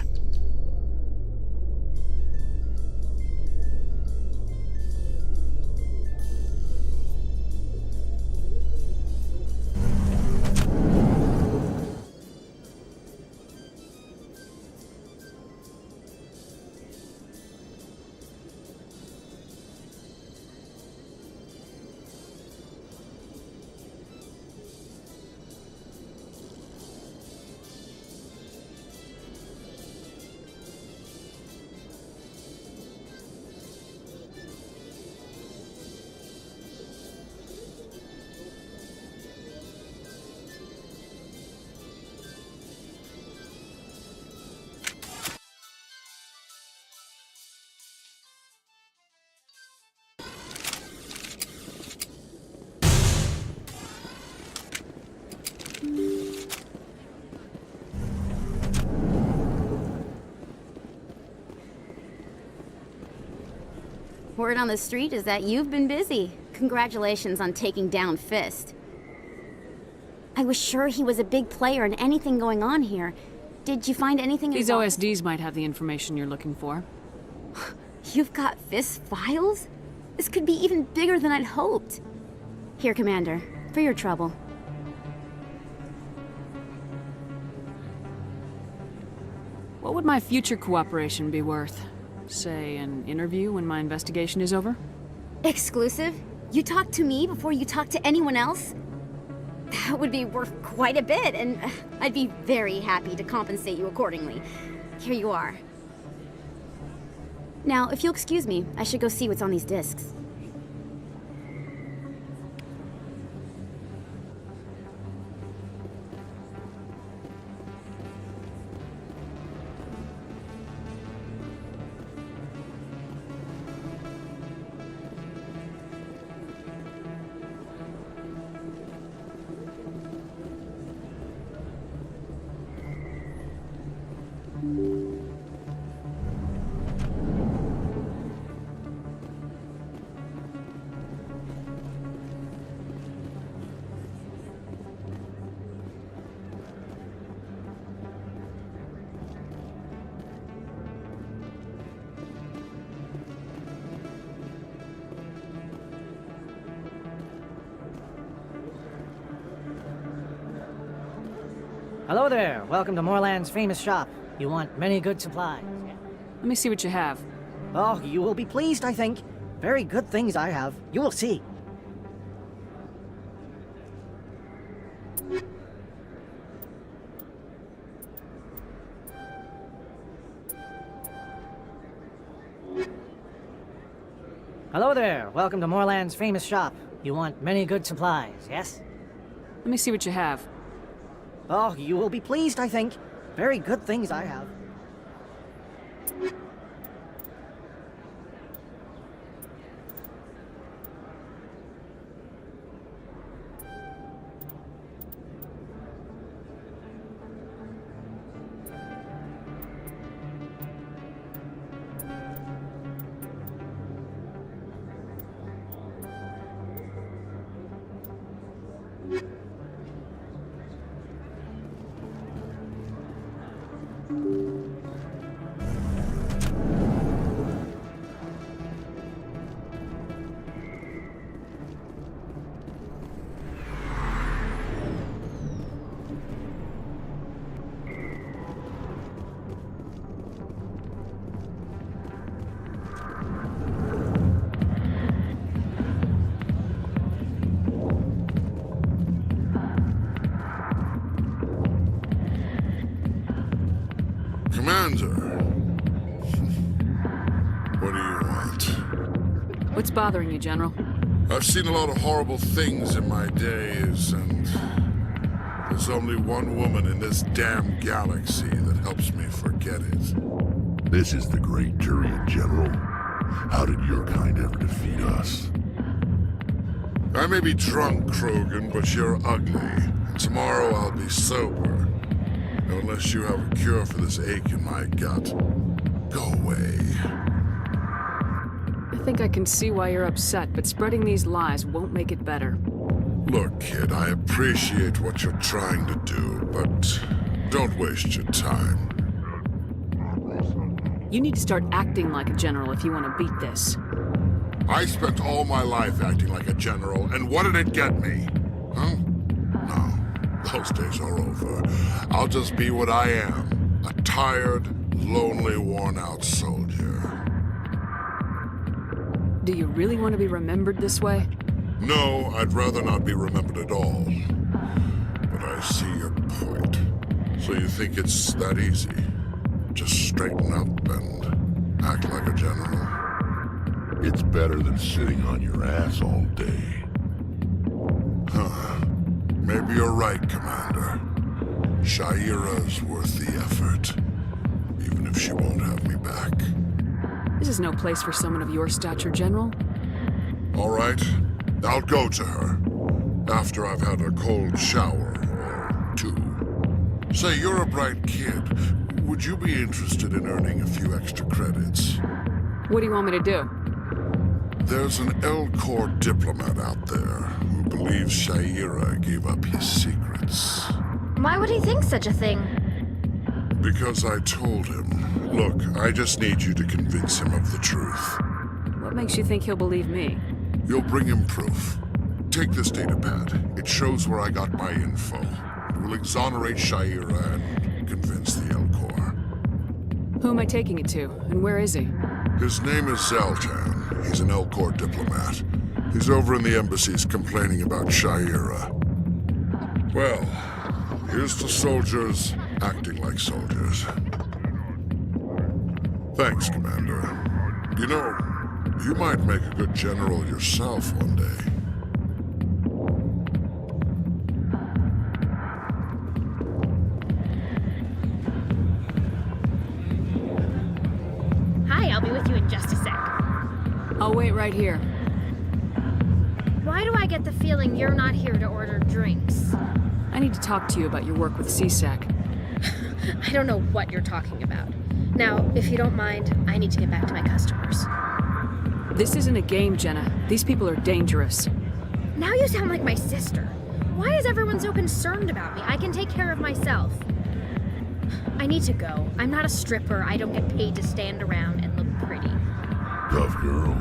Word on the street is that you've been busy. Congratulations on taking down Fist. I was sure he was a big player in anything going on here. Did you find anything These involved? OSDs might have the information you're looking for. You've got Fist's files? This could be even bigger than I'd hoped. Here, Commander, for your trouble. What would my future cooperation be worth? Say, an interview when my investigation is over? Exclusive? You talk to me before you talk to anyone else? That would be worth quite a bit, and I'd be very happy to compensate you accordingly. Here you are. Now, if you'll excuse me, I should go see what's on these discs. Hello there. Welcome to Moorland's famous shop. You want many good supplies. Let me see what you have. Oh, you will be pleased, I think. Very good things I have. You will see. Hello there. Welcome to Moorland's famous shop. You want many good supplies, yes? Let me see what you have. Oh, you will be pleased, I think. Very good things I have. Commander. What do you want? What's bothering you, General? I've seen a lot of horrible things in my days, and there's only one woman in this damn galaxy that helps me forget it. This is the Great Turian, General. How did your kind ever defeat us? I may be drunk, Krogan, but you're ugly. And tomorrow I'll be sober. Unless you have a cure for this ache in my gut. Go away. I think I can see why you're upset, but spreading these lies won't make it better. Look, kid, I appreciate what you're trying to do, but don't waste your time. You need to start acting like a general if you want to beat this. I spent all my life acting like a general, and what did it get me? Huh? No. Those days are over. I'll just be what I am. A tired, lonely, worn-out soldier. Do you really want to be remembered this way? No, I'd rather not be remembered at all. But I see your point. So you think it's that easy? Just straighten up and act like a general? It's better than sitting on your ass all day. Huh. Maybe you're right, Commander. Shaira's worth the effort. Even if she won't have me back. This is no place for someone of your stature, General. All right. I'll go to her. After I've had a cold shower or two. Say, you're a bright kid. Would you be interested in earning a few extra credits? What do you want me to do? There's an L-Corps diplomat out there who believes Shaira gave up his secrets. Why would he think such a thing? Because I told him. Look, I just need you to convince him of the truth. What makes you think he'll believe me? You'll bring him proof. Take this datapad. It shows where I got my info. It will exonerate Shaira and convince the L-Corps. Who am I taking it to, and where is he? His name is Zoltan. He's an L-Corps diplomat. He's over in the embassies complaining about Shaira. Well, here's to soldiers acting like soldiers. Thanks, Commander. You know, you might make a good general yourself one day. Hi, I'll be with you in just a sec. I'll wait right here. Why do I get the feeling you're not here to order drinks? I need to talk to you about your work with CSEC. I don't know what you're talking about. Now, if you don't mind, I need to get back to my customers. This isn't a game, Jenna. These people are dangerous. Now you sound like my sister. Why is everyone so concerned about me? I can take care of myself. I need to go. I'm not a stripper. I don't get paid to stand around and look pretty. Tough girl.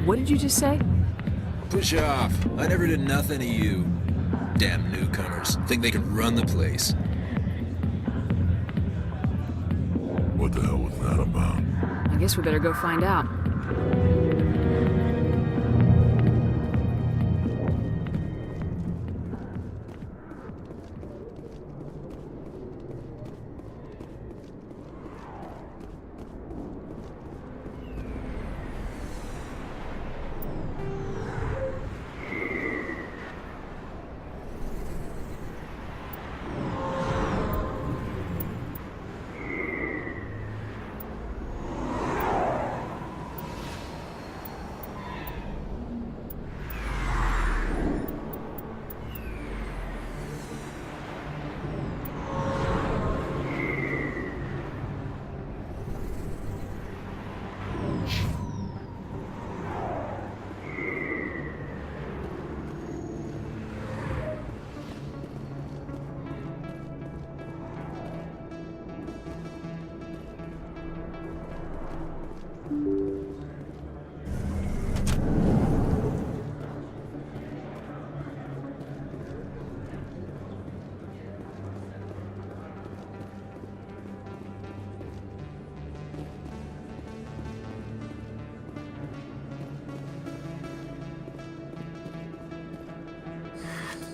What did you just say? Push off. I never did nothing to you. Damn newcomers. Think they can run the place. What the hell was that about? I guess we better go find out.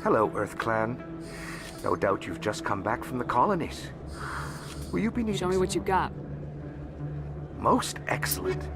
Hello, Earth Clan. No doubt you've just come back from the colonies. Will you be needing... Show me what you've got. Most excellent.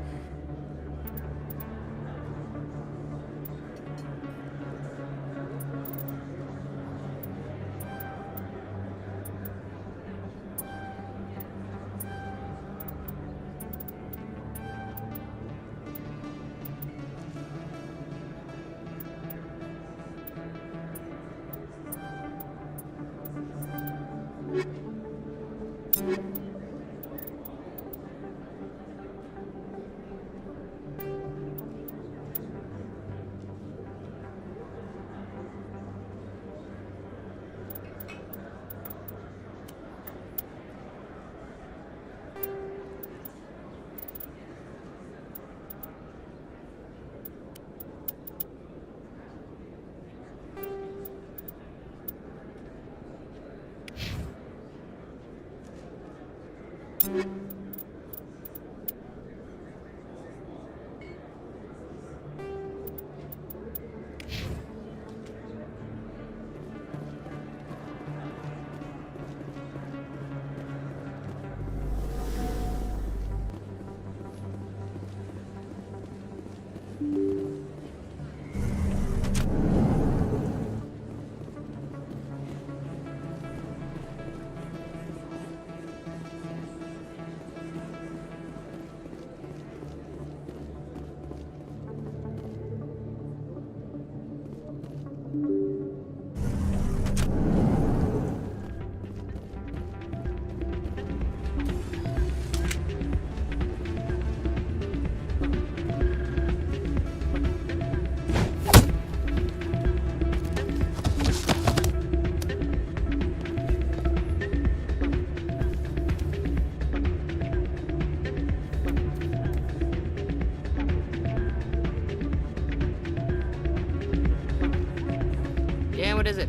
What is it?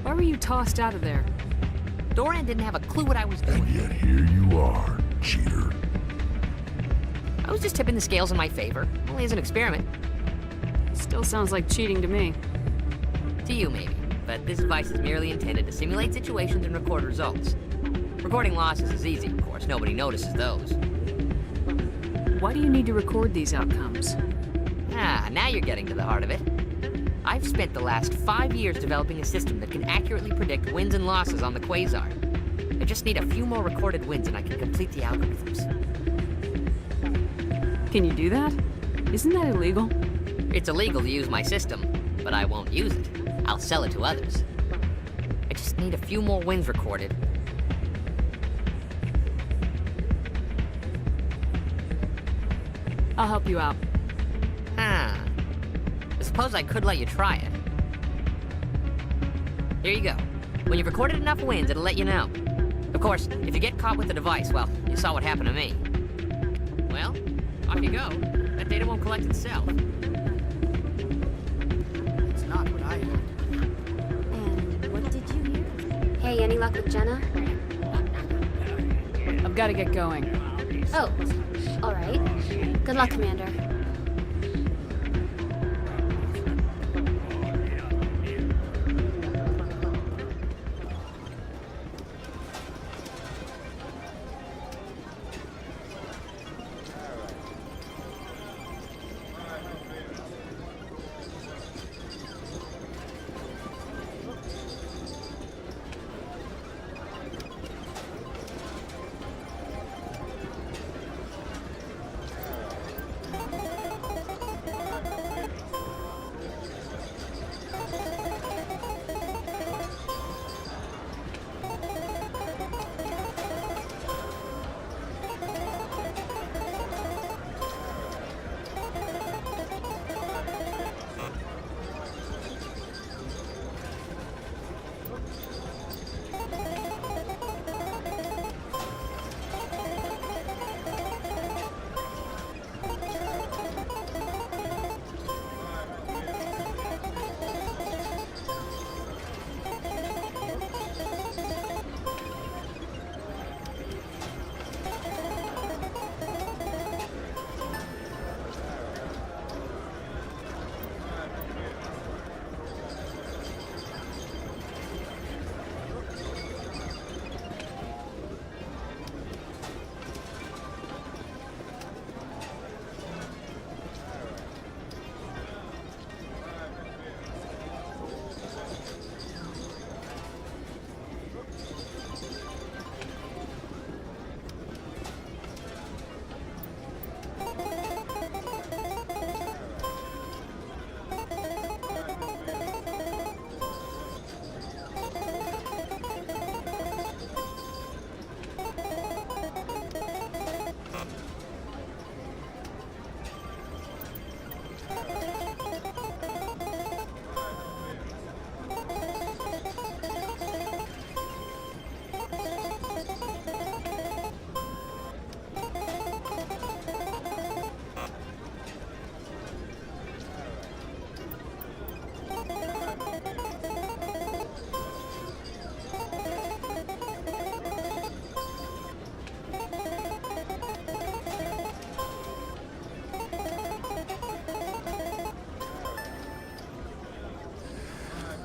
Why were you tossed out of there? Doran didn't have a clue what I was doing. And yet here you are, cheater. I was just tipping the scales in my favor, only as an experiment. Still sounds like cheating to me. To you, maybe. But this device is merely intended to simulate situations and record results. Recording losses is easy, of course. Nobody notices those. Why do you need to record these outcomes? Ah, now you're getting to the heart of it. I've spent the last 5 years developing a system that can accurately predict wins and losses on the Quasar. I just need a few more recorded wins and I can complete the algorithms. Can you do that? Isn't that illegal? It's illegal to use my system, but I won't use it. I'll sell it to others. I just need a few more wins recorded. I'll help you out. I suppose I could let you try it. Here you go. When you've recorded enough wins, it'll let you know. Of course, if you get caught with the device, well, you saw what happened to me. Well, off you go. That data won't collect itself. It's not what I heard. And what did you hear? Hey, any luck with Jenna? I've got to get going. Oh, all right. Good luck, Commander.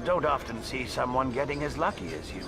Don't often see someone getting as lucky as you.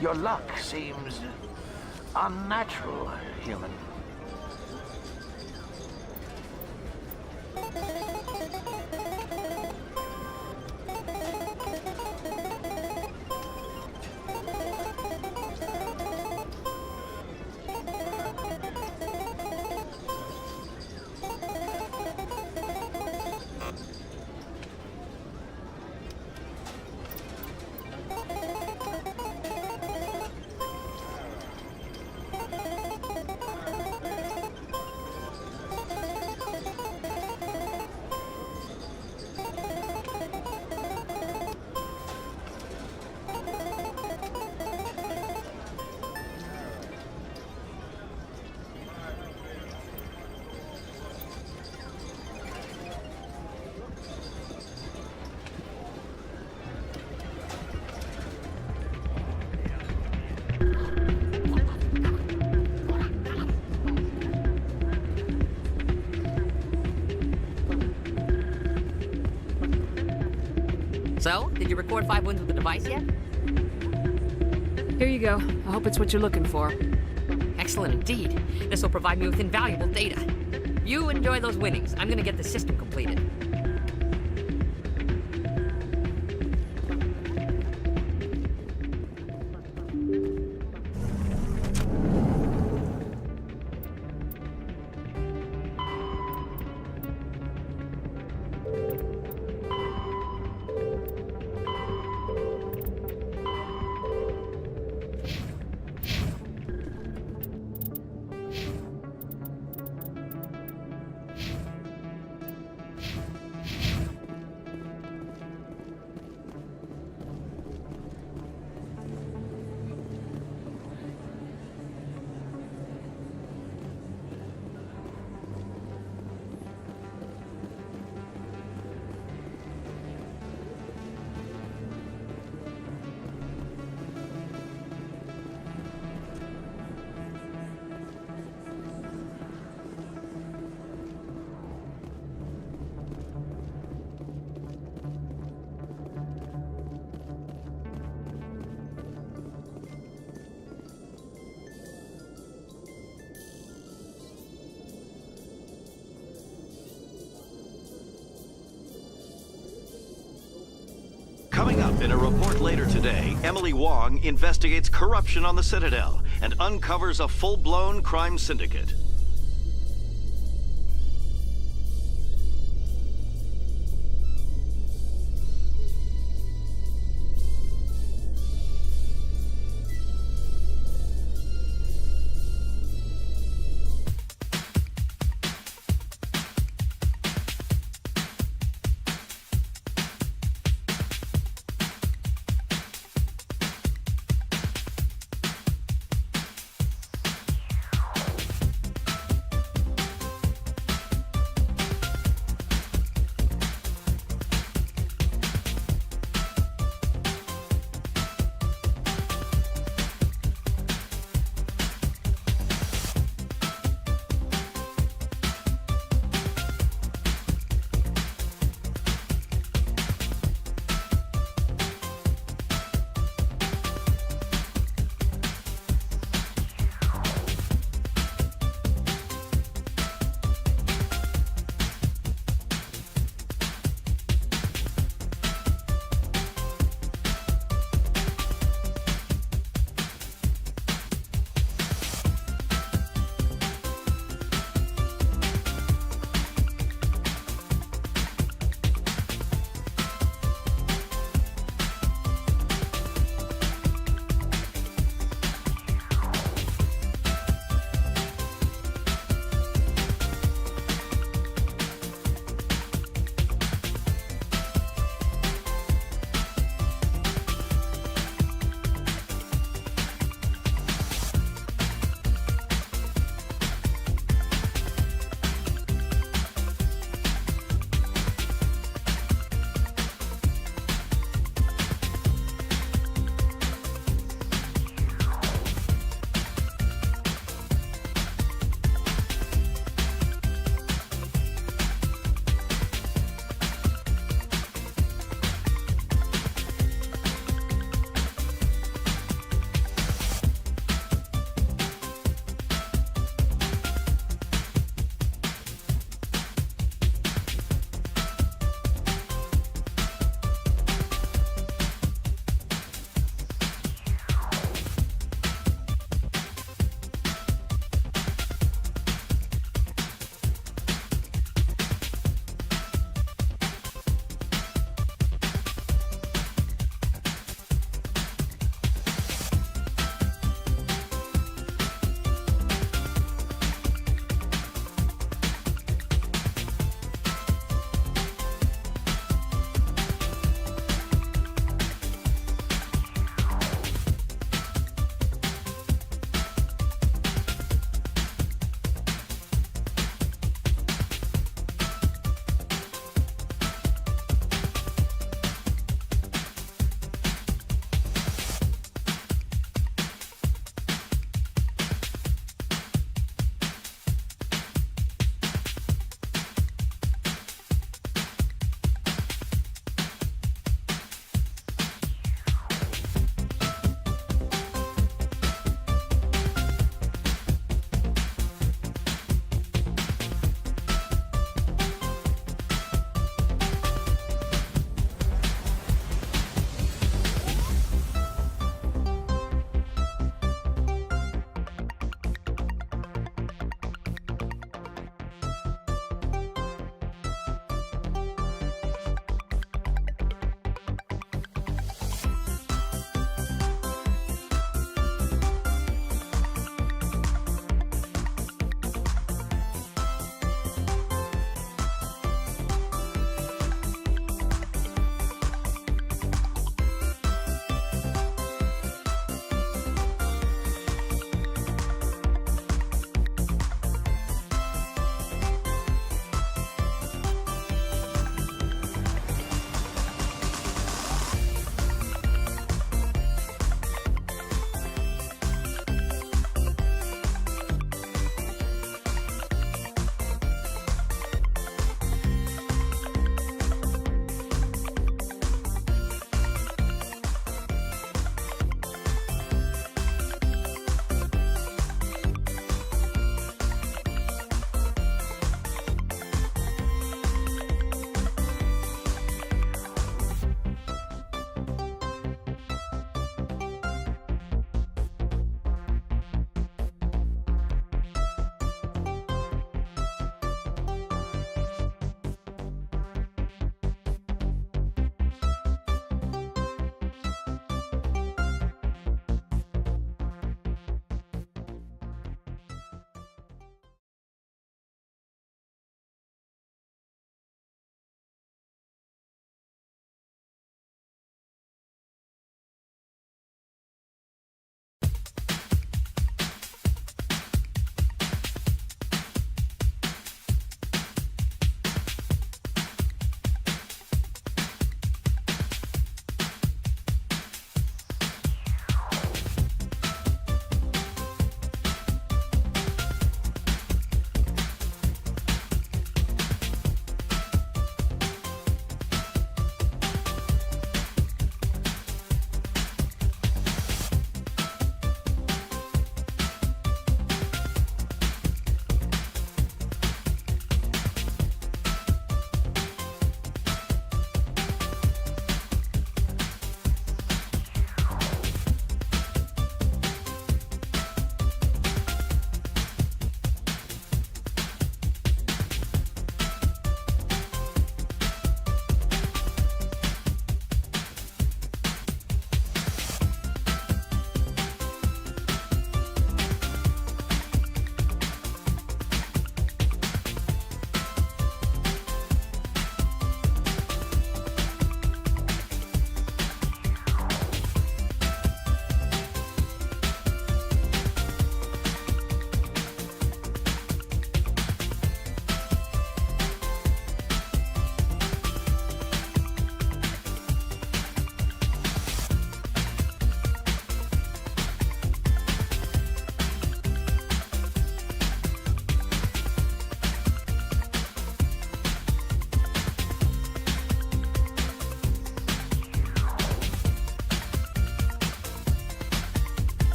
Your luck seems unnatural, human. So, did you record 5 wins with the device yet? Here you go. I hope it's what you're looking for. Excellent indeed. This will provide me with invaluable data. You enjoy those winnings. I'm gonna get the system completed. Coming up in a report later today, Emily Wong investigates corruption on the Citadel and uncovers a full-blown crime syndicate.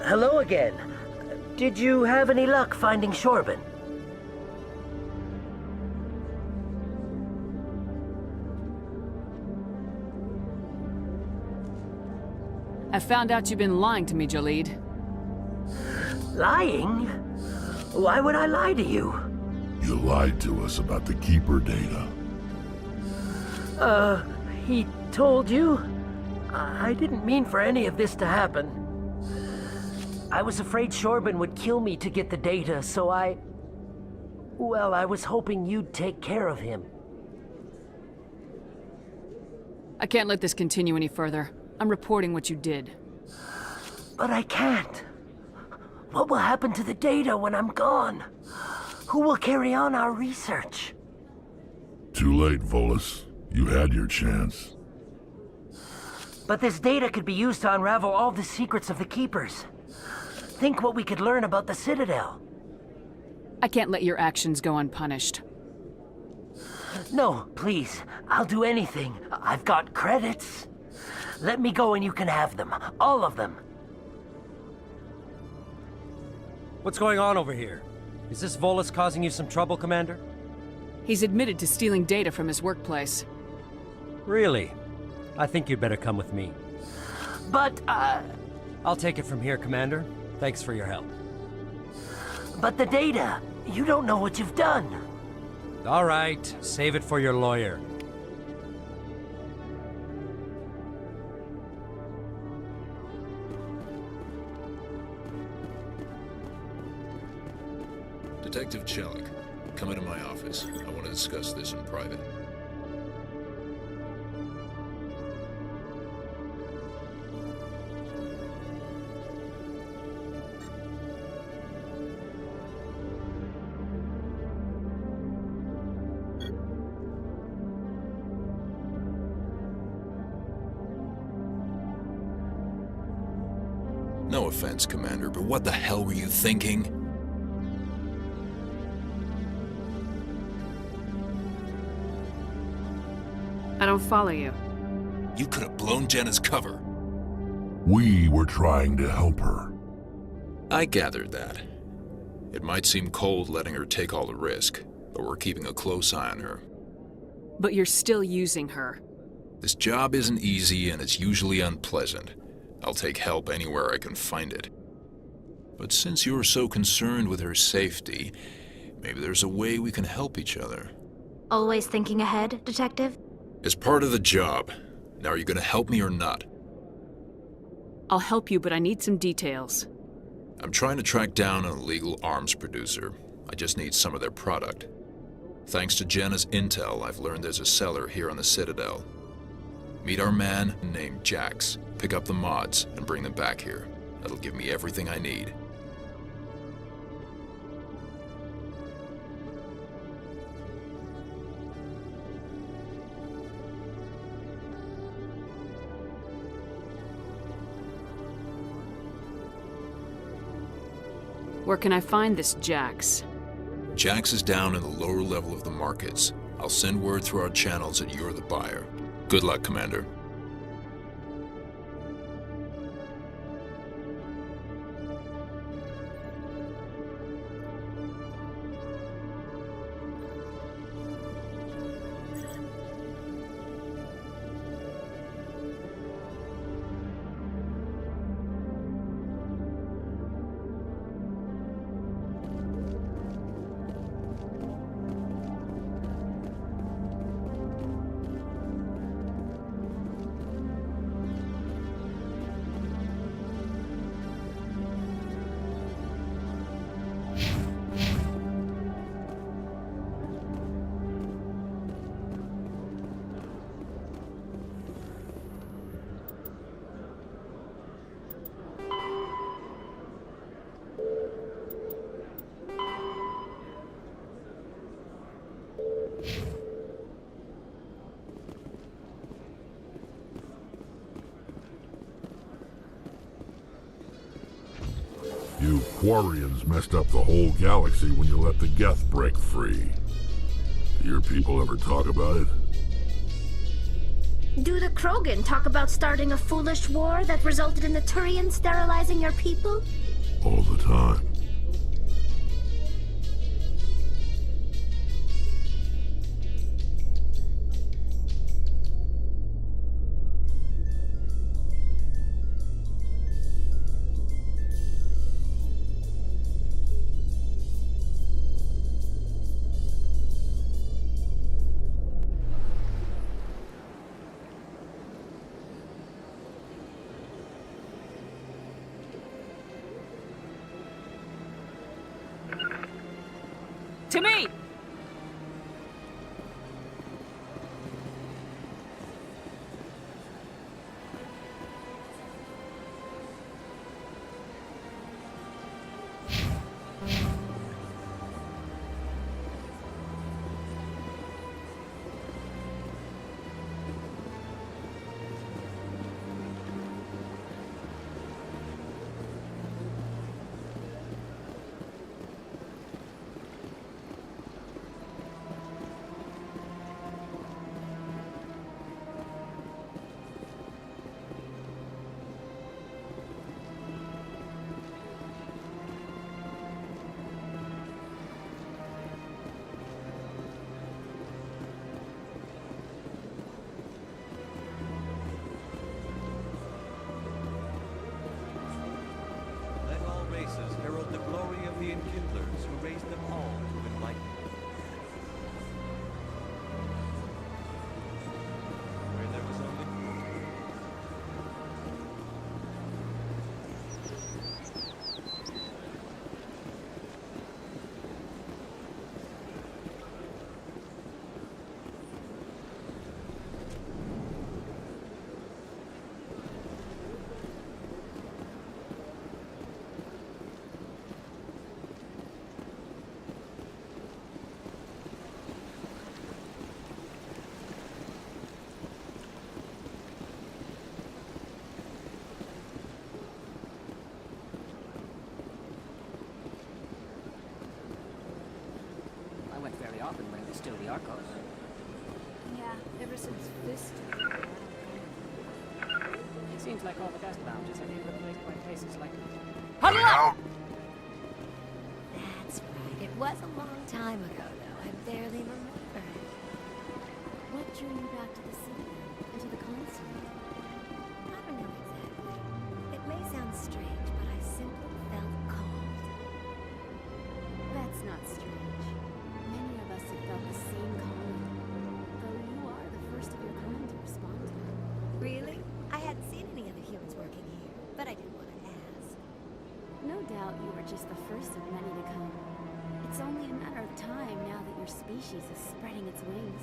Hello again. Did you have any luck finding Shorban? I found out you've been lying to me, Jaleed. Lying? Why would I lie to you? You lied to us about the Keeper data. He told you? I didn't mean for any of this to happen. I was afraid Shorban would kill me to get the data, so well, I was hoping you'd take care of him. I can't let this continue any further. I'm reporting what you did. But I can't. What will happen to the data when I'm gone? Who will carry on our research? Too late, Volus. You had your chance. But this data could be used to unravel all the secrets of the Keepers. Think what we could learn about the Citadel. I can't let your actions go unpunished. No, please. I'll do anything. I've got credits. Let me go and you can have them. All of them. What's going on over here? Is this Volus causing you some trouble, Commander? He's admitted to stealing data from his workplace. Really? I think you'd better come with me. But, I'll take it from here, Commander. Thanks for your help. But the data, you don't know what you've done. All right, save it for your lawyer. Detective Chelik, come into my office. I want to discuss this in private. No offense, Commander, but what the hell were you thinking? I don't follow you. You could have blown Jenna's cover. We were trying to help her. I gathered that. It might seem cold letting her take all the risk, but we're keeping a close eye on her. But you're still using her. This job isn't easy and it's usually unpleasant. I'll take help anywhere I can find it. But since you're so concerned with her safety, maybe there's a way we can help each other. Always thinking ahead, Detective? It's part of the job. Now, are you going to help me or not? I'll help you, but I need some details. I'm trying to track down an illegal arms producer. I just need some of their product. Thanks to Jenna's intel, I've learned there's a seller here on the Citadel. Meet our man named Jax, pick up the mods, and bring them back here. That'll give me everything I need. Where can I find this Jax? Jax is down in the lower level of the markets. I'll send word through our channels that you're the buyer. Good luck, Commander. You Quarians messed up the whole galaxy when you let the Geth break free. Do your people ever talk about it? Do the Krogan talk about starting a foolish war that resulted in the Turians sterilizing your people? All the time. To me! Let all races herald the glory of the Enkindlers who raised them all to enlightenment. Where there was only I went very often when it was still the Arcos. Yeah, ever since this. It seems like all the best lounges are being replaced by places like... That's right. It was a long time ago, though. I barely remember it. What drew you back to the city, into the console? I don't know exactly. It may sound strange, but I simply felt called. That's not strange. Many of us have felt the same calling. Though you are the first of your kind to respond to it. Really? I hadn't seen any other humans working here, but I didn't want to ask. No doubt you were just the first of many to come. It's only a matter of time now that your species is spreading its wings.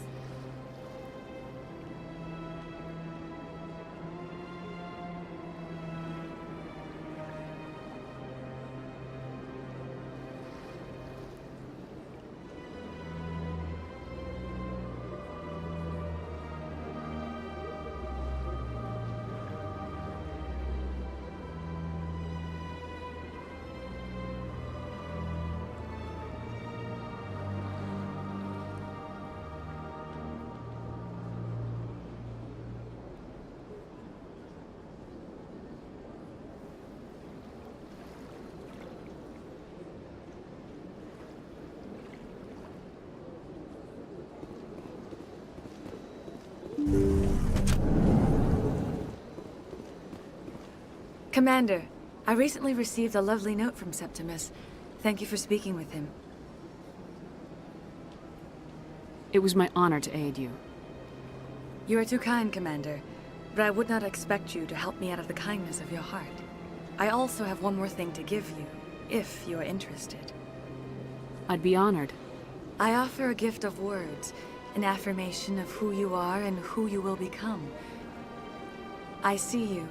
Commander, I recently received a lovely note from Septimus. Thank you for speaking with him. It was my honor to aid you. You are too kind, Commander, but I would not expect you to help me out of the kindness of your heart. I also have one more thing to give you, if you are interested. I'd be honored. I offer a gift of words, an affirmation of who you are and who you will become. I see you.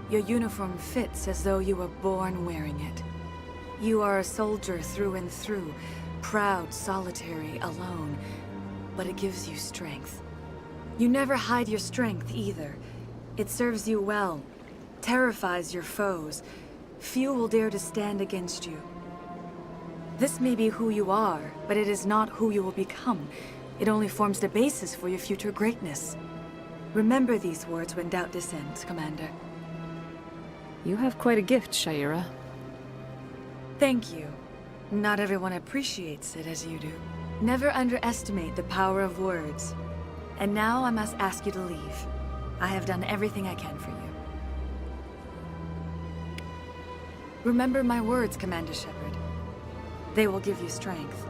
Your uniform fits as though you were born wearing it. You are a soldier through and through, proud, solitary, alone, but it gives you strength. You never hide your strength either. It serves you well, terrifies your foes. Few will dare to stand against you. This may be who you are, but it is not who you will become. It only forms the basis for your future greatness. Remember these words when doubt descends, Commander. You have quite a gift, Shaira. Thank you. Not everyone appreciates it as you do. Never underestimate the power of words. And now I must ask you to leave. I have done everything I can for you. Remember my words, Commander Shepard. They will give you strength.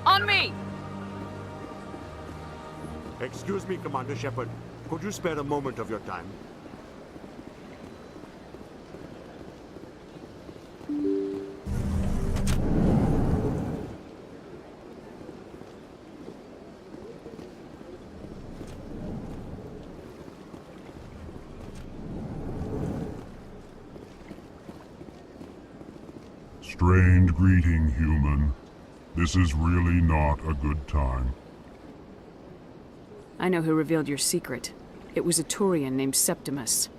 On me! Excuse me, Commander Shepard. Could you spare a moment of your time? Strained greeting, human. This is really not a good time. I know who revealed your secret. It was a Turian named Septimus.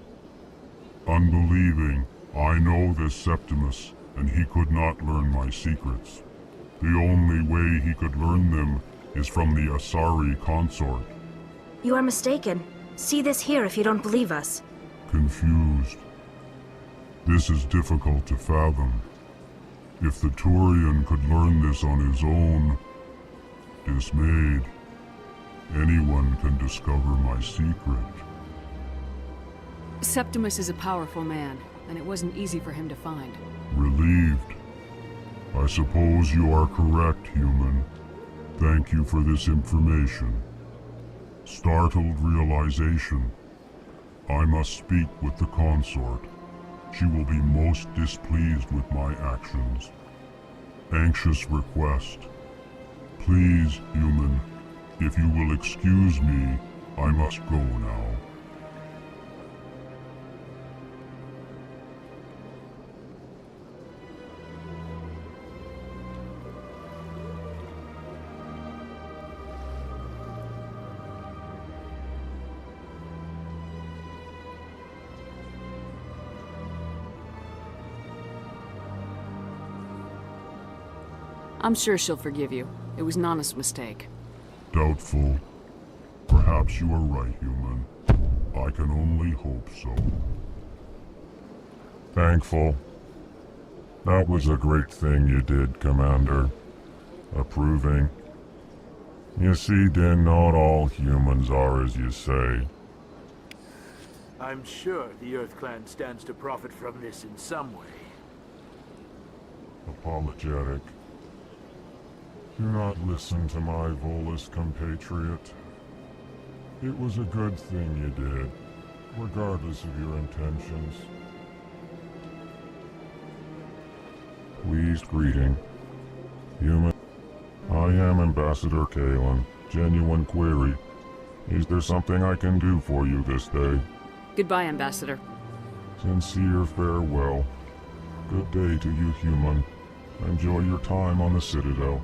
Unbelieving, I know this Septimus, and he could not learn my secrets. The only way he could learn them is from the Asari consort. You are mistaken. See this here if you don't believe us. Confused. This is difficult to fathom. If the Turian could learn this on his own, dismayed, anyone can discover my secret. Septimus is a powerful man, and it wasn't easy for him to find. Relieved. I suppose you are correct, human. Thank you for this information. Startled realization. I must speak with the consort. She will be most displeased with my actions. Anxious request. Please, human, if you will excuse me, I must go now. I'm sure she'll forgive you. It was Nana's mistake. Doubtful. Perhaps you are right, human. I can only hope so. Thankful. That was a great thing you did, Commander. Approving. You see, Din, not all humans are as you say. I'm sure the Earth Clan stands to profit from this in some way. Apologetic. Do not listen to my Volus compatriot. It was a good thing you did, regardless of your intentions. Pleased greeting. Human. I am Ambassador Kalen. Genuine query. Is there something I can do for you this day? Goodbye, Ambassador. Sincere farewell. Good day to you, human. Enjoy your time on the Citadel.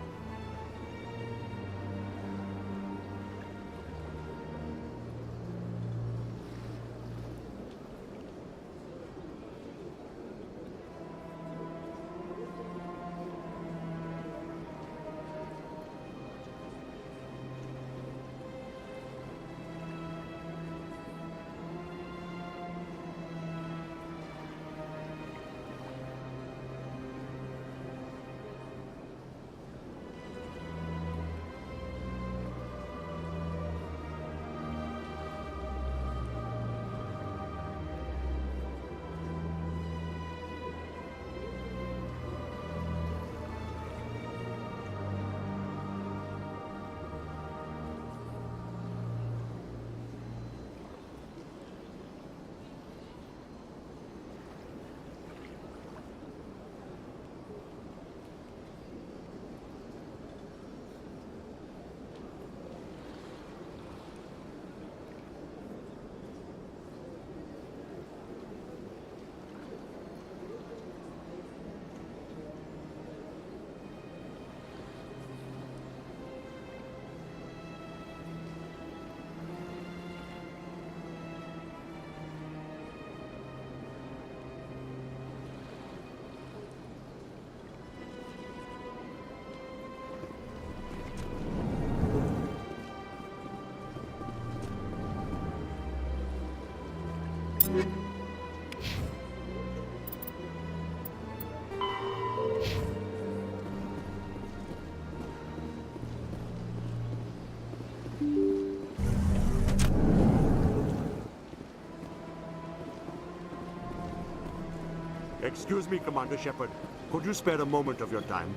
Excuse me, Commander Shepard. Could you spare a moment of your time?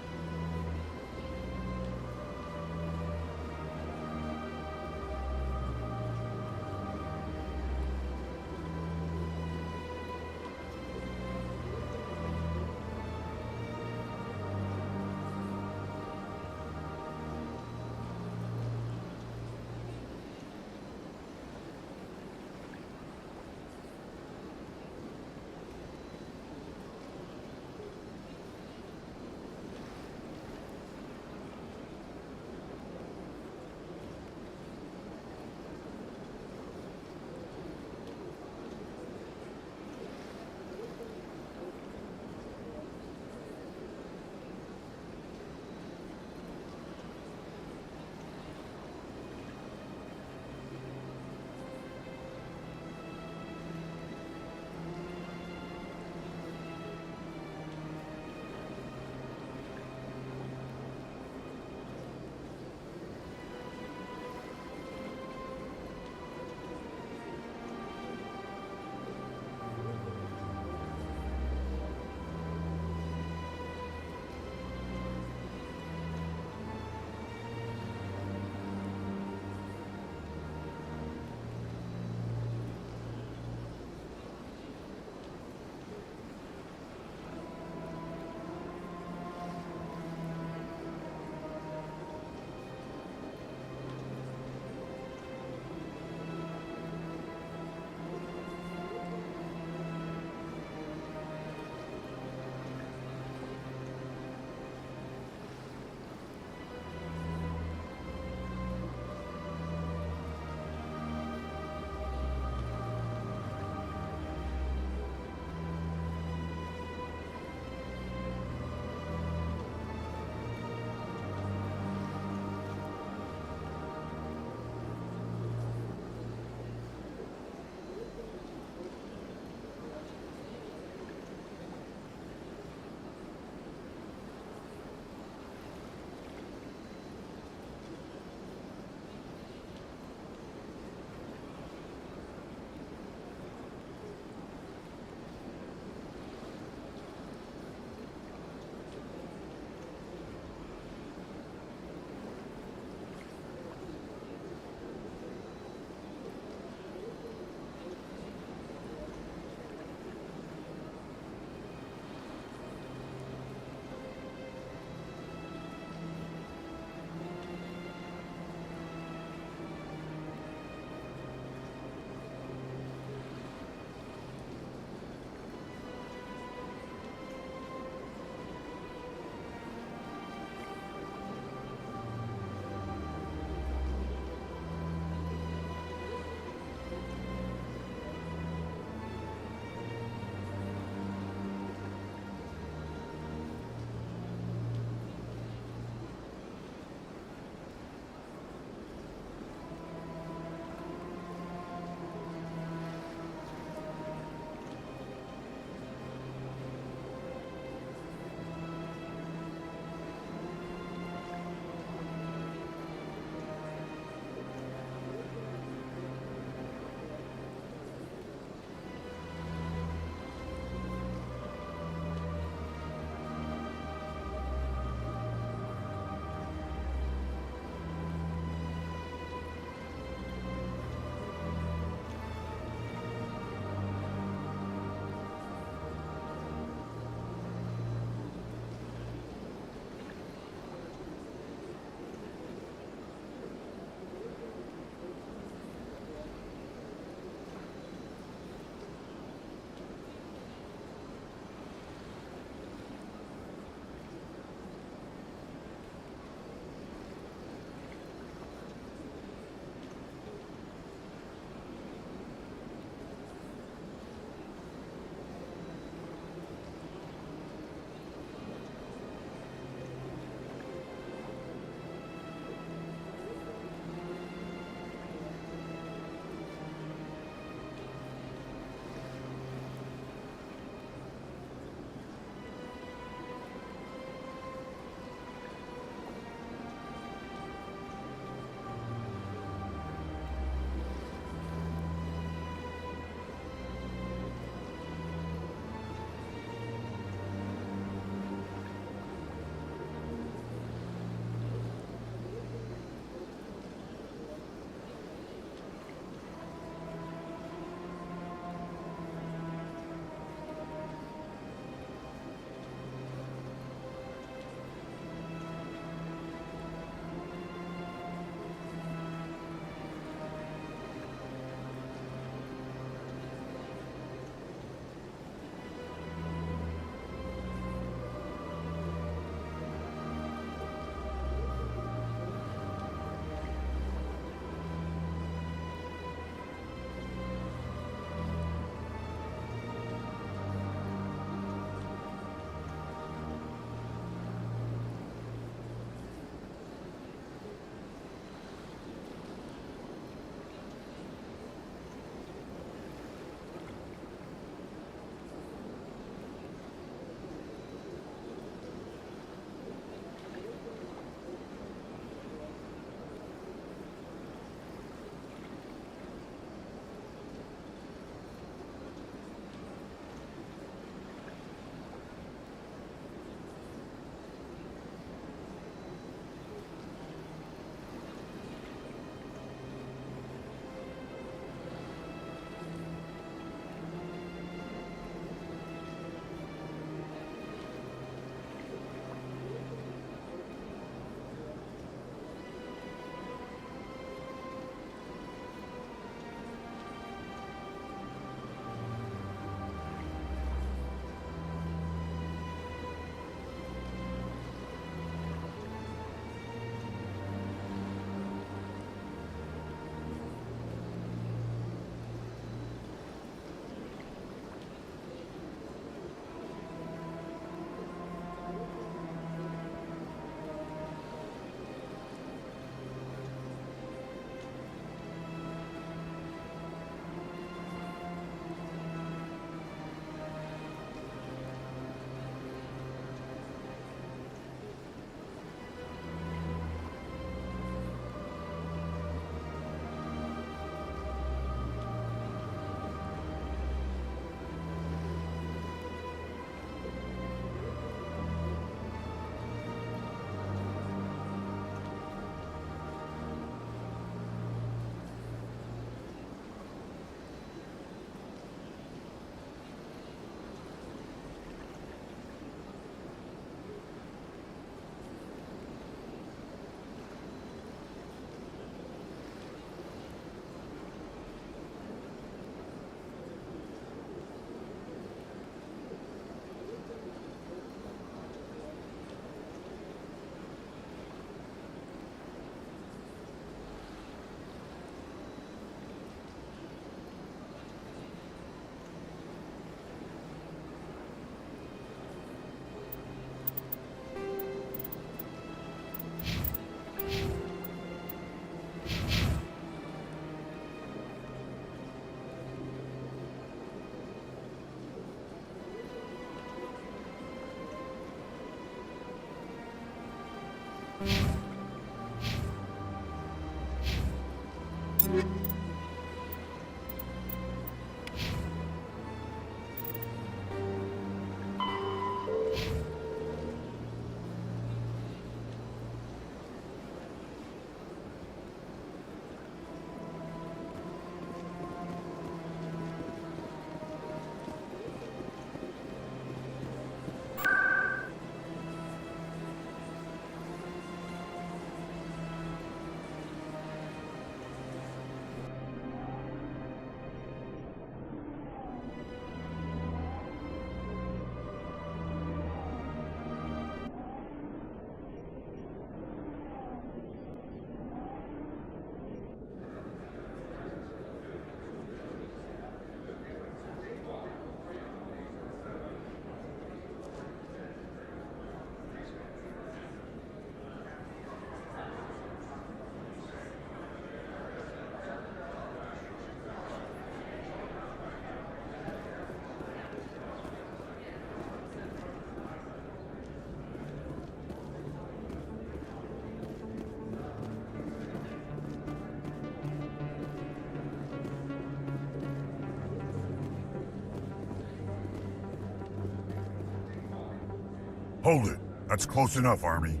Hold it. That's close enough, Army.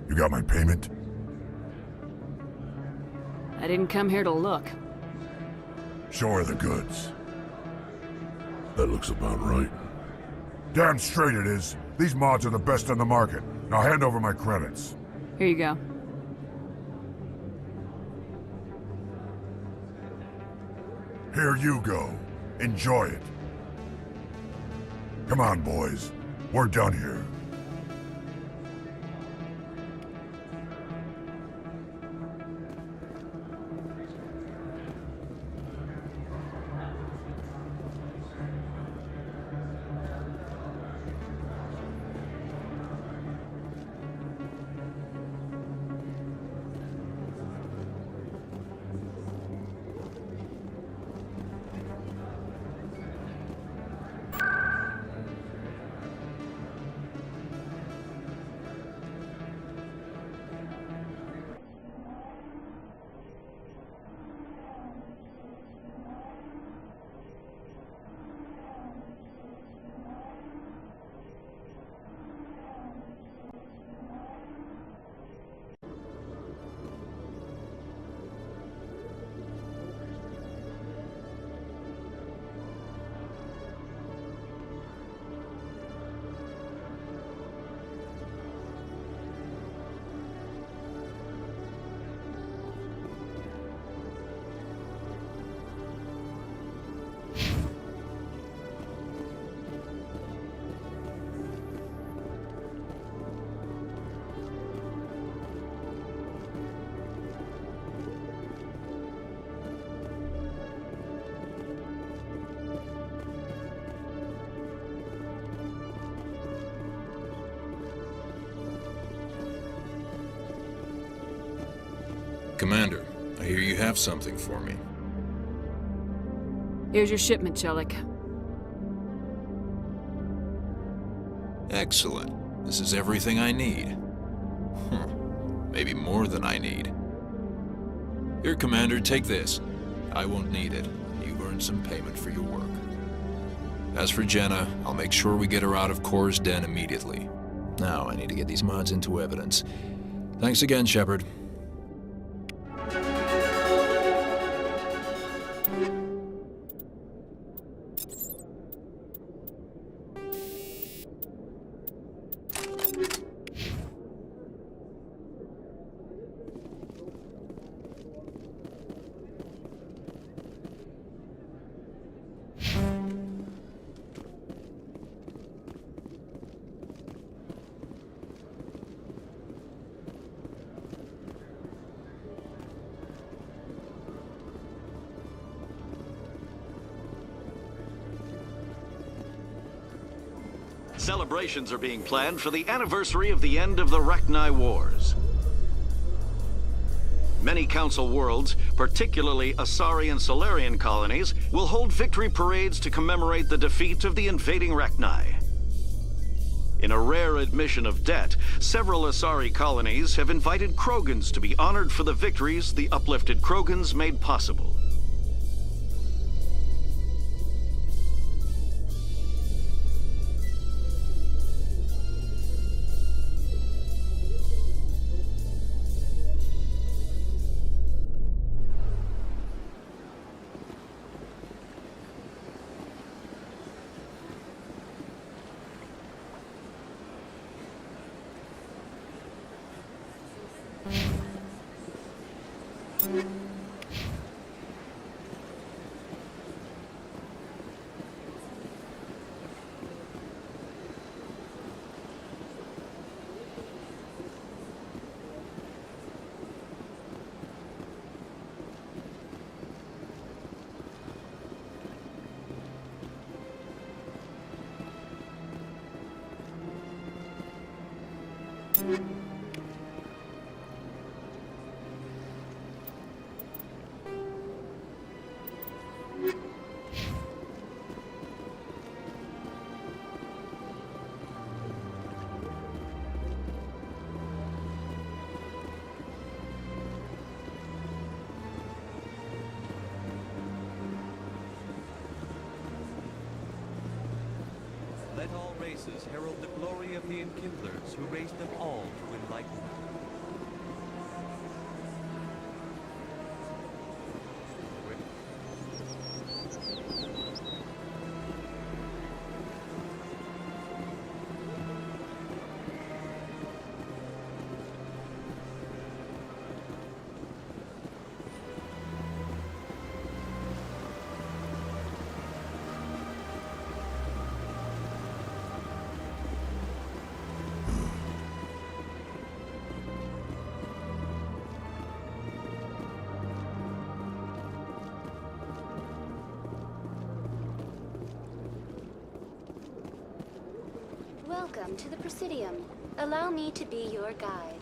You got my payment? I didn't come here to look. Show her the goods. That looks about right. Damn straight it is. These mods are the best on the market. Now hand over my credits. Here you go. Here you go. Enjoy it. Come on, boys. We're done here. Commander, I hear you have something for me. Here's your shipment, Chelik. Excellent. This is everything I need. Maybe more than I need. Here, Commander, take this. I won't need it. You've earned some payment for your work. As for Jenna, I'll make sure we get her out of Kor's den immediately. Now, I need to get these mods into evidence. Thanks again, Shepard. Celebrations are being planned for the anniversary of the end of the Rachni Wars. Many Council worlds, particularly Asari and Solarian colonies, will hold victory parades to commemorate the defeat of the invading Rachni. In a rare admission of debt, several Asari colonies have invited Krogans to be honored for the victories the uplifted Krogans made possible. Let all races herald the glory of the Enkindlers who raised them all to enlightenment. Welcome to the Presidium. Allow me to be your guide.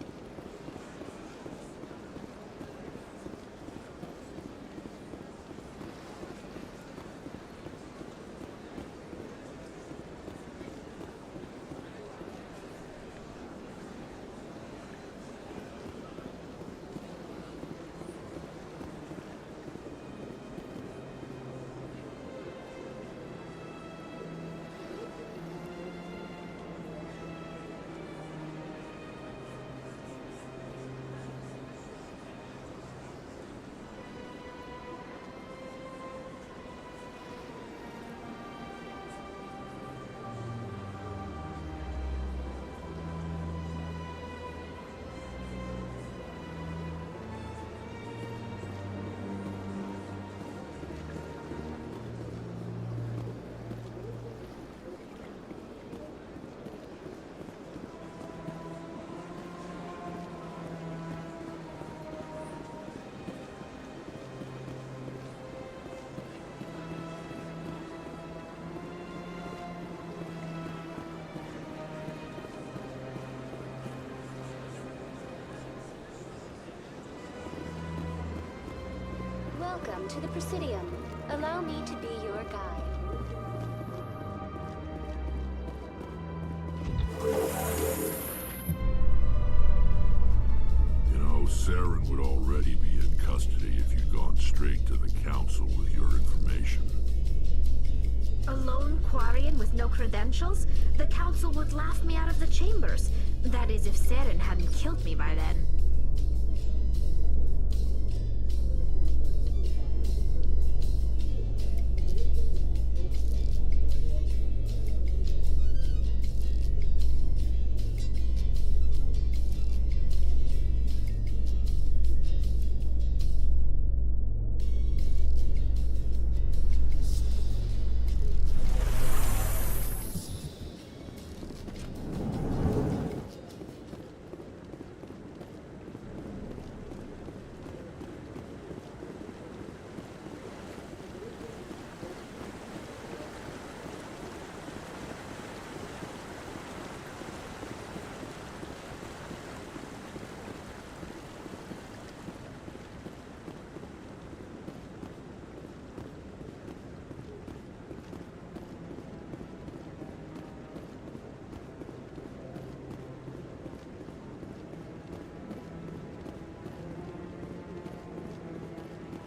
Welcome to the Presidium. Allow me to be your guide. You know, Saren would already be in custody if you'd gone straight to the Council with your information. A lone Quarian with no credentials? The Council would laugh me out of the chambers. That is, if Saren hadn't killed me by then.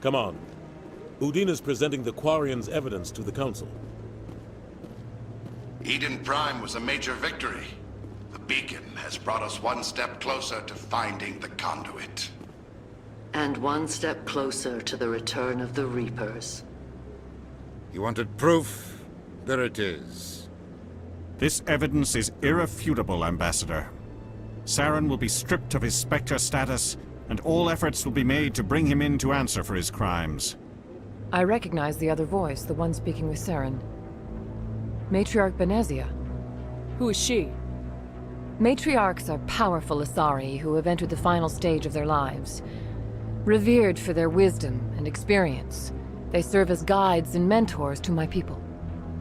Come on. Udina's presenting the Quarians' evidence to the Council. Eden Prime was a major victory. The beacon has brought us one step closer to finding the conduit. And one step closer to the return of the Reapers. You wanted proof? There it is. This evidence is irrefutable, Ambassador. Saren will be stripped of his Spectre status, and all efforts will be made to bring him in to answer for his crimes. I recognize the other voice, the one speaking with Saren. Matriarch Benezia. Who is she? Matriarchs are powerful Asari who have entered the final stage of their lives. Revered for their wisdom and experience, they serve as guides and mentors to my people.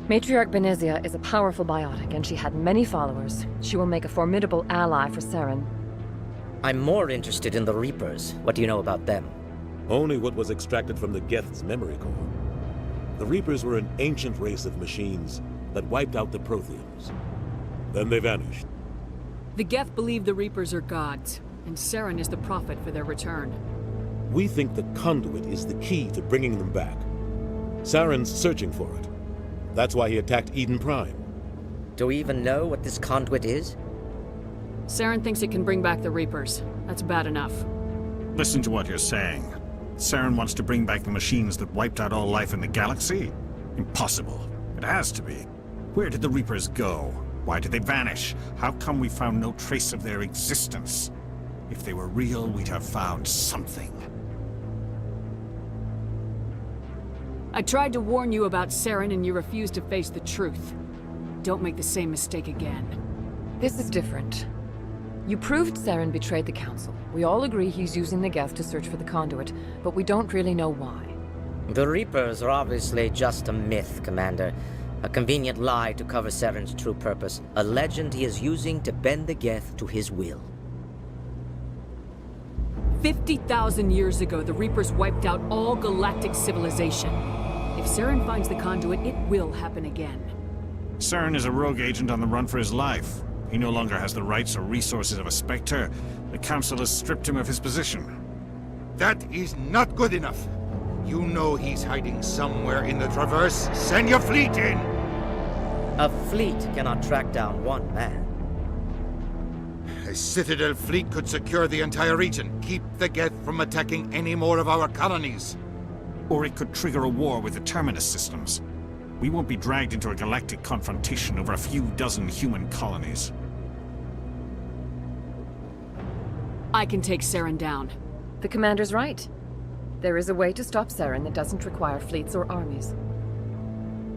Matriarch Benezia is a powerful biotic, and she had many followers. She will make a formidable ally for Saren. I'm more interested in the Reapers. What do you know about them? Only what was extracted from the Geth's memory core. The Reapers were an ancient race of machines that wiped out the Protheans. Then they vanished. The Geth believe the Reapers are gods, and Saren is the prophet for their return. We think the conduit is the key to bringing them back. Saren's searching for it. That's why he attacked Eden Prime. Do we even know what this conduit is? Saren thinks it can bring back the Reapers. That's bad enough. Listen to what you're saying. Saren wants to bring back the machines that wiped out all life in the galaxy? Impossible. It has to be. Where did the Reapers go? Why did they vanish? How come we found no trace of their existence? If they were real, we'd have found something. I tried to warn you about Saren and you refused to face the truth. Don't make the same mistake again. This is different. You proved Saren betrayed the Council. We all agree he's using the Geth to search for the conduit, but we don't really know why. The Reapers are obviously just a myth, Commander. A convenient lie to cover Saren's true purpose. A legend he is using to bend the Geth to his will. 50,000 years ago, the Reapers wiped out all galactic civilization. If Saren finds the conduit, it will happen again. Saren is a rogue agent on the run for his life. He no longer has the rights or resources of a Spectre. The Council has stripped him of his position. That is not good enough. You know he's hiding somewhere in the Traverse. Send your fleet in! A fleet cannot track down one man. A Citadel fleet could secure the entire region, keep the Geth from attacking any more of our colonies. Or it could trigger a war with the Terminus systems. We won't be dragged into a galactic confrontation over a few dozen human colonies. I can take Saren down. The Commander's right. There is a way to stop Saren that doesn't require fleets or armies.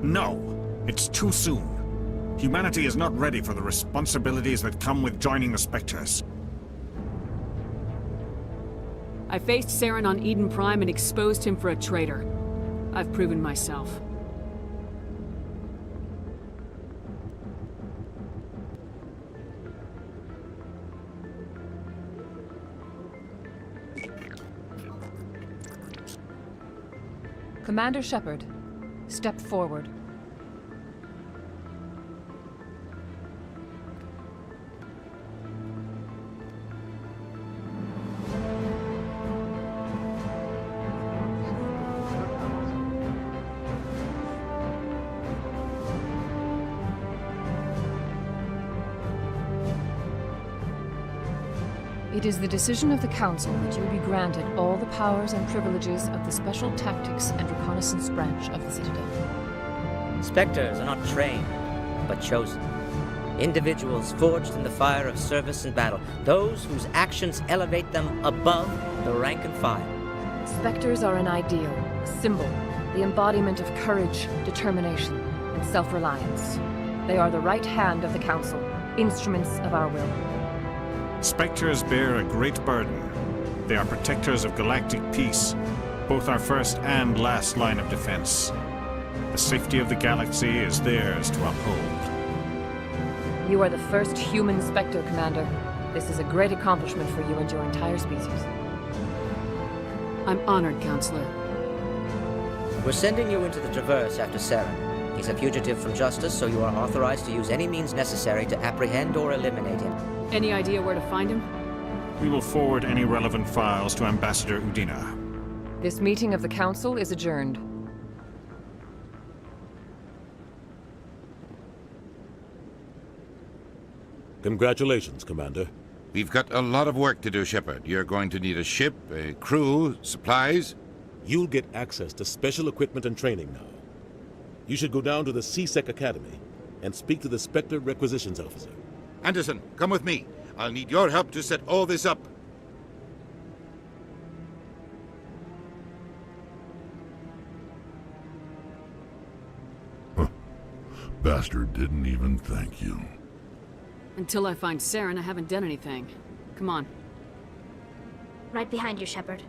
No, it's too soon. Humanity is not ready for the responsibilities that come with joining the Spectres. I faced Saren on Eden Prime and exposed him for a traitor. I've proven myself. Commander Shepard, step forward. It is the decision of the Council that you be granted all the powers and privileges of the Special Tactics and Reconnaissance branch of the Citadel. Spectres are not trained, but chosen. Individuals forged in the fire of service and battle. Those whose actions elevate them above the rank and file. Spectres are an ideal, a symbol, the embodiment of courage, determination, and self-reliance. They are the right hand of the Council, instruments of our will. Spectres bear a great burden. They are protectors of galactic peace, both our first and last line of defense. The safety of the galaxy is theirs to uphold. You are the first human Spectre, Commander. This is a great accomplishment for you and your entire species. I'm honored, Counselor. We're sending you into the Traverse after Saren. He's a fugitive from justice, so you are authorized to use any means necessary to apprehend or eliminate him. Any idea where to find him? We will forward any relevant files to Ambassador Udina. This meeting of the Council is adjourned. Congratulations, Commander. We've got a lot of work to do, Shepard. You're going to need a ship, a crew, supplies. You'll get access to special equipment and training now. You should go down to the CSEC Academy and speak to the Spectre Requisitions Officer. Anderson, come with me. I'll need your help to set all this up. Bastard didn't even thank you. Until I find Saren, I haven't done anything. Come on. Right behind you, Shepard.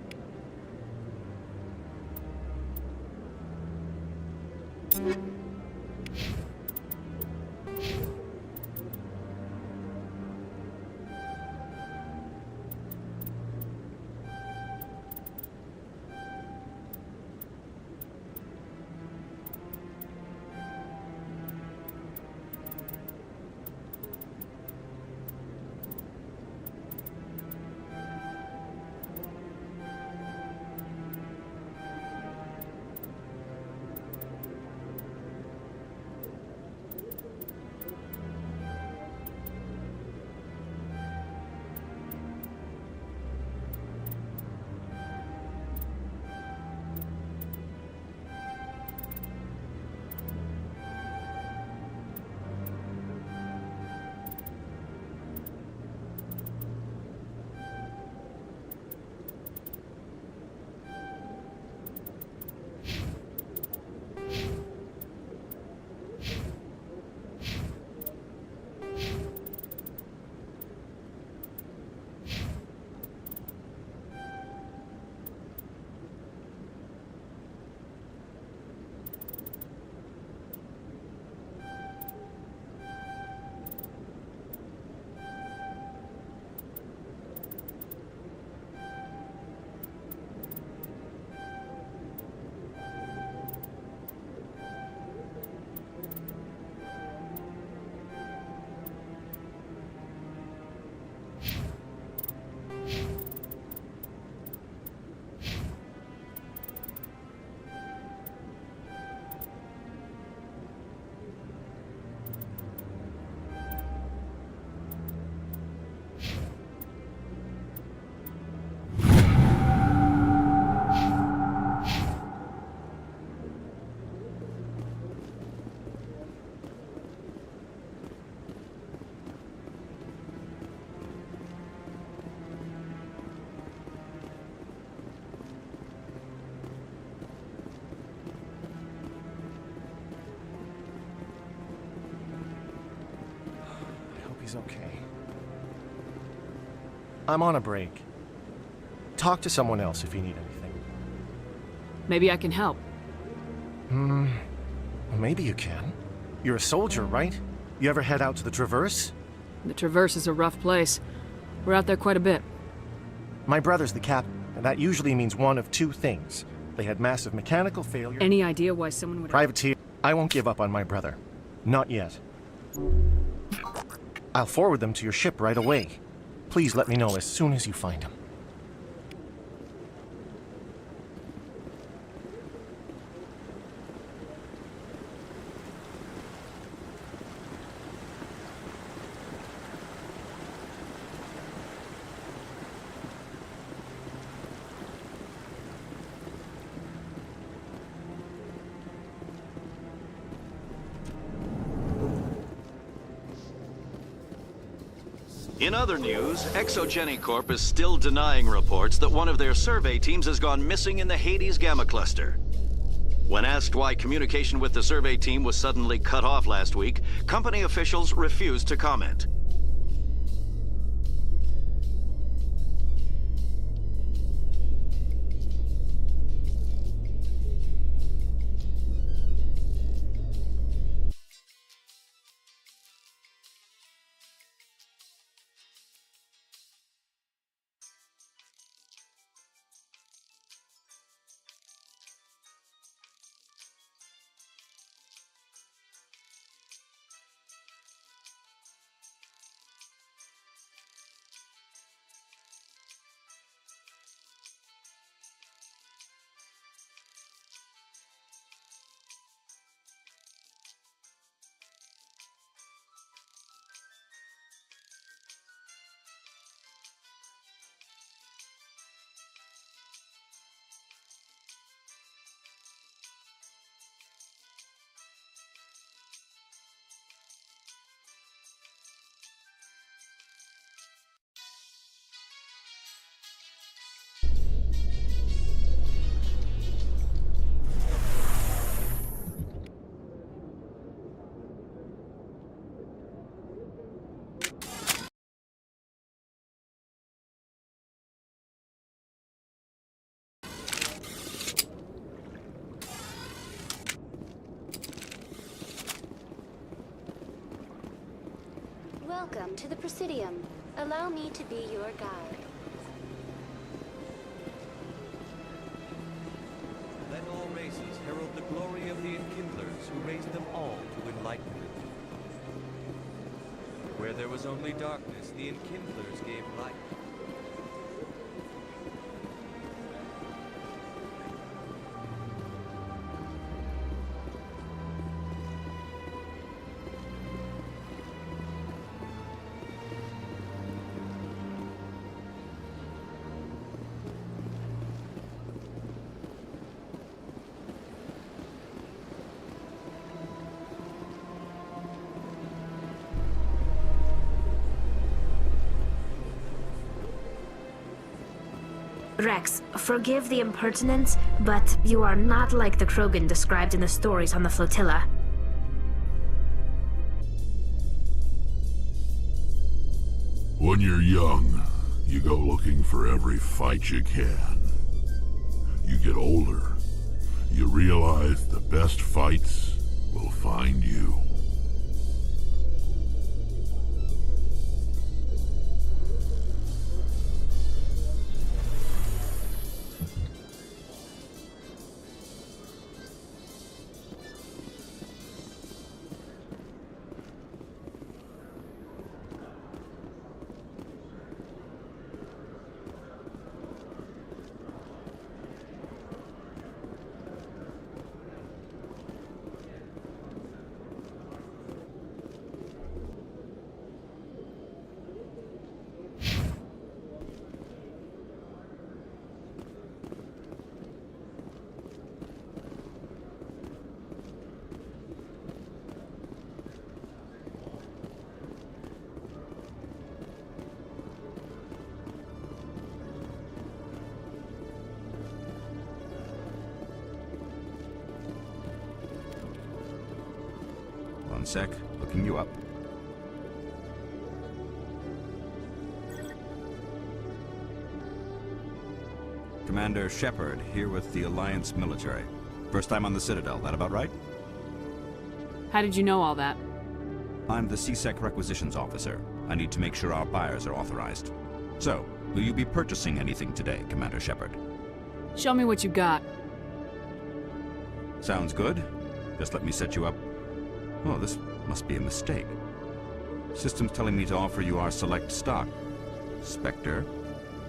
He's okay. I'm on a break. Talk to someone else if you need anything. Maybe I can help. Well, maybe you can. You're a soldier, right? You ever head out to the Traverse? The Traverse is a rough place. We're out there quite a bit. My brother's the captain, and that usually means one of two things. They had massive mechanical failure. Any idea why someone would... Privateer, I won't give up on my brother. Not yet. I'll forward them to your ship right away. Please let me know as soon as you find him. In other news, Exogeny Corp is still denying reports that one of their survey teams has gone missing in the Hades Gamma Cluster. When asked why communication with the survey team was suddenly cut off last week, company officials refused to comment. Welcome to the Presidium. Allow me to be your guide. Let all races herald the glory of the Enkindlers who raised them all to enlightenment. Where there was only darkness, the Enkindlers gave light. Rex, forgive the impertinence, but you are not like the Krogan described in the stories on the flotilla. When you're young, you go looking for every fight you can. You get older, you realize the best fights will find you. One sec, looking you up. Commander Shepard, here with the Alliance military. First time on the Citadel, that about right? How did you know all that? I'm the CSEC requisitions officer. I need to make sure our buyers are authorized. So, will you be purchasing anything today, Commander Shepard? Show me what you got. Sounds good. Just let me set you up. Oh, this must be a mistake. System's telling me to offer you our select stock. Spectre?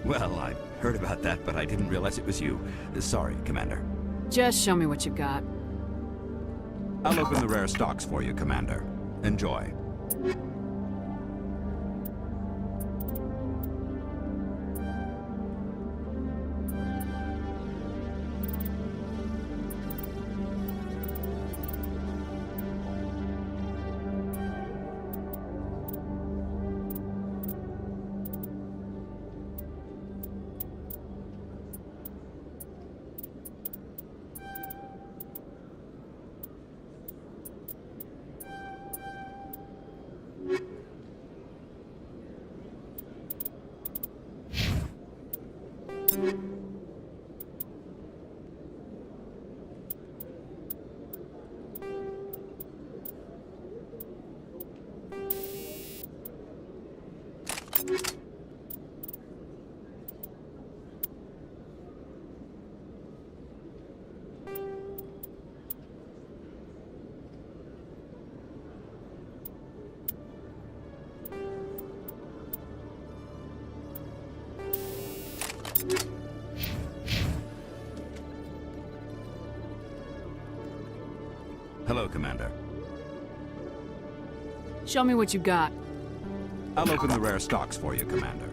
Well, I heard about that, but I didn't realize it was you. Sorry, Commander. Just show me what you got. I'll open the rare stocks for you, Commander. Enjoy. Hello, Commander. Show me what you got. I'll open the rare stocks for you, Commander.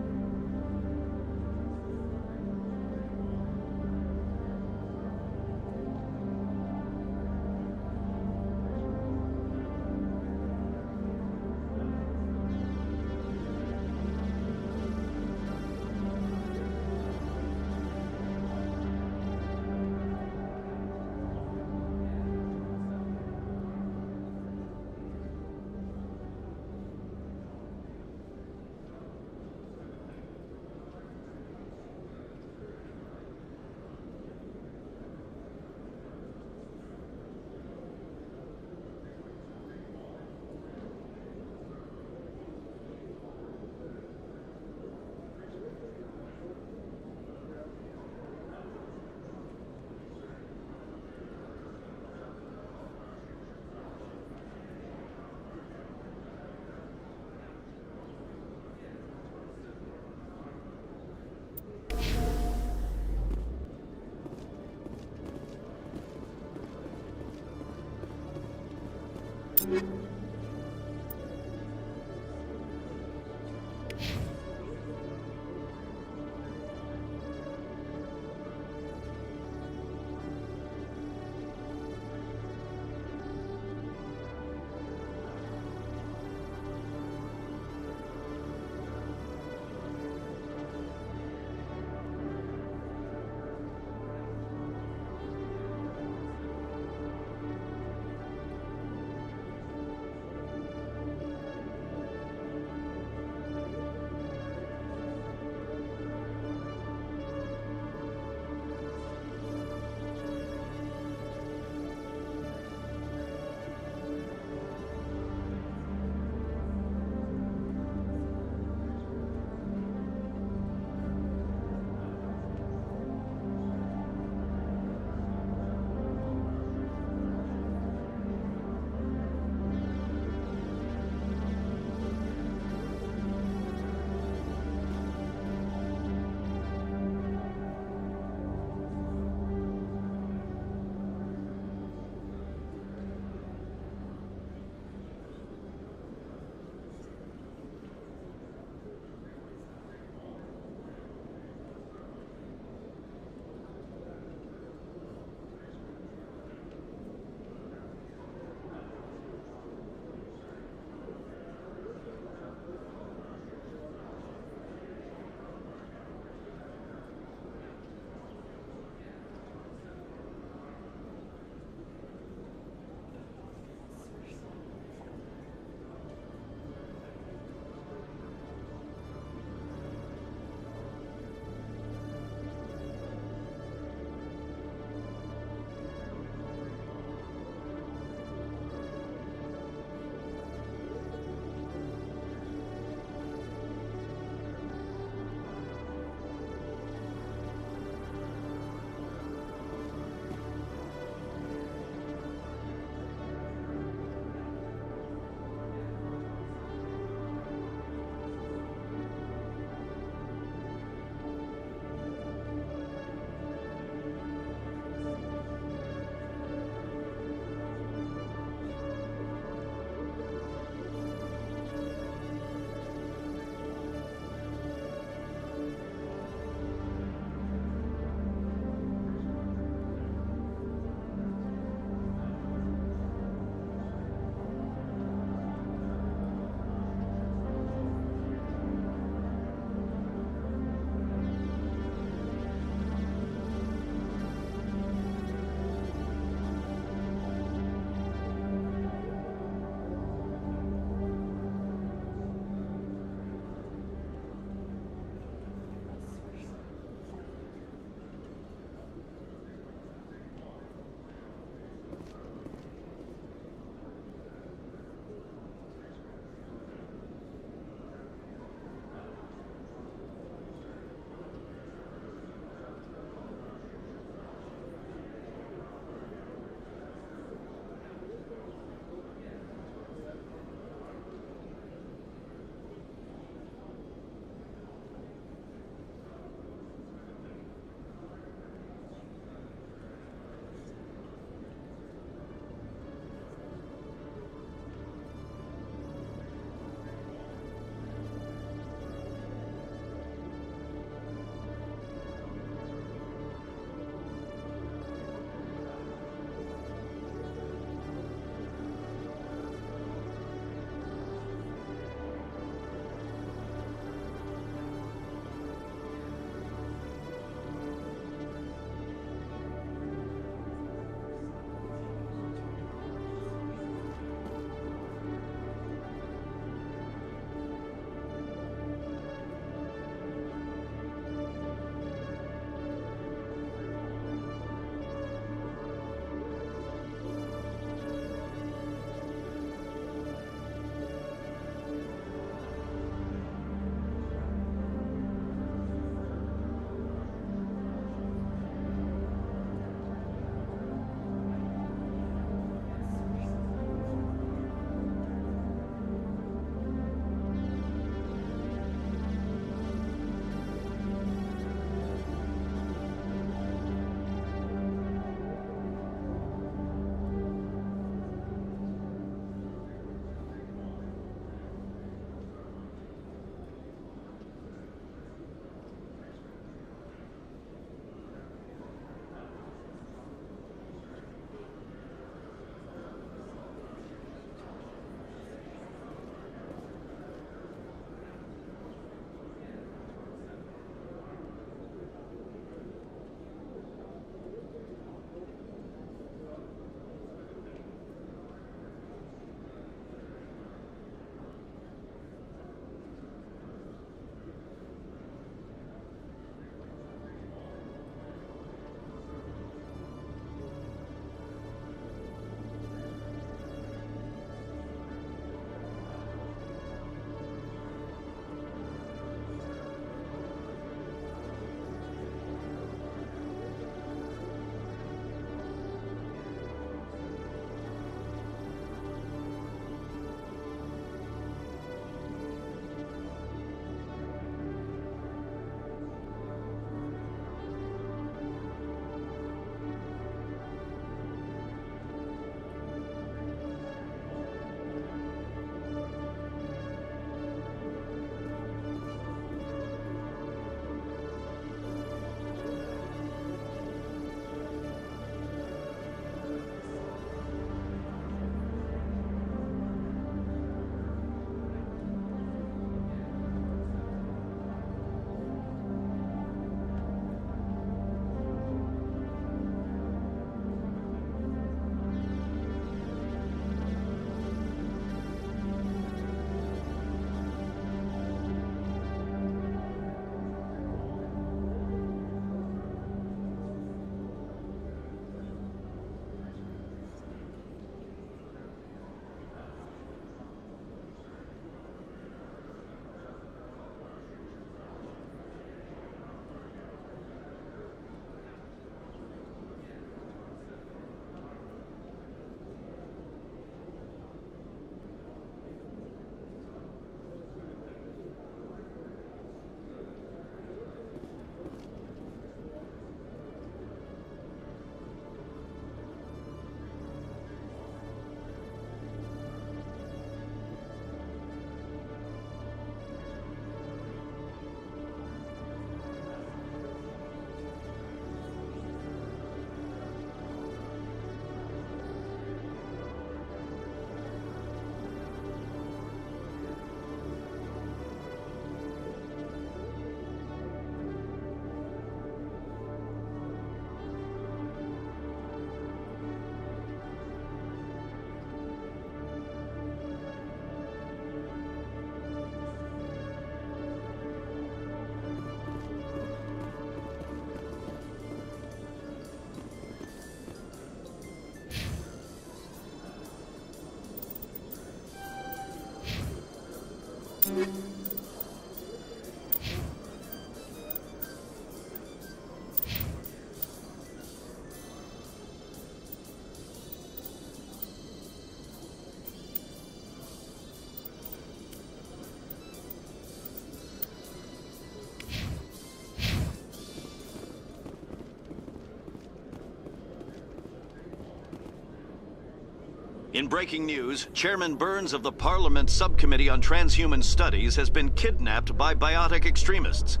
In breaking news, Chairman Burns of the Parliament Subcommittee on Transhuman Studies has been kidnapped by biotic extremists.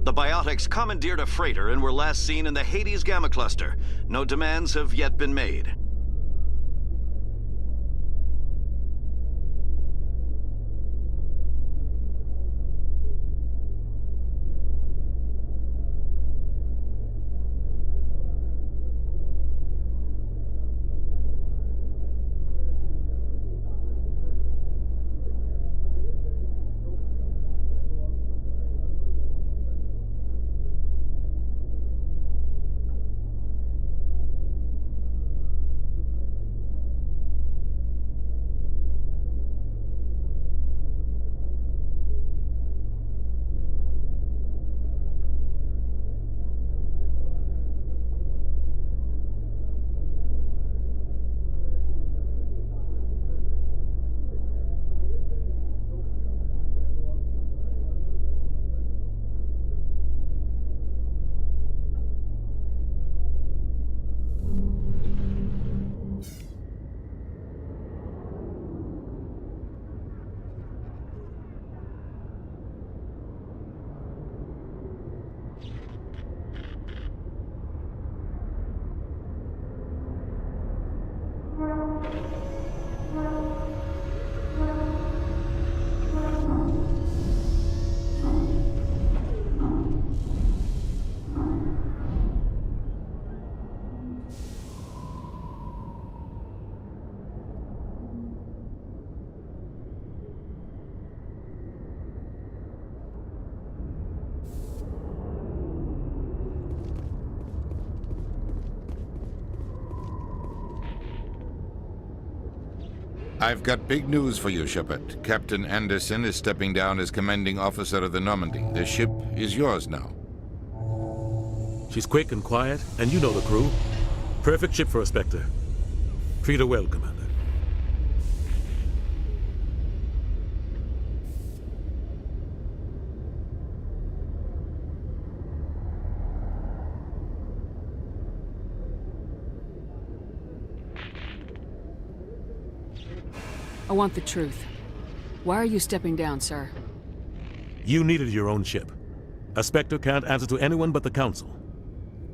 The biotics commandeered a freighter and were last seen in the Hades Gamma Cluster. No demands have yet been made. I've got big news for you, Shepard. Captain Anderson is stepping down as commanding officer of the Normandy. The ship is yours now. She's quick and quiet, and you know the crew. Perfect ship for a Spectre. Treat her well, Commander. I want the truth. Why are you stepping down, sir? You needed your own ship. A Spectre can't answer to anyone but the Council.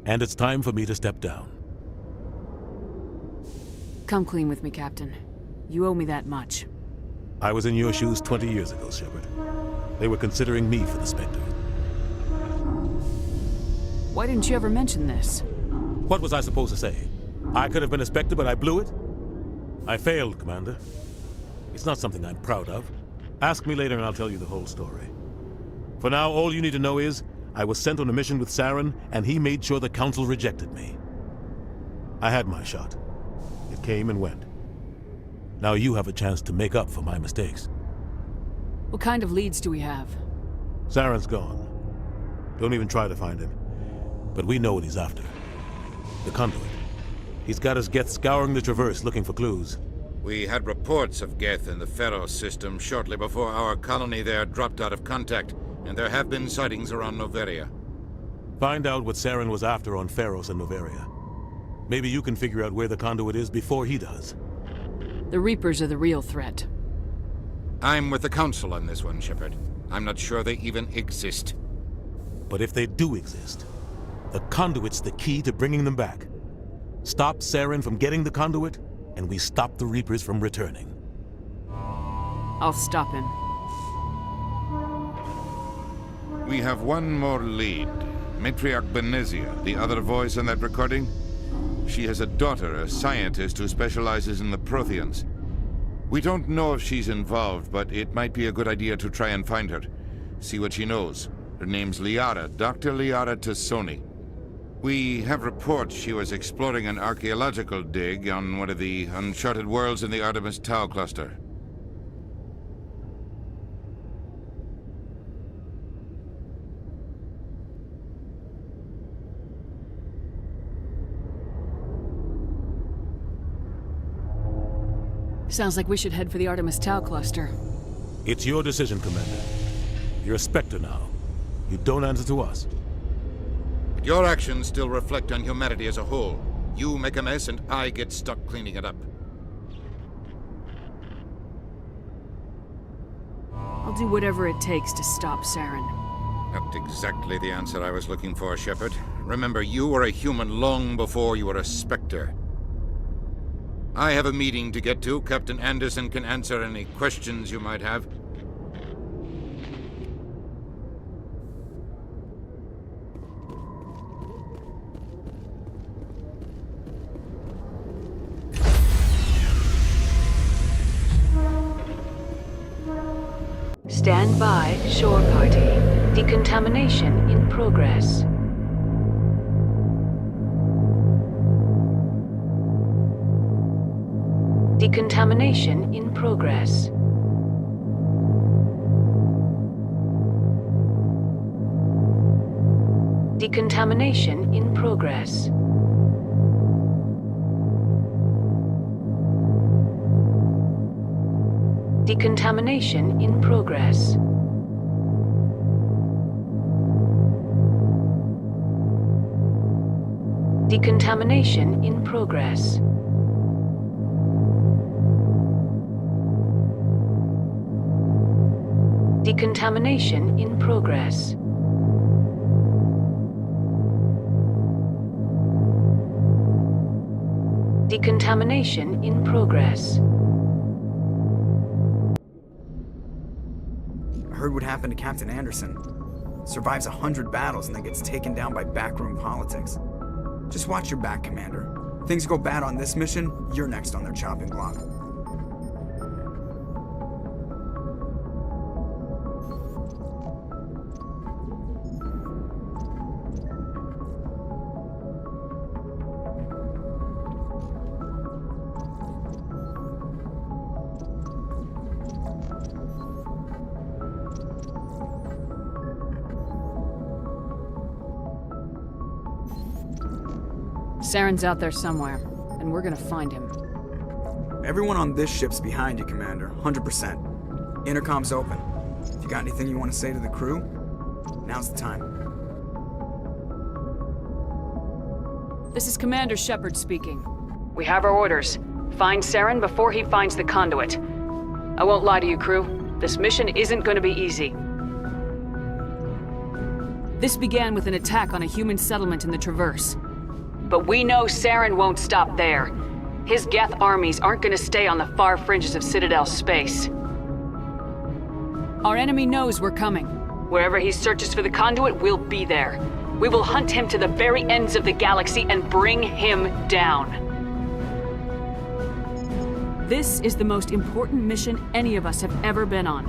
And it's time for me to step down. Come clean with me, Captain. You owe me that much. I was in your shoes 20 years ago, Shepard. They were considering me for the Spectre. Why didn't you ever mention this? What was I supposed to say? I could have been a Spectre, but I blew it? I failed, Commander. It's not something I'm proud of. Ask me later and I'll tell you the whole story. For now, all you need to know is, I was sent on a mission with Saren, and he made sure the Council rejected me. I had my shot. It came and went. Now you have a chance to make up for my mistakes. What kind of leads do we have? Saren's gone. Don't even try to find him. But we know what he's after. The Conduit. He's got his Geth scouring the Traverse looking for clues. We had reports of Geth in the Pharos system shortly before our colony there dropped out of contact, and there have been sightings around Noveria. Find out what Saren was after on Pharos and Noveria. Maybe you can figure out where the Conduit is before he does. The Reapers are the real threat. I'm with the Council on this one, Shepard. I'm not sure they even exist. But if they do exist, the Conduit's the key to bringing them back. Stop Saren from getting the Conduit, and we stop the Reapers from returning. I'll stop him. We have one more lead. Matriarch Benezia, the other voice on that recording. She has a daughter, a scientist who specializes in the Protheans. We don't know if she's involved, but it might be a good idea to try and find her. See what she knows. Her name's Liara, Dr. Liara Tassoni. We have reports she was exploring an archaeological dig on one of the uncharted worlds in the Artemis Tau cluster. Sounds like we should head for the Artemis Tau cluster. It's your decision, Commander. You're a Spectre now. You don't answer to us. But your actions still reflect on humanity as a whole. You make a mess and I get stuck cleaning it up. I'll do whatever it takes to stop Saren. Not exactly the answer I was looking for, Shepard. Remember, you were a human long before you were a Spectre. I have a meeting to get to. Captain Anderson can answer any questions you might have. Stand by, shore party. Decontamination in progress. Decontamination in progress. Decontamination in progress. Decontamination in progress. Decontamination in progress. Decontamination in progress. Decontamination in progress. I heard what happened to Captain Anderson. Survives 100 battles and then gets taken down by backroom politics. Just watch your back, Commander. If things go bad on this mission, you're next on their chopping block. Saren's out there somewhere, and we're gonna find him. Everyone on this ship's behind you, Commander. 100%. Intercom's open. If you got anything you want to say to the crew, now's the time. This is Commander Shepard speaking. We have our orders. Find Saren before he finds the conduit. I won't lie to you, crew. This mission isn't gonna be easy. This began with an attack on a human settlement in the Traverse. But we know Saren won't stop there. His Geth armies aren't gonna stay on the far fringes of Citadel space. Our enemy knows we're coming. Wherever he searches for the conduit, we'll be there. We will hunt him to the very ends of the galaxy and bring him down. This is the most important mission any of us have ever been on.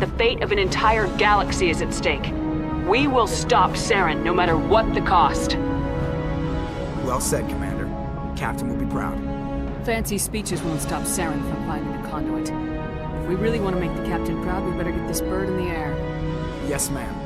The fate of an entire galaxy is at stake. We will stop Saren no matter what the cost. Well said, Commander. Captain will be proud. Fancy speeches won't stop Saren from finding the conduit. If we really want to make the captain proud, we better get this bird in the air. Yes, ma'am.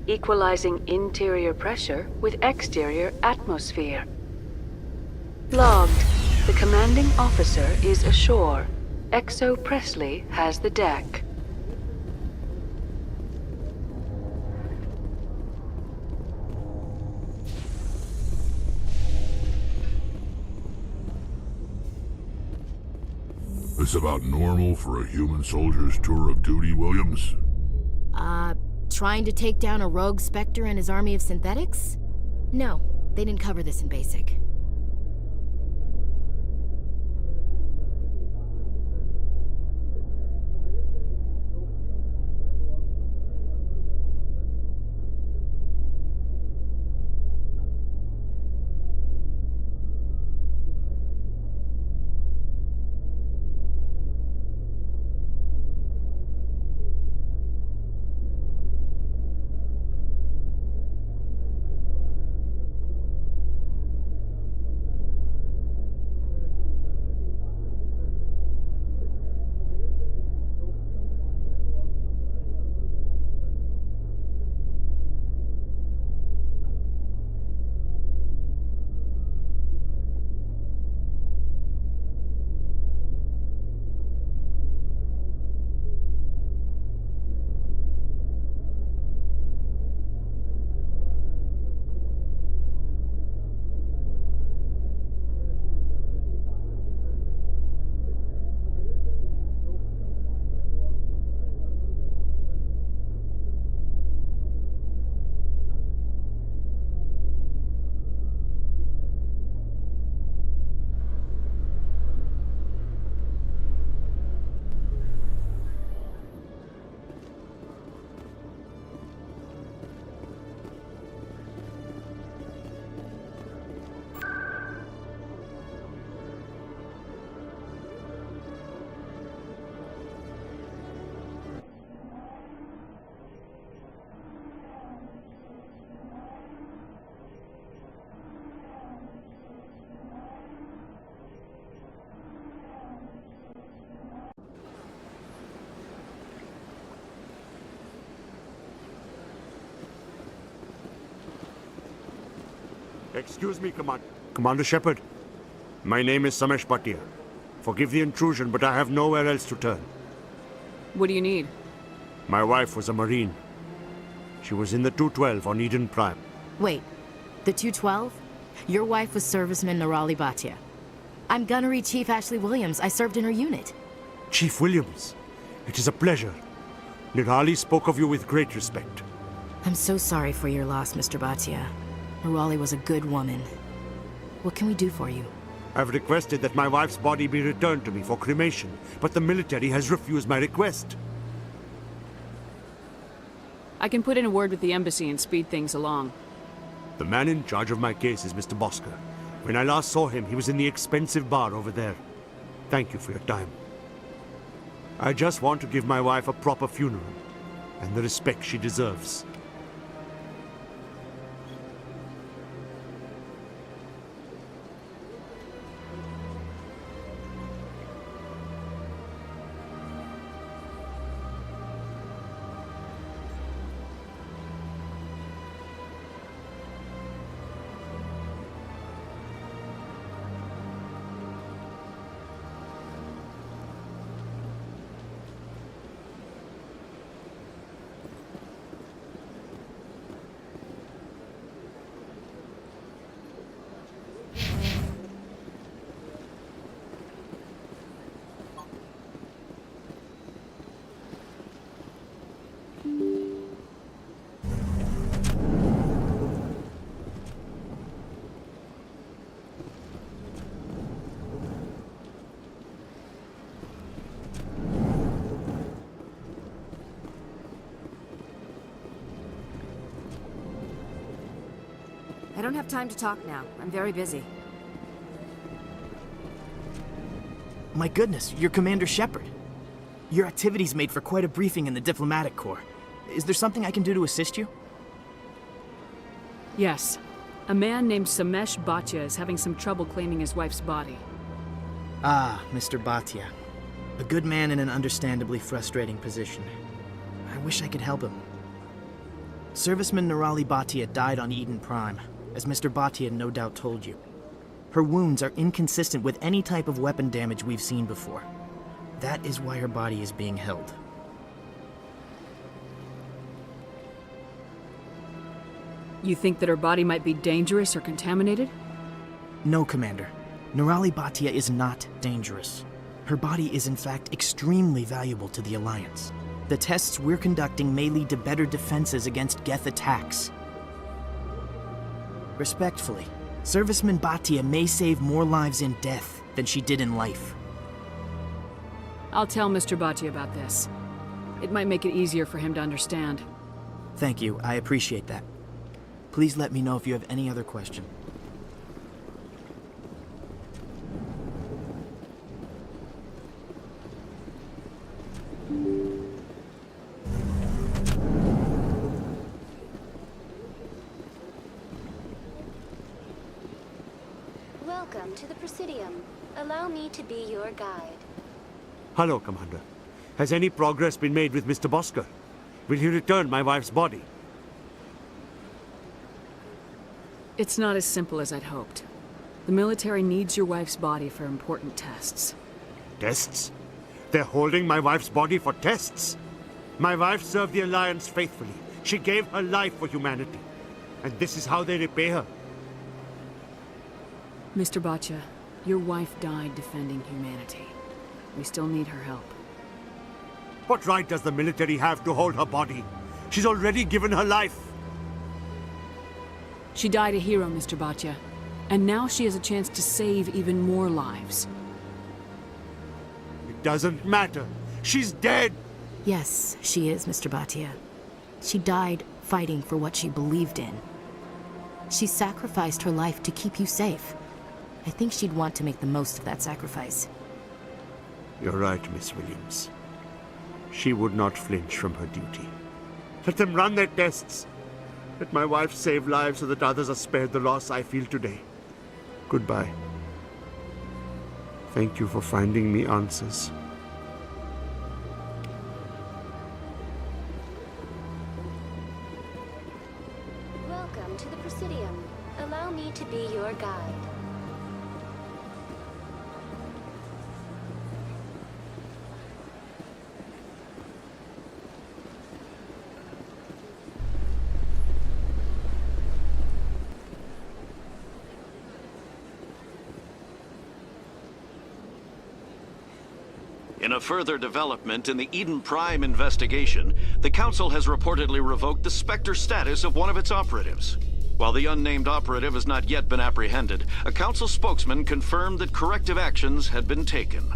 equalizing interior pressure with exterior atmosphere. Logged. The commanding officer is ashore. Exo Presley has the deck. This about normal for a human soldier's tour of duty, Williams? Trying to take down a rogue Spectre and his army of synthetics? No, they didn't cover this in basic. Excuse me, Commander Shepard. My name is Samesh Bhatia. Forgive the intrusion, but I have nowhere else to turn. What do you need? My wife was a Marine. She was in the 212 on Eden Prime. Wait, the 212? Your wife was serviceman Nirali Bhatia. I'm Gunnery Chief Ashley Williams. I served in her unit. Chief Williams, it is a pleasure. Nirali spoke of you with great respect. I'm so sorry for your loss, Mr. Bhatia. Nirali was a good woman. What can we do for you? I've requested that my wife's body be returned to me for cremation, but the military has refused my request. I can put in a word with the embassy and speed things along. The man in charge of my case is Mr. Bosker. When I last saw him, he was in the expensive bar over there. Thank you for your time. I just want to give my wife a proper funeral, and the respect she deserves. I don't have time to talk now. I'm very busy. My goodness, you're Commander Shepard. Your activities made for quite a briefing in the diplomatic corps. Is there something I can do to assist you? Yes. A man named Samesh Bhatia is having some trouble claiming his wife's body. Ah, Mr. Bhatia. A good man in an understandably frustrating position. I wish I could help him. Serviceman Nirali Bhatia died on Eden Prime, as Mr. Bhatia no doubt told you. Her wounds are inconsistent with any type of weapon damage we've seen before. That is why her body is being held. You think that her body might be dangerous or contaminated? No, Commander. Nirali Bhatia is not dangerous. Her body is in fact extremely valuable to the Alliance. The tests we're conducting may lead to better defenses against Geth attacks. Respectfully, Serviceman Bhatia may save more lives in death than she did in life. I'll tell Mr. Bhatia about this. It might make it easier for him to understand. Thank you, I appreciate that. Please let me know if you have any other question. Welcome to the Presidium. Allow me to be your guide. Hello, Commander. Has any progress been made with Mr. Bosker? Will he return my wife's body? It's not as simple as I'd hoped. The military needs your wife's body for important tests. Tests? They're holding my wife's body for tests? My wife served the Alliance faithfully. She gave her life for humanity. And this is how they repay her. Mr. Bhatia, your wife died defending humanity. We still need her help. What right does the military have to hold her body? She's already given her life. She died a hero, Mr. Bhatia. And now she has a chance to save even more lives. It doesn't matter. She's dead! Yes, she is, Mr. Bhatia. She died fighting for what she believed in. She sacrificed her life to keep you safe. I think she'd want to make the most of that sacrifice. You're right, Miss Williams. She would not flinch from her duty. Let them run their tests. Let my wife save lives so that others are spared the loss I feel today. Goodbye. Thank you for finding me answers. Welcome to the Presidium. Allow me to be your guide. In a further development in the Eden Prime investigation, the Council has reportedly revoked the Spectre status of one of its operatives. While the unnamed operative has not yet been apprehended, a Council spokesman confirmed that corrective actions had been taken.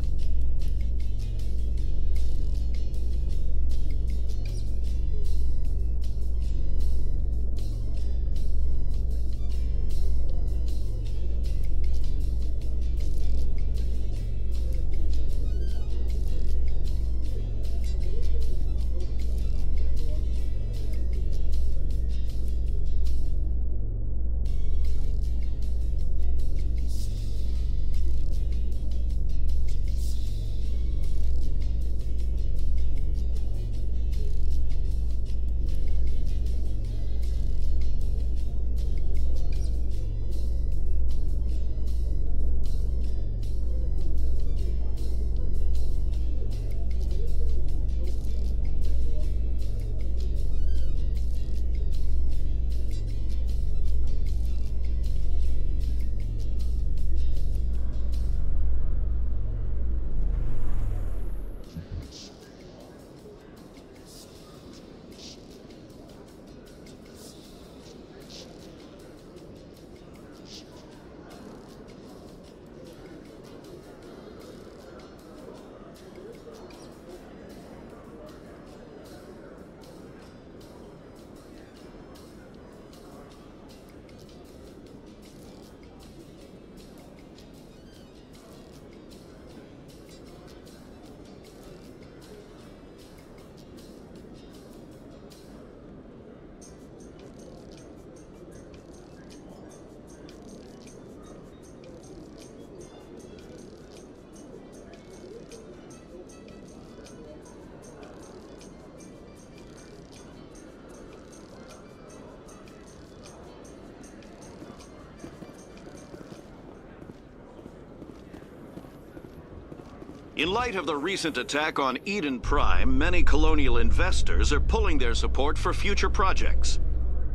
In light of the recent attack on Eden Prime, many colonial investors are pulling their support for future projects.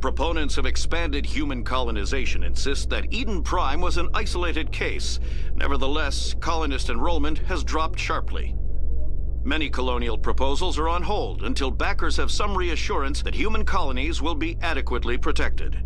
Proponents of expanded human colonization insist that Eden Prime was an isolated case. Nevertheless, colonist enrollment has dropped sharply. Many colonial proposals are on hold until backers have some reassurance that human colonies will be adequately protected.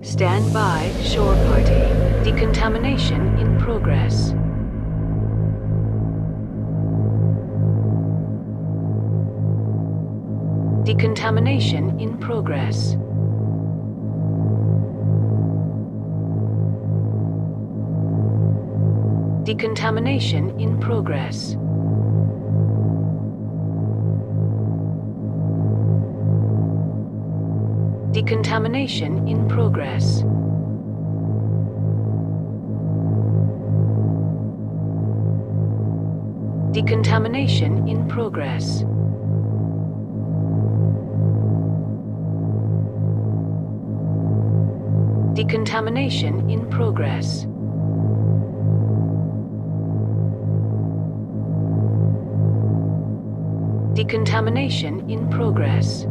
Stand by, shore party. Decontamination in progress. Decontamination in progress. Decontamination in progress. Decontamination in progress. Decontamination in progress. Decontamination in progress. Decontamination in progress.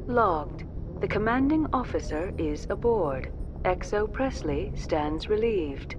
Logged. The commanding officer is aboard. XO Presley stands relieved.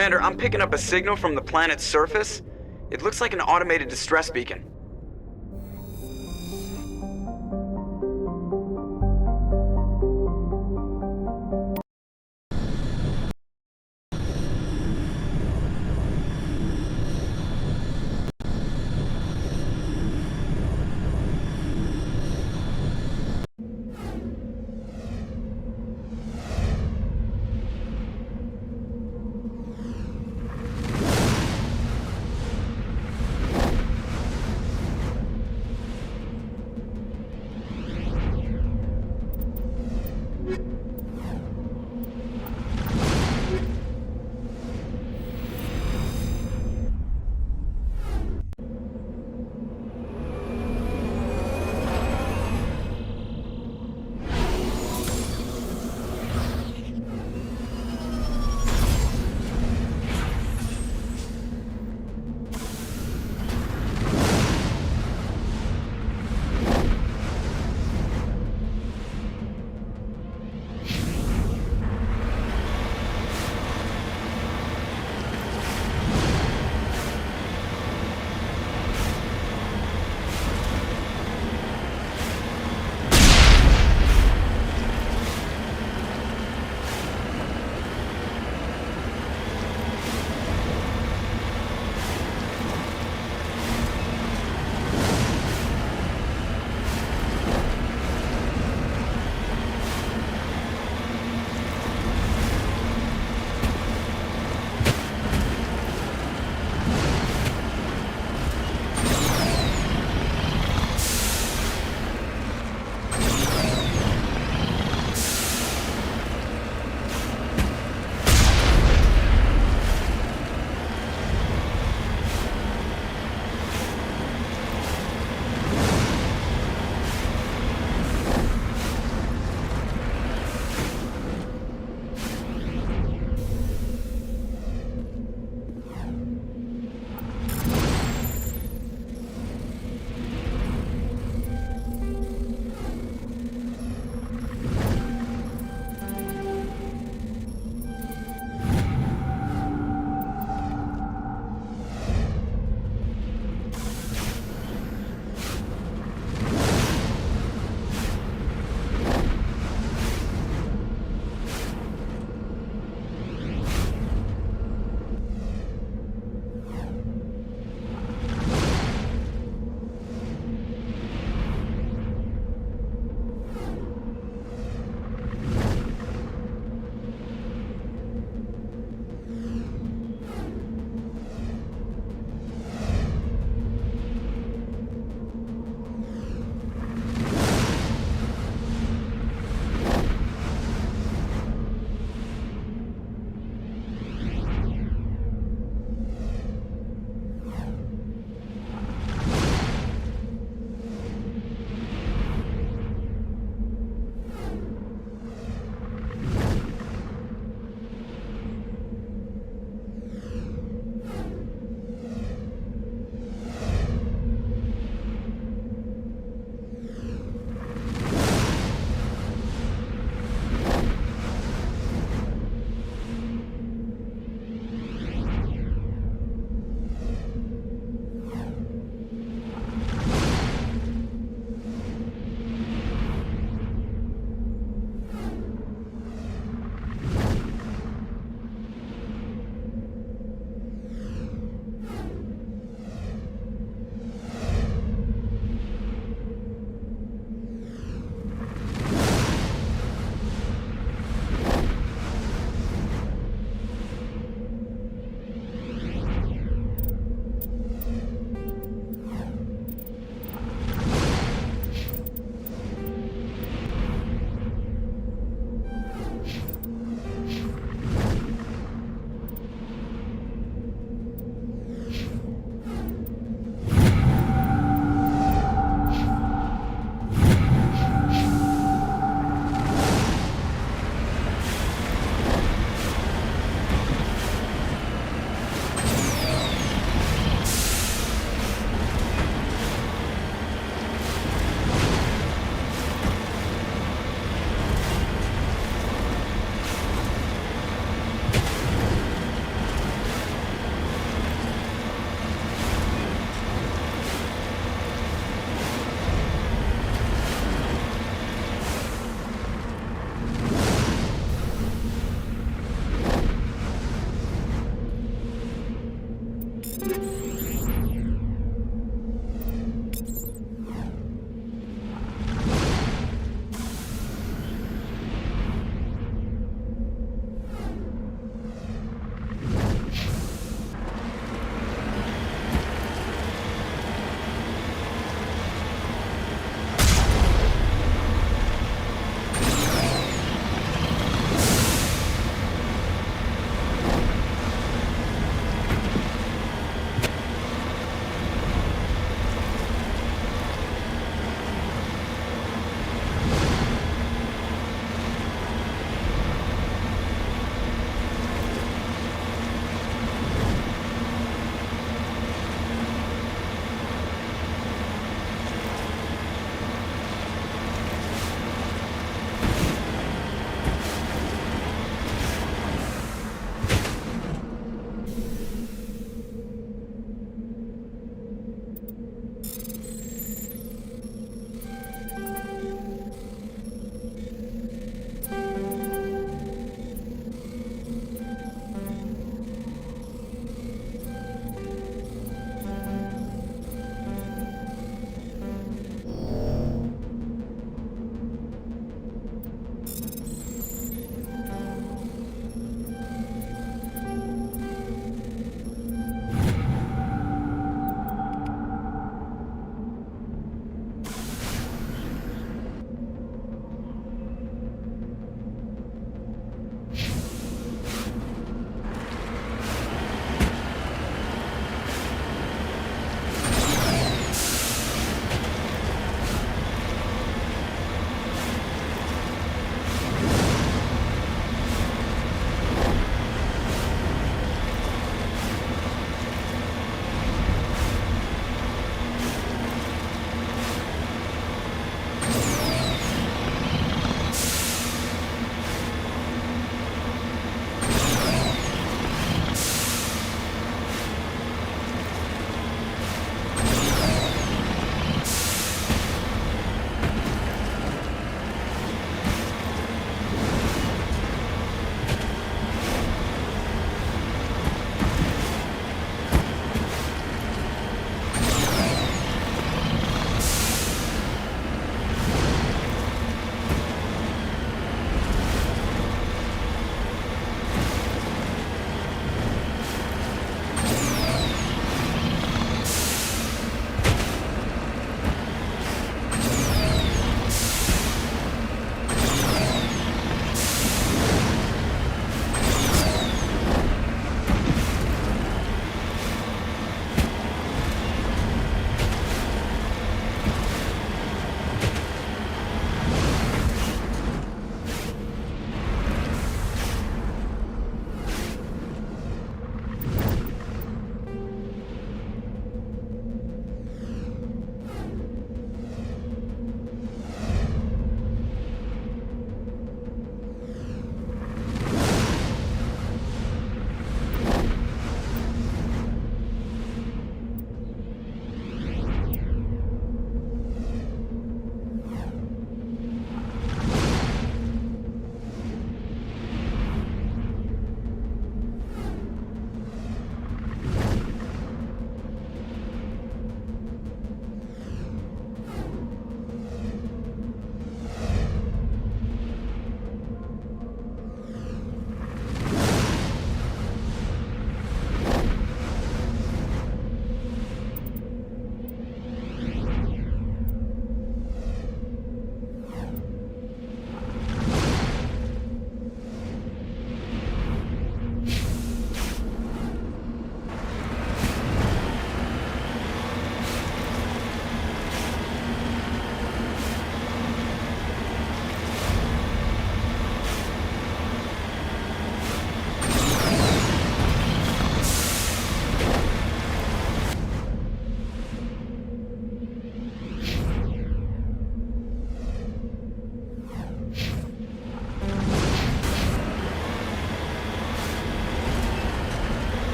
Commander, I'm picking up a signal from the planet's surface. It looks like an automated distress beacon.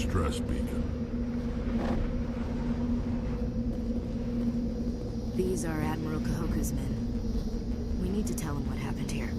distress beacon. These are Admiral Kahoku's men. We need to tell him what happened here.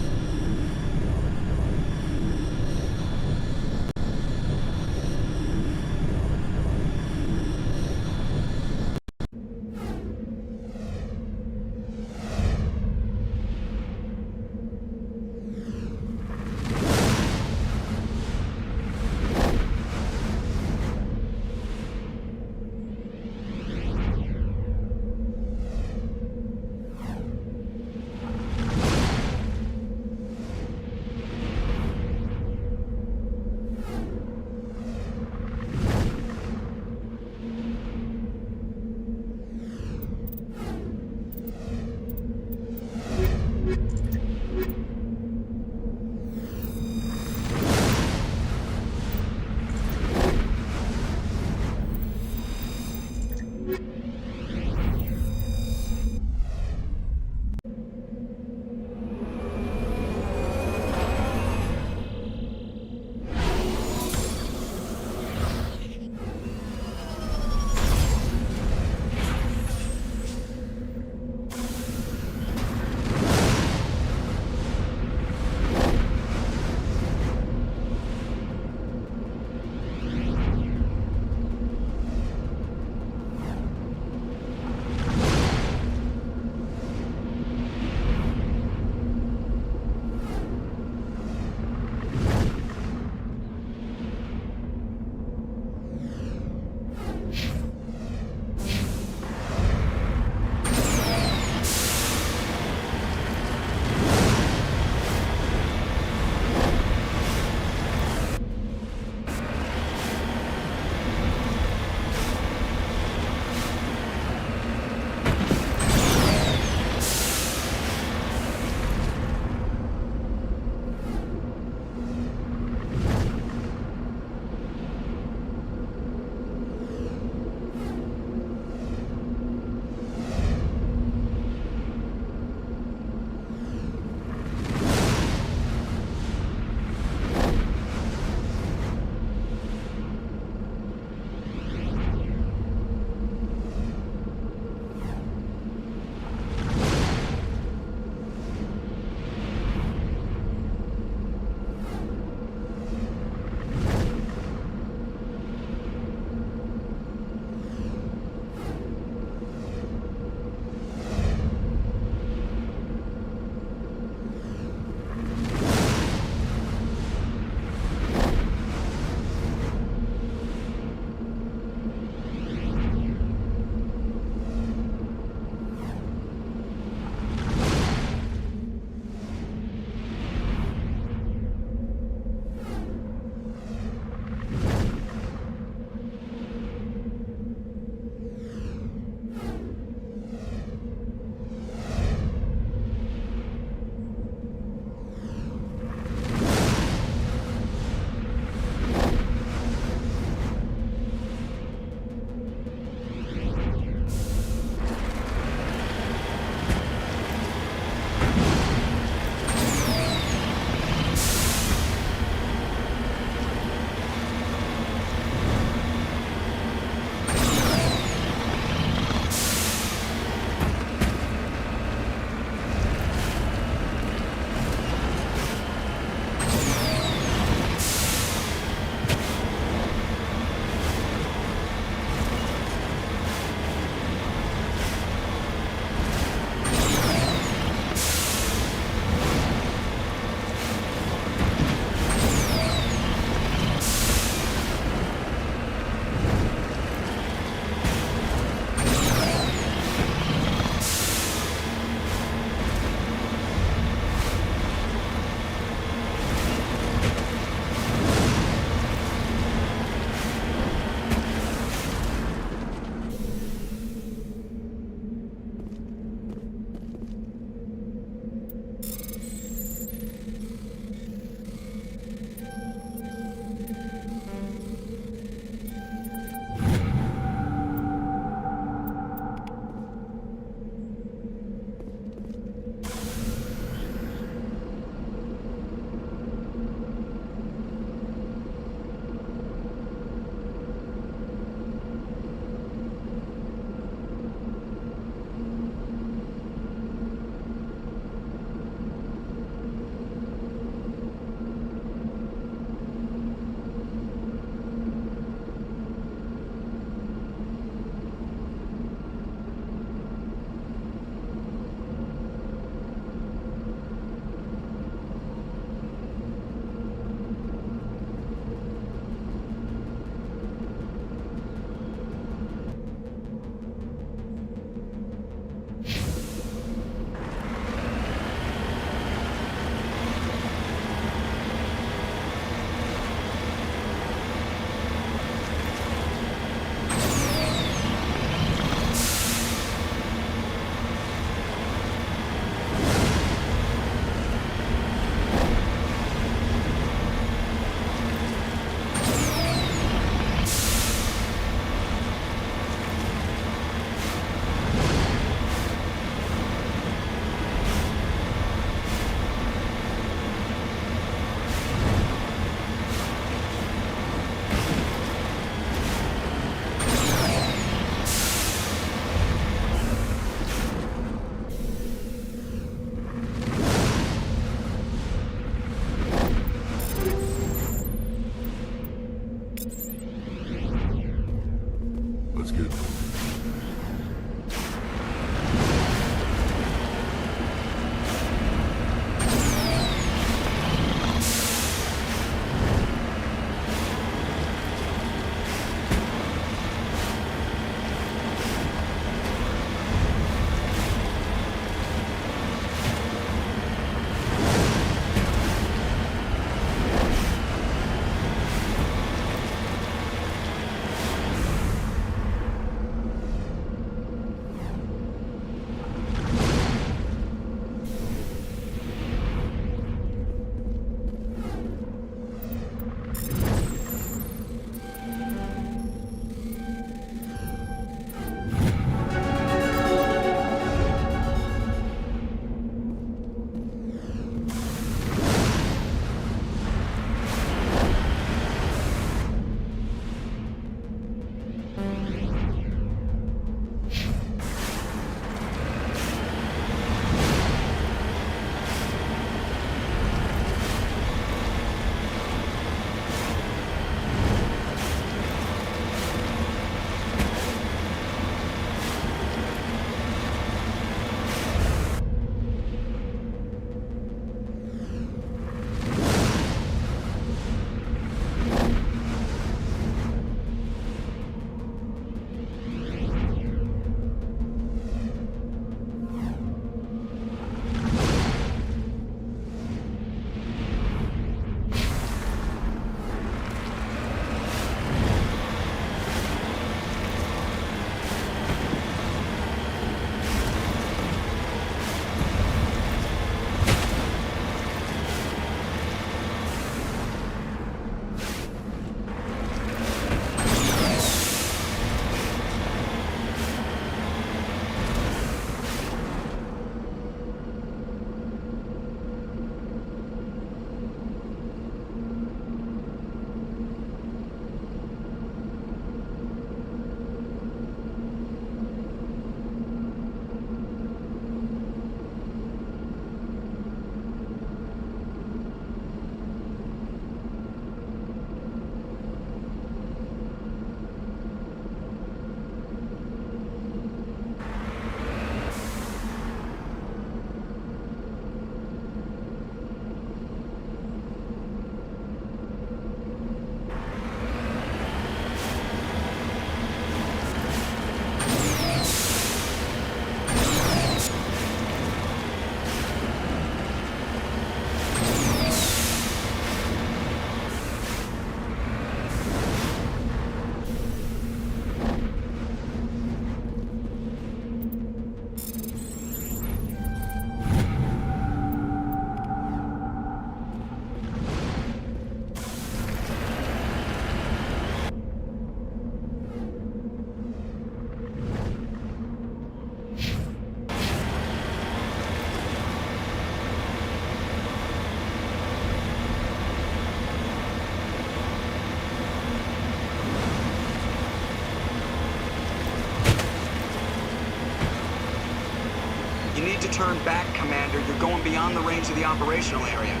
to turn back, Commander. You're going beyond the range of the operational area.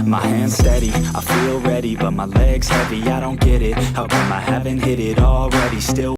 My hand's steady, I feel ready, but my leg's heavy, I don't get it. How come I haven't hit it already? Still